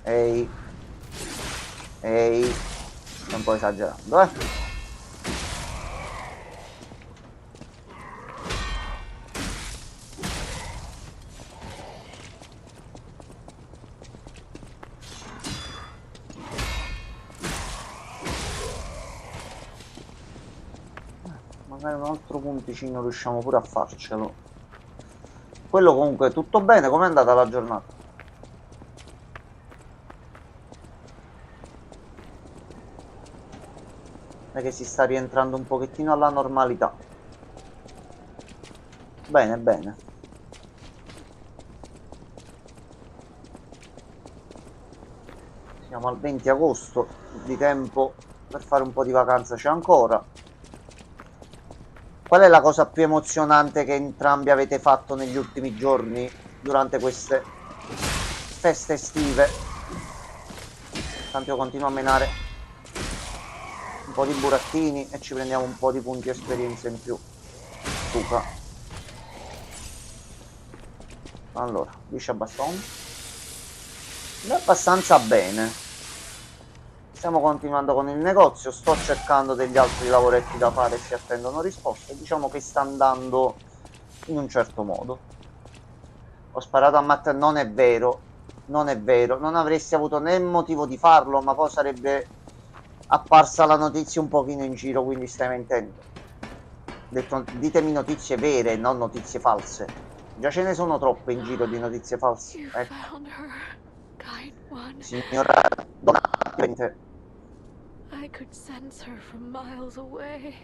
Ehi, ehi, sto un po' esagerando, Magari un altro punticino riusciamo pure a farcelo. Quello comunque tutto bene, com'è andata la giornata? Che si sta rientrando un pochettino alla normalità. Bene, bene. Siamo al 20 agosto, di tempo per fare un po' di vacanza c'è ancora. Qual è la cosa più emozionante che entrambi avete fatto negli ultimi giorni durante queste feste estive? Tanto io continuo a menare un po' di burattini e ci prendiamo un po' di punti esperienza in più. Luca. Allora, liscia baston. È abbastanza bene. Stiamo continuando con il negozio, sto cercando degli altri lavoretti da fare, si attendono risposte. Diciamo che sta andando in un certo modo. Ho sparato a Matt, non è vero, non è vero, non avresti avuto né motivo di farlo, ma poi sarebbe apparsa la notizia un pochino in giro, quindi stai mentendo. Ho detto, ditemi notizie vere, non notizie false. Già ce ne sono troppe in giro di notizie false. Ecco. Signora Donna, I could sense her from miles away.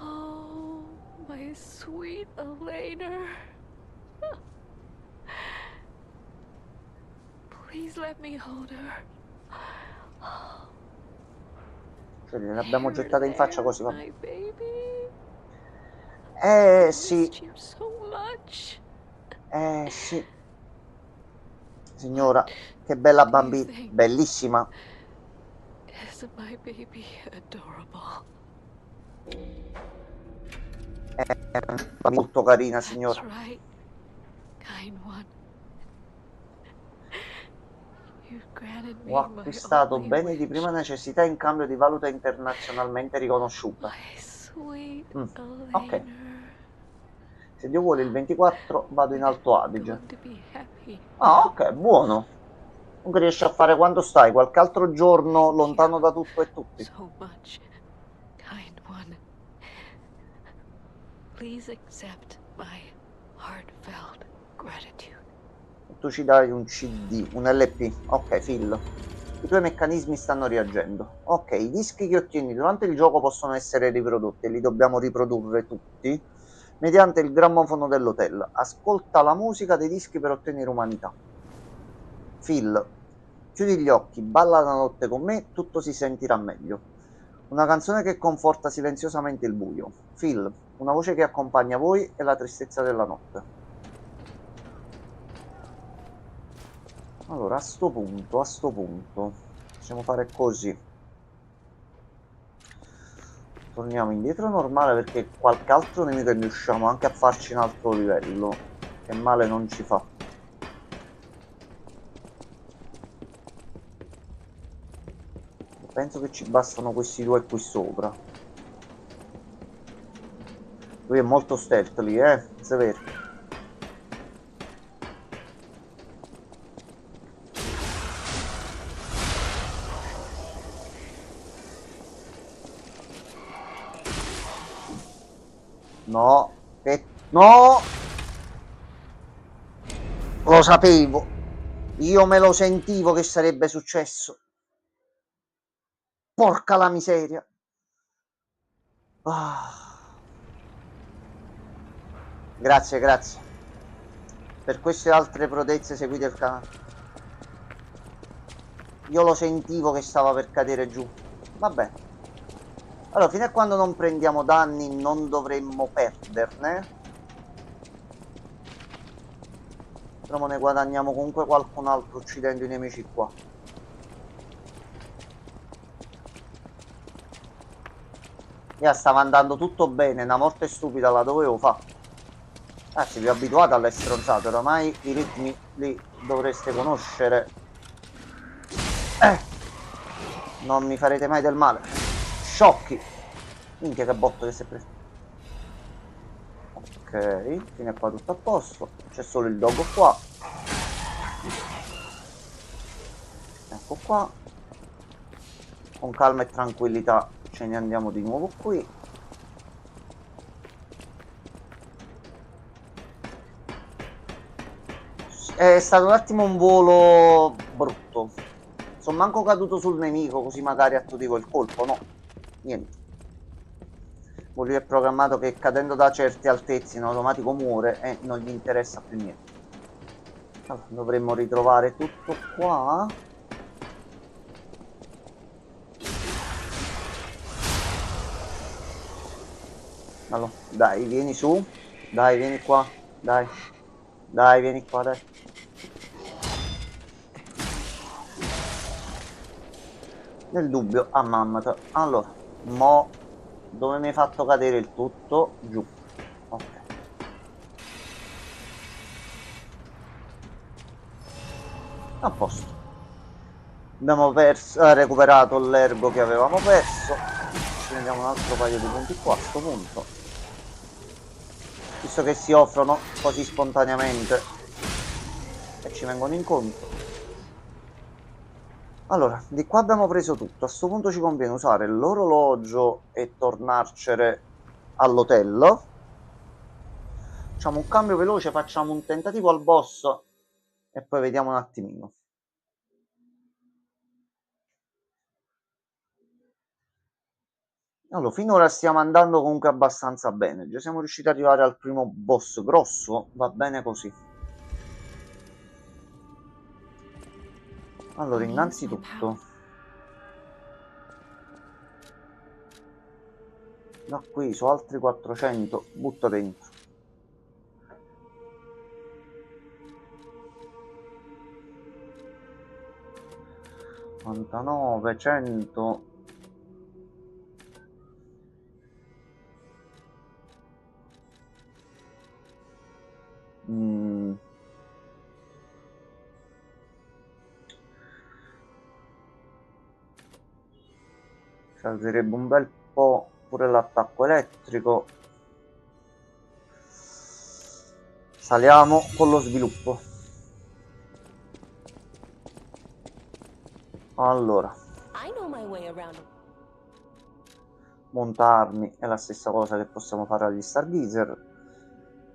Oh, my sweet Elena. Please let me hold her. Cioè, l'abbiamo gettata in faccia così, va. My baby. Sì. You so much. Sì. Signora, che bella bambina, bellissima. Is my baby adorable? È molto carina, signora. That's right, kind one. You've granted me Ho acquistato beni di prima necessità in cambio di valuta internazionalmente riconosciuta. Ok. Se Dio vuole il 24 vado in Alto Adige. Ah, ok, buono. Comunque riesci a fare quando stai? Qualche altro giorno lontano da tutto e tutti. So much, kind one. Please accept my heartfelt gratitude. Tu ci dai un CD, un LP. Ok, Phil. I tuoi meccanismi stanno reagendo. Ok, i dischi che ottieni durante il gioco possono essere riprodotti e li dobbiamo riprodurre tutti mediante il grammofono dell'hotel. Ascolta la musica dei dischi per ottenere umanità. Phil, chiudi gli occhi, balla la notte con me, tutto si sentirà meglio. Una canzone che conforta silenziosamente il buio. Phil, una voce che accompagna voi e la tristezza della notte. Allora, a sto punto, possiamo fare così. Torniamo indietro normale perché qualche altro nemico riusciamo anche a farci un altro livello, che male non ci fa. Penso che ci bastano questi due qui sopra. Lui è molto stealth lì, severo. No, no! Lo sapevo. Io me lo sentivo che sarebbe successo. Porca la miseria. Grazie, grazie. Per queste altre prodezze seguite il canale. Io lo sentivo che stava per cadere giù. Vabbè. Allora, fino a quando non prendiamo danni non dovremmo perderne. Però ne guadagniamo comunque qualcun altro uccidendo i nemici qua. Stava andando tutto bene, una morte stupida la dovevo fare. Ragazzi, vi ho abituato alle stronzate, oramai i ritmi li dovreste conoscere. Non mi farete mai del male. Sciocchi. Minchia che botto che si è preso. Ok, fino a qua tutto a posto. C'è solo il dogo qua. Ecco qua. Con calma e tranquillità ce ne andiamo di nuovo qui. È stato un attimo un volo brutto. Sono manco caduto sul nemico così magari attuivo il colpo, no. Niente. Lui è programmato che cadendo da certe altezze in automatico muore e non gli interessa più niente. Allora, dovremmo ritrovare tutto qua. Allora, dai, vieni su. Dai, vieni qua. Dai. Dai, vieni qua, dai. Nel dubbio, ammammata. Allora, mo dove mi hai fatto cadere il tutto? Giù. Ok. A posto. Abbiamo recuperato l'ergo che avevamo perso. Ci prendiamo un altro paio di punti qua a sto punto. Visto che si offrono così spontaneamente e ci vengono incontro. Allora, di qua abbiamo preso tutto. A sto punto ci conviene usare l'orologio e tornarcene all'hotel. Facciamo un cambio veloce, facciamo un tentativo al boss e poi vediamo un attimino. Allora, finora stiamo andando comunque abbastanza bene. Già siamo riusciti ad arrivare al primo boss grosso. Va bene così. Allora, innanzitutto, da qui su altri 400 butto dentro. $99, 100. Si alzerebbe un bel po' pure l'attacco elettrico. Saliamo con lo sviluppo. Allora, montarmi è la stessa cosa che possiamo fare agli Stargazer.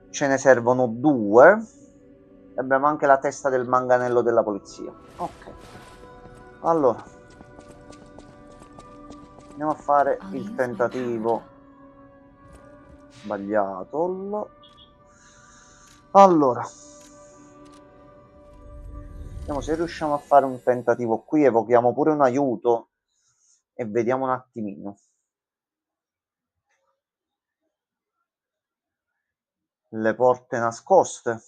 Ce ne servono 2. E abbiamo anche la testa del manganello della polizia. Ok. Allora, andiamo a fare il tentativo sbagliato. Allora, vediamo se riusciamo a fare un tentativo qui. Evochiamo pure un aiuto e vediamo un attimino. Le porte nascoste.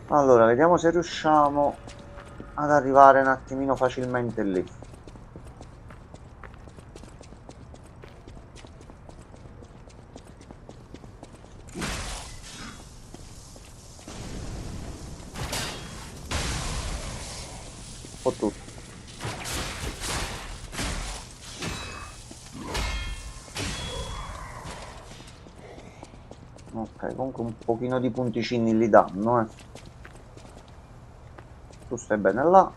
Allora, vediamo se riusciamo ad arrivare un attimino facilmente lì. Fottuto. Ok, comunque un pochino di punticini li danno, Tu stai bene là.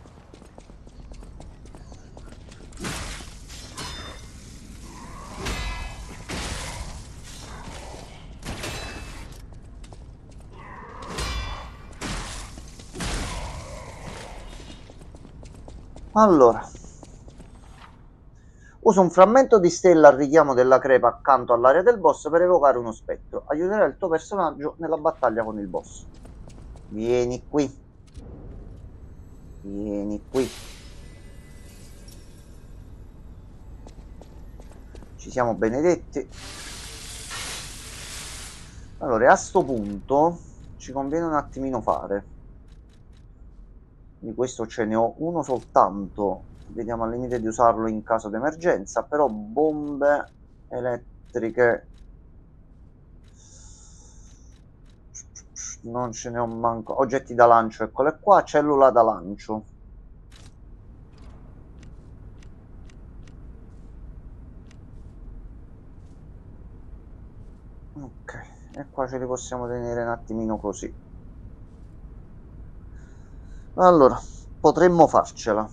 Allora, uso un frammento di stella al richiamo della crepa accanto all'area del boss per evocare uno spettro. Aiuterà il tuo personaggio nella battaglia con il boss. Vieni qui. Vieni qui. Ci siamo benedetti. Allora, a sto punto ci conviene un attimino fare. Di questo ce ne ho uno soltanto. Vediamo al limite di usarlo in caso di emergenza. Però bombe elettriche non ce ne ho manco. Oggetti da lancio, eccole qua. Cellula da lancio. Ok, e qua ce li possiamo tenere un attimino così. Allora, potremmo farcela.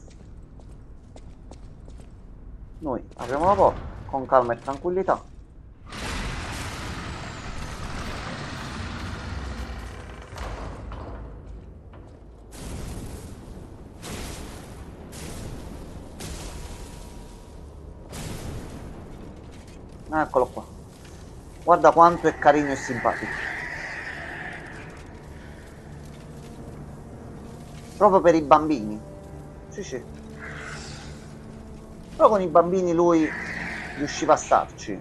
Noi apriamo la porta con calma e tranquillità. Eccolo qua. Guarda quanto è carino e simpatico. Proprio per i bambini. Sì, sì. Però con i bambini lui riusciva a starci.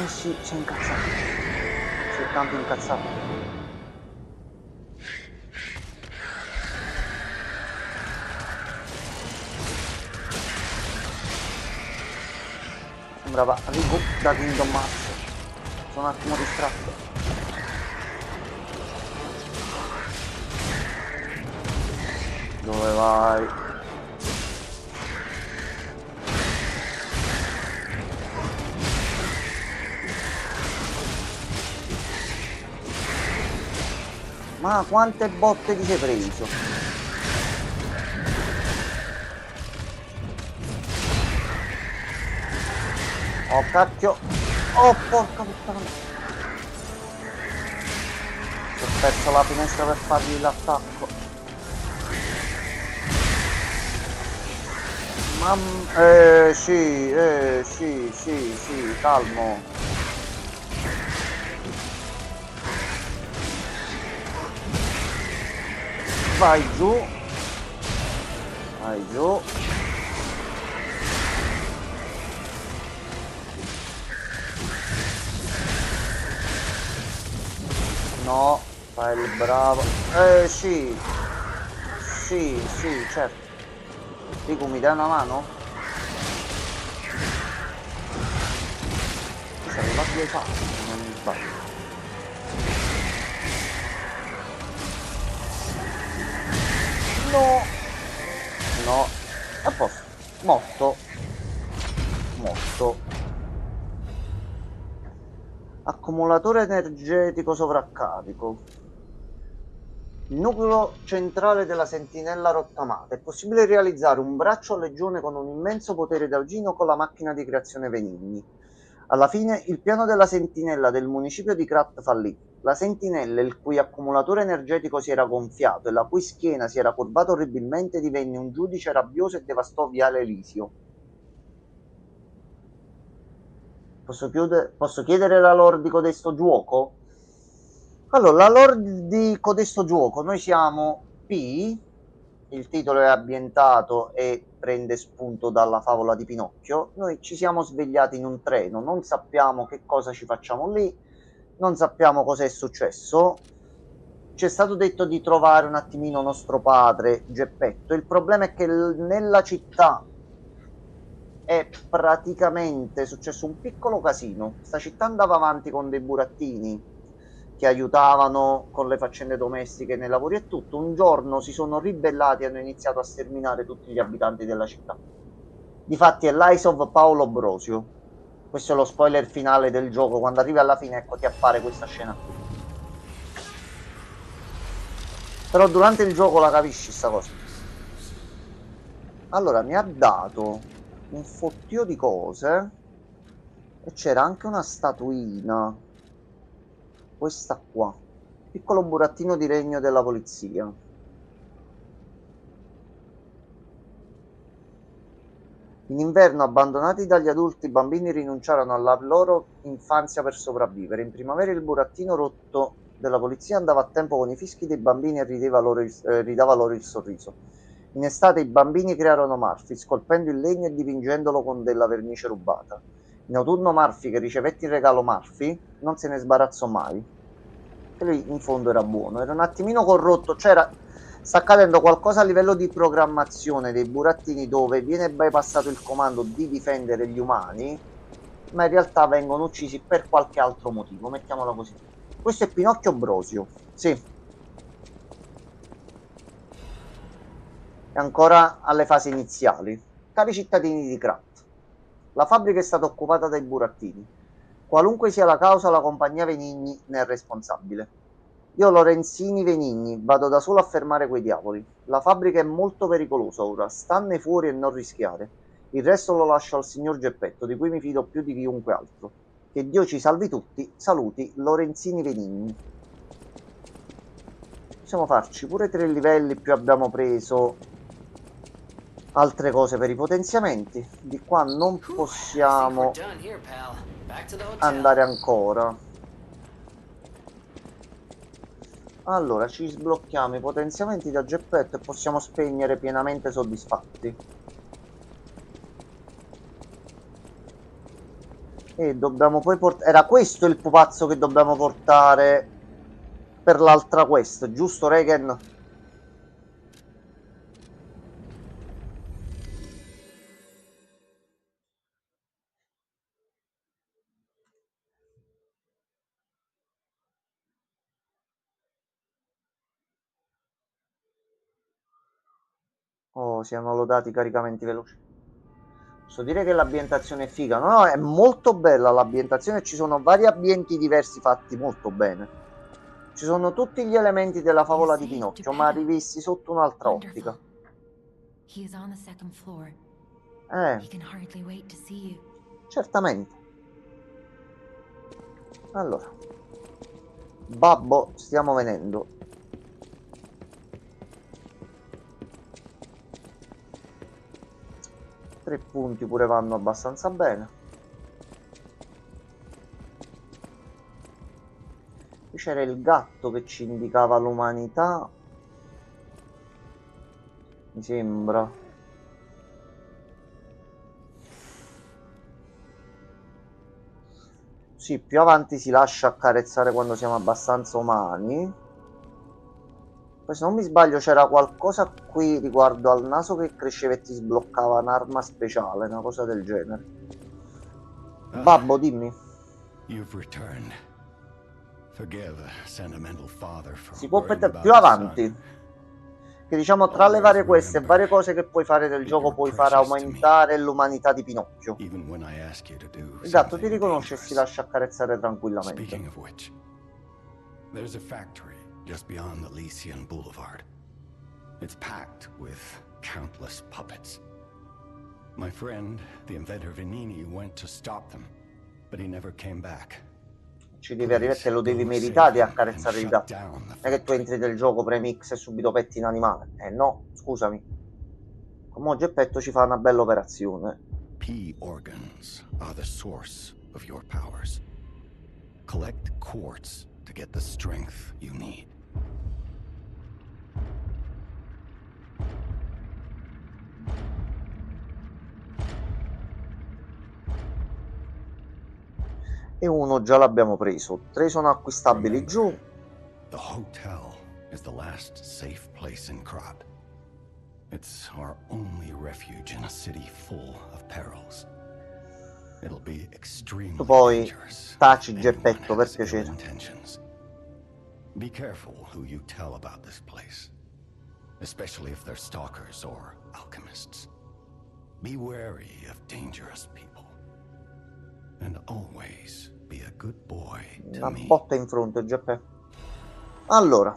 Sì, si è incazzato. Si è tanto incazzato. Sembrava Riku da Kingdom Hearts. Sono un attimo distratto. Dove vai? Ma quante botte ti sei preso? Oh cacchio! Oh porca puttana! Ho perso la finestra per fargli l'attacco. Sì, calmo. Vai giù. Vai giù. No, fai il bravo. Sì, certo. Riku, mi dai una mano? Ci sei arrivato 2 salti, se non mi sbaglio. No, a posto. Morto. Accumulatore energetico sovraccarico. Il nucleo centrale della sentinella rottamata. È possibile realizzare un braccio a legione con un immenso potere d'argino con la macchina di creazione Venigni. Alla fine, il piano della sentinella del municipio di Krat fallì. La sentinella, il cui accumulatore energetico si era gonfiato e la cui schiena si era curvata orribilmente, divenne un giudice rabbioso e devastò Viale Elisio. Posso chiedere la lore di codesto gioco? Allora, la lore di codesto gioco, noi siamo P, il titolo è ambientato e prende spunto dalla favola di Pinocchio. Noi ci siamo svegliati in un treno, non sappiamo che cosa ci facciamo lì, non sappiamo cosa è successo. Ci è stato detto di trovare un attimino nostro padre Geppetto. Il problema è che nella città è praticamente successo un piccolo casino. Sta città andava avanti con dei burattini che aiutavano con le faccende domestiche nei lavori e tutto. Un giorno si sono ribellati e hanno iniziato a sterminare tutti gli abitanti della città. Difatti è l'Eyes of Paolo Brosio. Questo è lo spoiler finale del gioco. Quando arrivi alla fine, ecco, ti appare questa scena qui. Però durante il gioco la capisci sta cosa. Allora, mi ha dato un fottio di cose e c'era anche una statuina. Questa qua. Piccolo burattino di legno della polizia. In inverno, abbandonati dagli adulti, i bambini rinunciarono alla loro infanzia per sopravvivere. In primavera il burattino rotto della polizia andava a tempo con i fischi dei bambini e ridava loro il sorriso. In estate i bambini crearono Murphy, scolpendo il legno e dipingendolo con della vernice rubata. In autunno Murphy, che ricevette in regalo Murphy, non se ne sbarazzò mai. E lui in fondo era buono, era un attimino corrotto, sta accadendo qualcosa a livello di programmazione dei burattini dove viene bypassato il comando di difendere gli umani, ma in realtà vengono uccisi per qualche altro motivo, mettiamolo così. Questo è Pinocchio Brosio, sì. È ancora alle fasi iniziali. Cari cittadini di Krat, la fabbrica è stata occupata dai burattini. Qualunque sia la causa, la compagnia Venigni ne è responsabile. Io, Lorenzini Venigni, vado da solo a fermare quei diavoli. La fabbrica è molto pericolosa ora, stanne fuori e non rischiare. Il resto lo lascio al signor Geppetto, di cui mi fido più di chiunque altro. Che Dio ci salvi tutti, saluti Lorenzini Venigni. Possiamo farci pure 3 livelli, più abbiamo preso altre cose per i potenziamenti. Di qua non possiamo andare ancora. Allora ci sblocchiamo i potenziamenti da Geppetto e possiamo spegnere pienamente soddisfatti. E dobbiamo poi portare... Era questo il pupazzo che dobbiamo portare per l'altra quest, giusto Regen? Oh, siano lodati i caricamenti veloci. Posso dire che l'ambientazione è figa. No, è molto bella l'ambientazione. Ci sono vari ambienti diversi fatti molto bene. Ci sono tutti gli elementi della favola di Pinocchio, ma rivisti sotto un'altra ottica. Certamente. Allora. Babbo, stiamo venendo. Tre punti pure vanno abbastanza bene. Qui c'era il gatto che ci indicava l'umanità. Mi sembra. Sì, più avanti si lascia accarezzare quando siamo abbastanza umani. Poi se non mi sbaglio c'era qualcosa qui riguardo al naso che cresceva e ti sbloccava un'arma speciale, una cosa del genere. Babbo, dimmi. Si può perdere più avanti. Che diciamo tra le varie queste e varie cose che puoi fare del gioco puoi far aumentare l'umanità di Pinocchio. Il gatto ti riconosce e si lascia accarezzare tranquillamente. Just beyond the Lycian Boulevard. It's packed with countless puppets. My friend, the inventor Venini, went to stop them, but he never came back. Ci devi arrivare e lo devi meritare di accarezzare il gatto. Non è che tu entri del gioco, premi X e subito petti in animale. No, scusami. Come Geppetto ci fa una bella operazione. P-organs are the source of your powers. Collect quartz to get the strength you need. E uno già l'abbiamo preso. 3 sono acquistabili giù. The hotel is the last safe place in Krat. It's our only refuge in a city full of perils. It'll be extremely Tu poi dangerous. taci Geppetto per piacere. Be careful who you tell about this place, especially if they're stalkers or alchemists. Be wary of dangerous people. And always be a good boy to Una me. botta in fronte, Geppetto. Allora,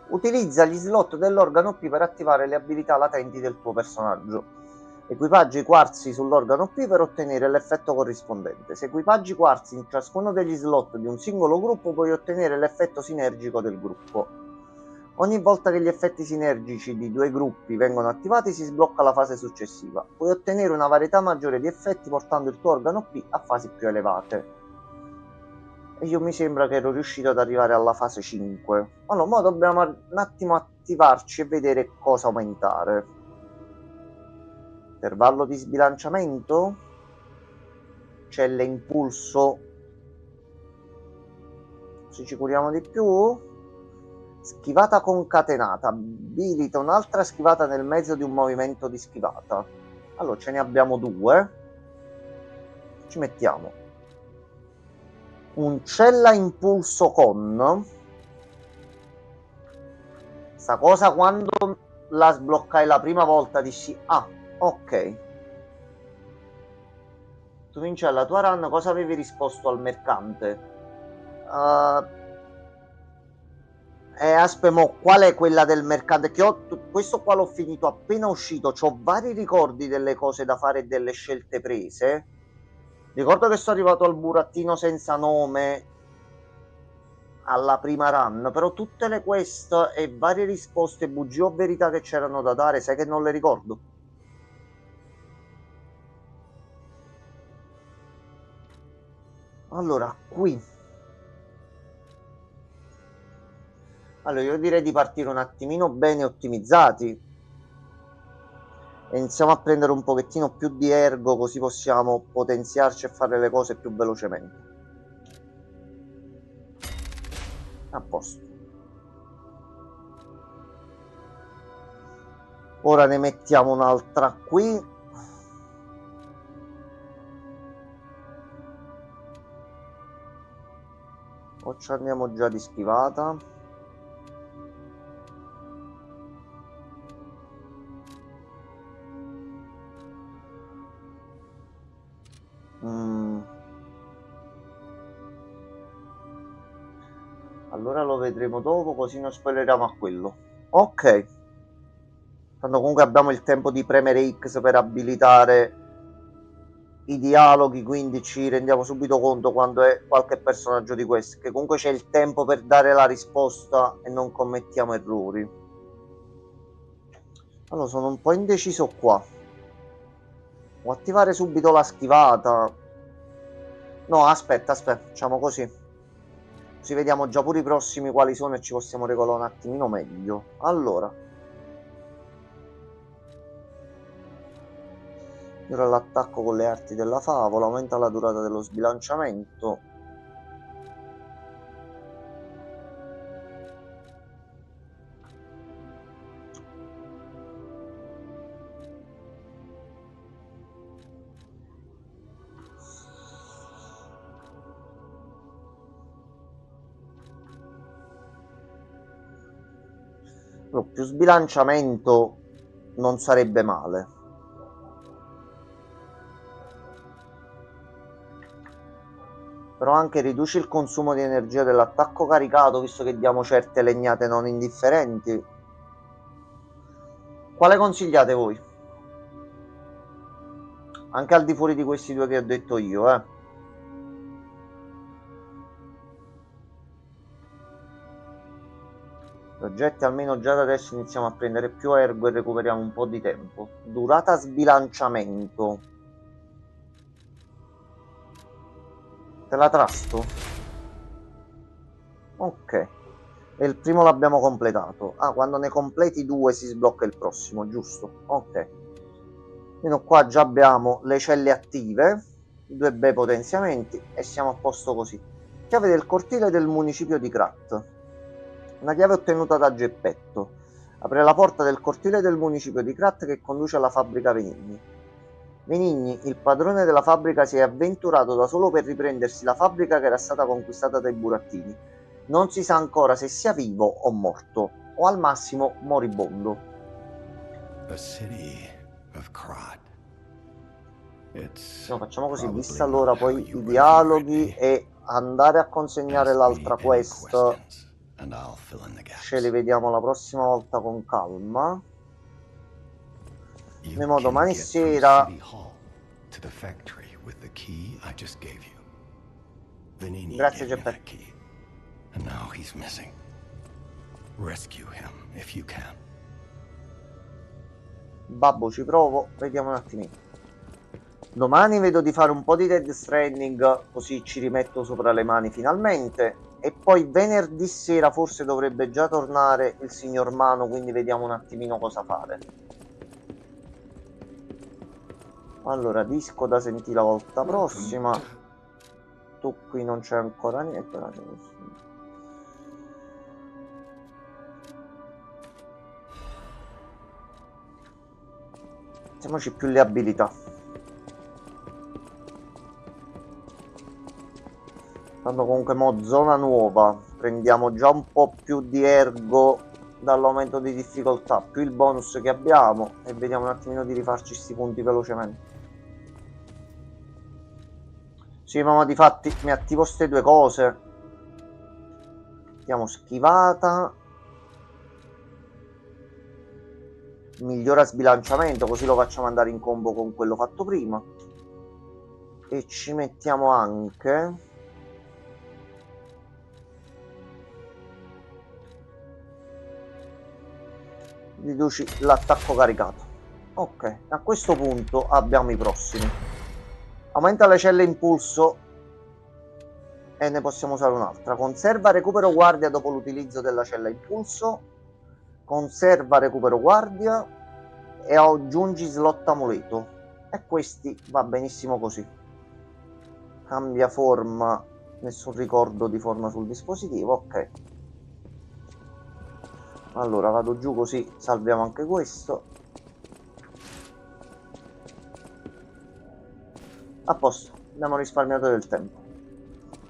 utilizza gli slot dell'organo P per attivare le abilità latenti del tuo personaggio. Equipaggia i quarzi sull'organo P per ottenere l'effetto corrispondente. Se equipaggi quarzi in ciascuno degli slot di un singolo gruppo, puoi ottenere l'effetto sinergico del gruppo. Ogni volta che gli effetti sinergici di 2 gruppi vengono attivati, si sblocca la fase successiva. Puoi ottenere una varietà maggiore di effetti portando il tuo organo P a fasi più elevate. E io mi sembra che ero riuscito ad arrivare alla fase 5. Allora, ora dobbiamo un attimo attivarci e vedere cosa aumentare. Intervallo di sbilanciamento. Celle impulso. Così ci curiamo di più. Schivata concatenata. Abilita un'altra schivata nel mezzo di un movimento di schivata. Allora, ce ne abbiamo 2. Ci mettiamo un cella impulso con. Sta cosa quando la sbloccai la prima volta dissi ah, ok. Tu vinci alla tua run, cosa avevi risposto al mercante? Aspetta, qual è quella del mercante? Che questo qua l'ho finito appena uscito. C'ho vari ricordi delle cose da fare e delle scelte prese. Ricordo che sono arrivato al burattino senza nome alla prima run, però tutte le quest e varie risposte, bugie o verità che c'erano da dare, sai che non le ricordo. Allora, qui. Allora, io direi di partire un attimino bene ottimizzati. E iniziamo a prendere un pochettino più di ergo, così possiamo potenziarci e fare le cose più velocemente. A posto. Ora ne mettiamo un'altra qui. O ci andiamo già di schivata. Allora lo vedremo dopo, così non spoileriamo a quello. Ok. Tanto comunque abbiamo il tempo di premere X per abilitare i dialoghi, quindi ci rendiamo subito conto quando è qualche personaggio di questi, che comunque c'è il tempo per dare la risposta e non commettiamo errori. Allora, sono un po' indeciso qua. O attivare subito la schivata. No, aspetta, facciamo così. Così vediamo già pure i prossimi quali sono e ci possiamo regolare un attimino meglio. Allora. Ora l'attacco con le arti della favola, aumenta la durata dello sbilanciamento. Più sbilanciamento non sarebbe male. Però anche riduce il consumo di energia dell'attacco caricato, visto che diamo certe legnate non indifferenti. Quale consigliate voi? Anche al di fuori di questi due che ho detto io, Oggetti, almeno già da adesso iniziamo a prendere più ergo e recuperiamo un po' di tempo. Durata sbilanciamento. Te la trasto? Ok. E il primo l'abbiamo completato. Ah, quando ne completi 2 si sblocca il prossimo, giusto? Ok. Quindi qua già abbiamo le celle attive, 2 bei potenziamenti e siamo a posto così. Chiave del cortile del municipio di Krat. Una chiave ottenuta da Geppetto. Apre la porta del cortile del municipio di Krat che conduce alla fabbrica Venigni. Venigni, il padrone della fabbrica, si è avventurato da solo per riprendersi la fabbrica che era stata conquistata dai burattini. Non si sa ancora se sia vivo o morto, o al massimo moribondo. The city of Krat. No, facciamo così, vista allora poi i dialoghi e andare a consegnare l'altra quest. Ce li vediamo la prossima volta con calma. Andiamo domani sera. Grazie Geppetto. Babbo, ci provo, vediamo un attimino. Domani vedo di fare un po' di Death Stranding, così ci rimetto sopra le mani finalmente. E poi venerdì sera forse dovrebbe già tornare il signor Mano, quindi vediamo un attimino cosa fare. Allora, disco da sentire la volta prossima. Tu qui non c'è ancora niente. Mettiamoci più le abilità. Tanto comunque zona nuova, prendiamo già un po' più di ergo dall'aumento di difficoltà, più il bonus che abbiamo, e vediamo un attimino di rifarci sti punti velocemente. Sì, ma difatti mi attivo ste due cose. Mettiamo schivata, migliora sbilanciamento, così lo facciamo andare in combo con quello fatto prima. E ci mettiamo anche riduci l'attacco caricato. Ok, a questo punto abbiamo i prossimi. Aumenta le celle impulso e ne possiamo usare un'altra. Conserva recupero guardia dopo l'utilizzo della cella impulso, conserva recupero guardia e aggiungi slot amuleto, e questi va benissimo così. Cambia forma, nessun ricordo di forma sul dispositivo, ok. Allora vado giù così salviamo anche questo. A posto, abbiamo risparmiato del tempo.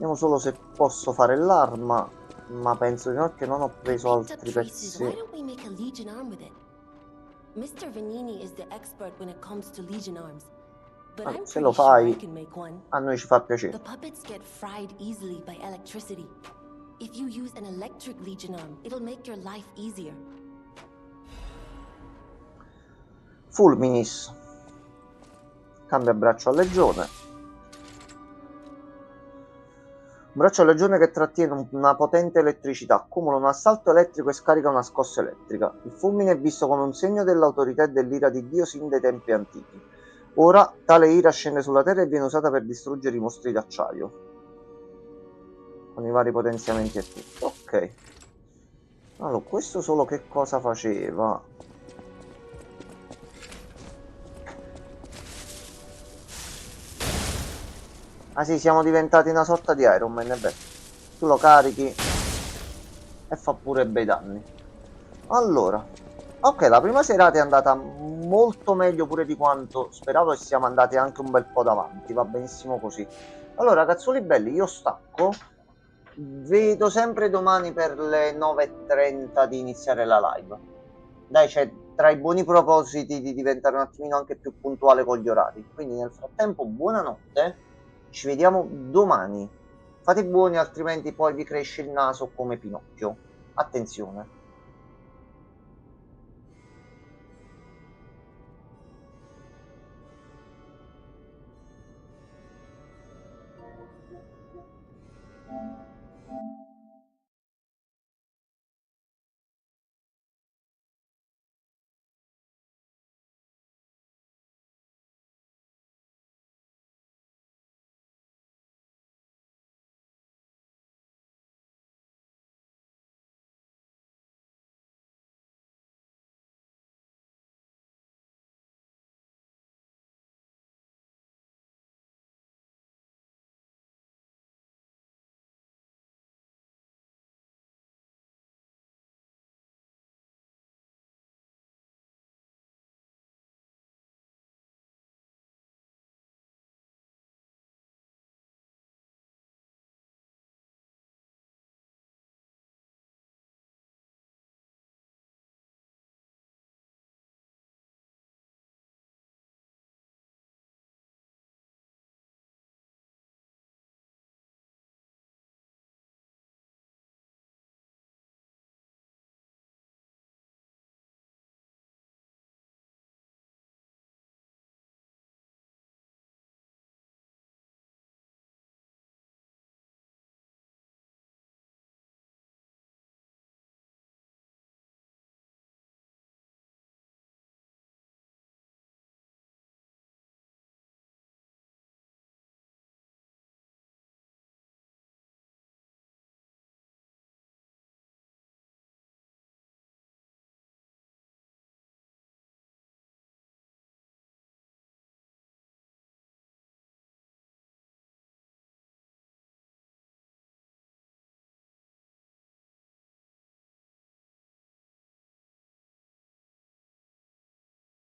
Vediamo solo se posso fare l'arma, ma penso di no, che non ho preso altri pezzi. Why don't we make a Legion arm with it? Mr. Vanini is the expert when it comes to Legion arms. But I'm Se lo pretty sure I fai, can make one. a noi ci fa piacere. The puppets get fried easily by electricity. If you use an electric Legion arm, it'll make your life easier. Fulminis. Cambia braccio a legione. Un braccio a legione che trattiene una potente elettricità, accumula un assalto elettrico e scarica una scossa elettrica. Il fulmine è visto come un segno dell'autorità e dell'ira di Dio sin dai tempi antichi. Ora tale ira scende sulla terra e viene usata per distruggere i mostri d'acciaio. Con i vari potenziamenti e tutto. Ok. Allora, questo solo che cosa faceva? Ah sì, siamo diventati una sorta di Iron Man, è vero. Tu lo carichi e fa pure bei danni. Allora, ok, la prima serata è andata molto meglio pure di quanto speravo e siamo andati anche un bel po' davanti, va benissimo così. Allora, ragazzuoli belli, io stacco. Vedo sempre domani per le 9:30 di iniziare la live. Dai, c'è tra i buoni propositi di diventare un attimino anche più puntuale con gli orari. Quindi nel frattempo, buonanotte. Ci vediamo domani. Fate i buoni, altrimenti poi vi cresce il naso come Pinocchio. Attenzione.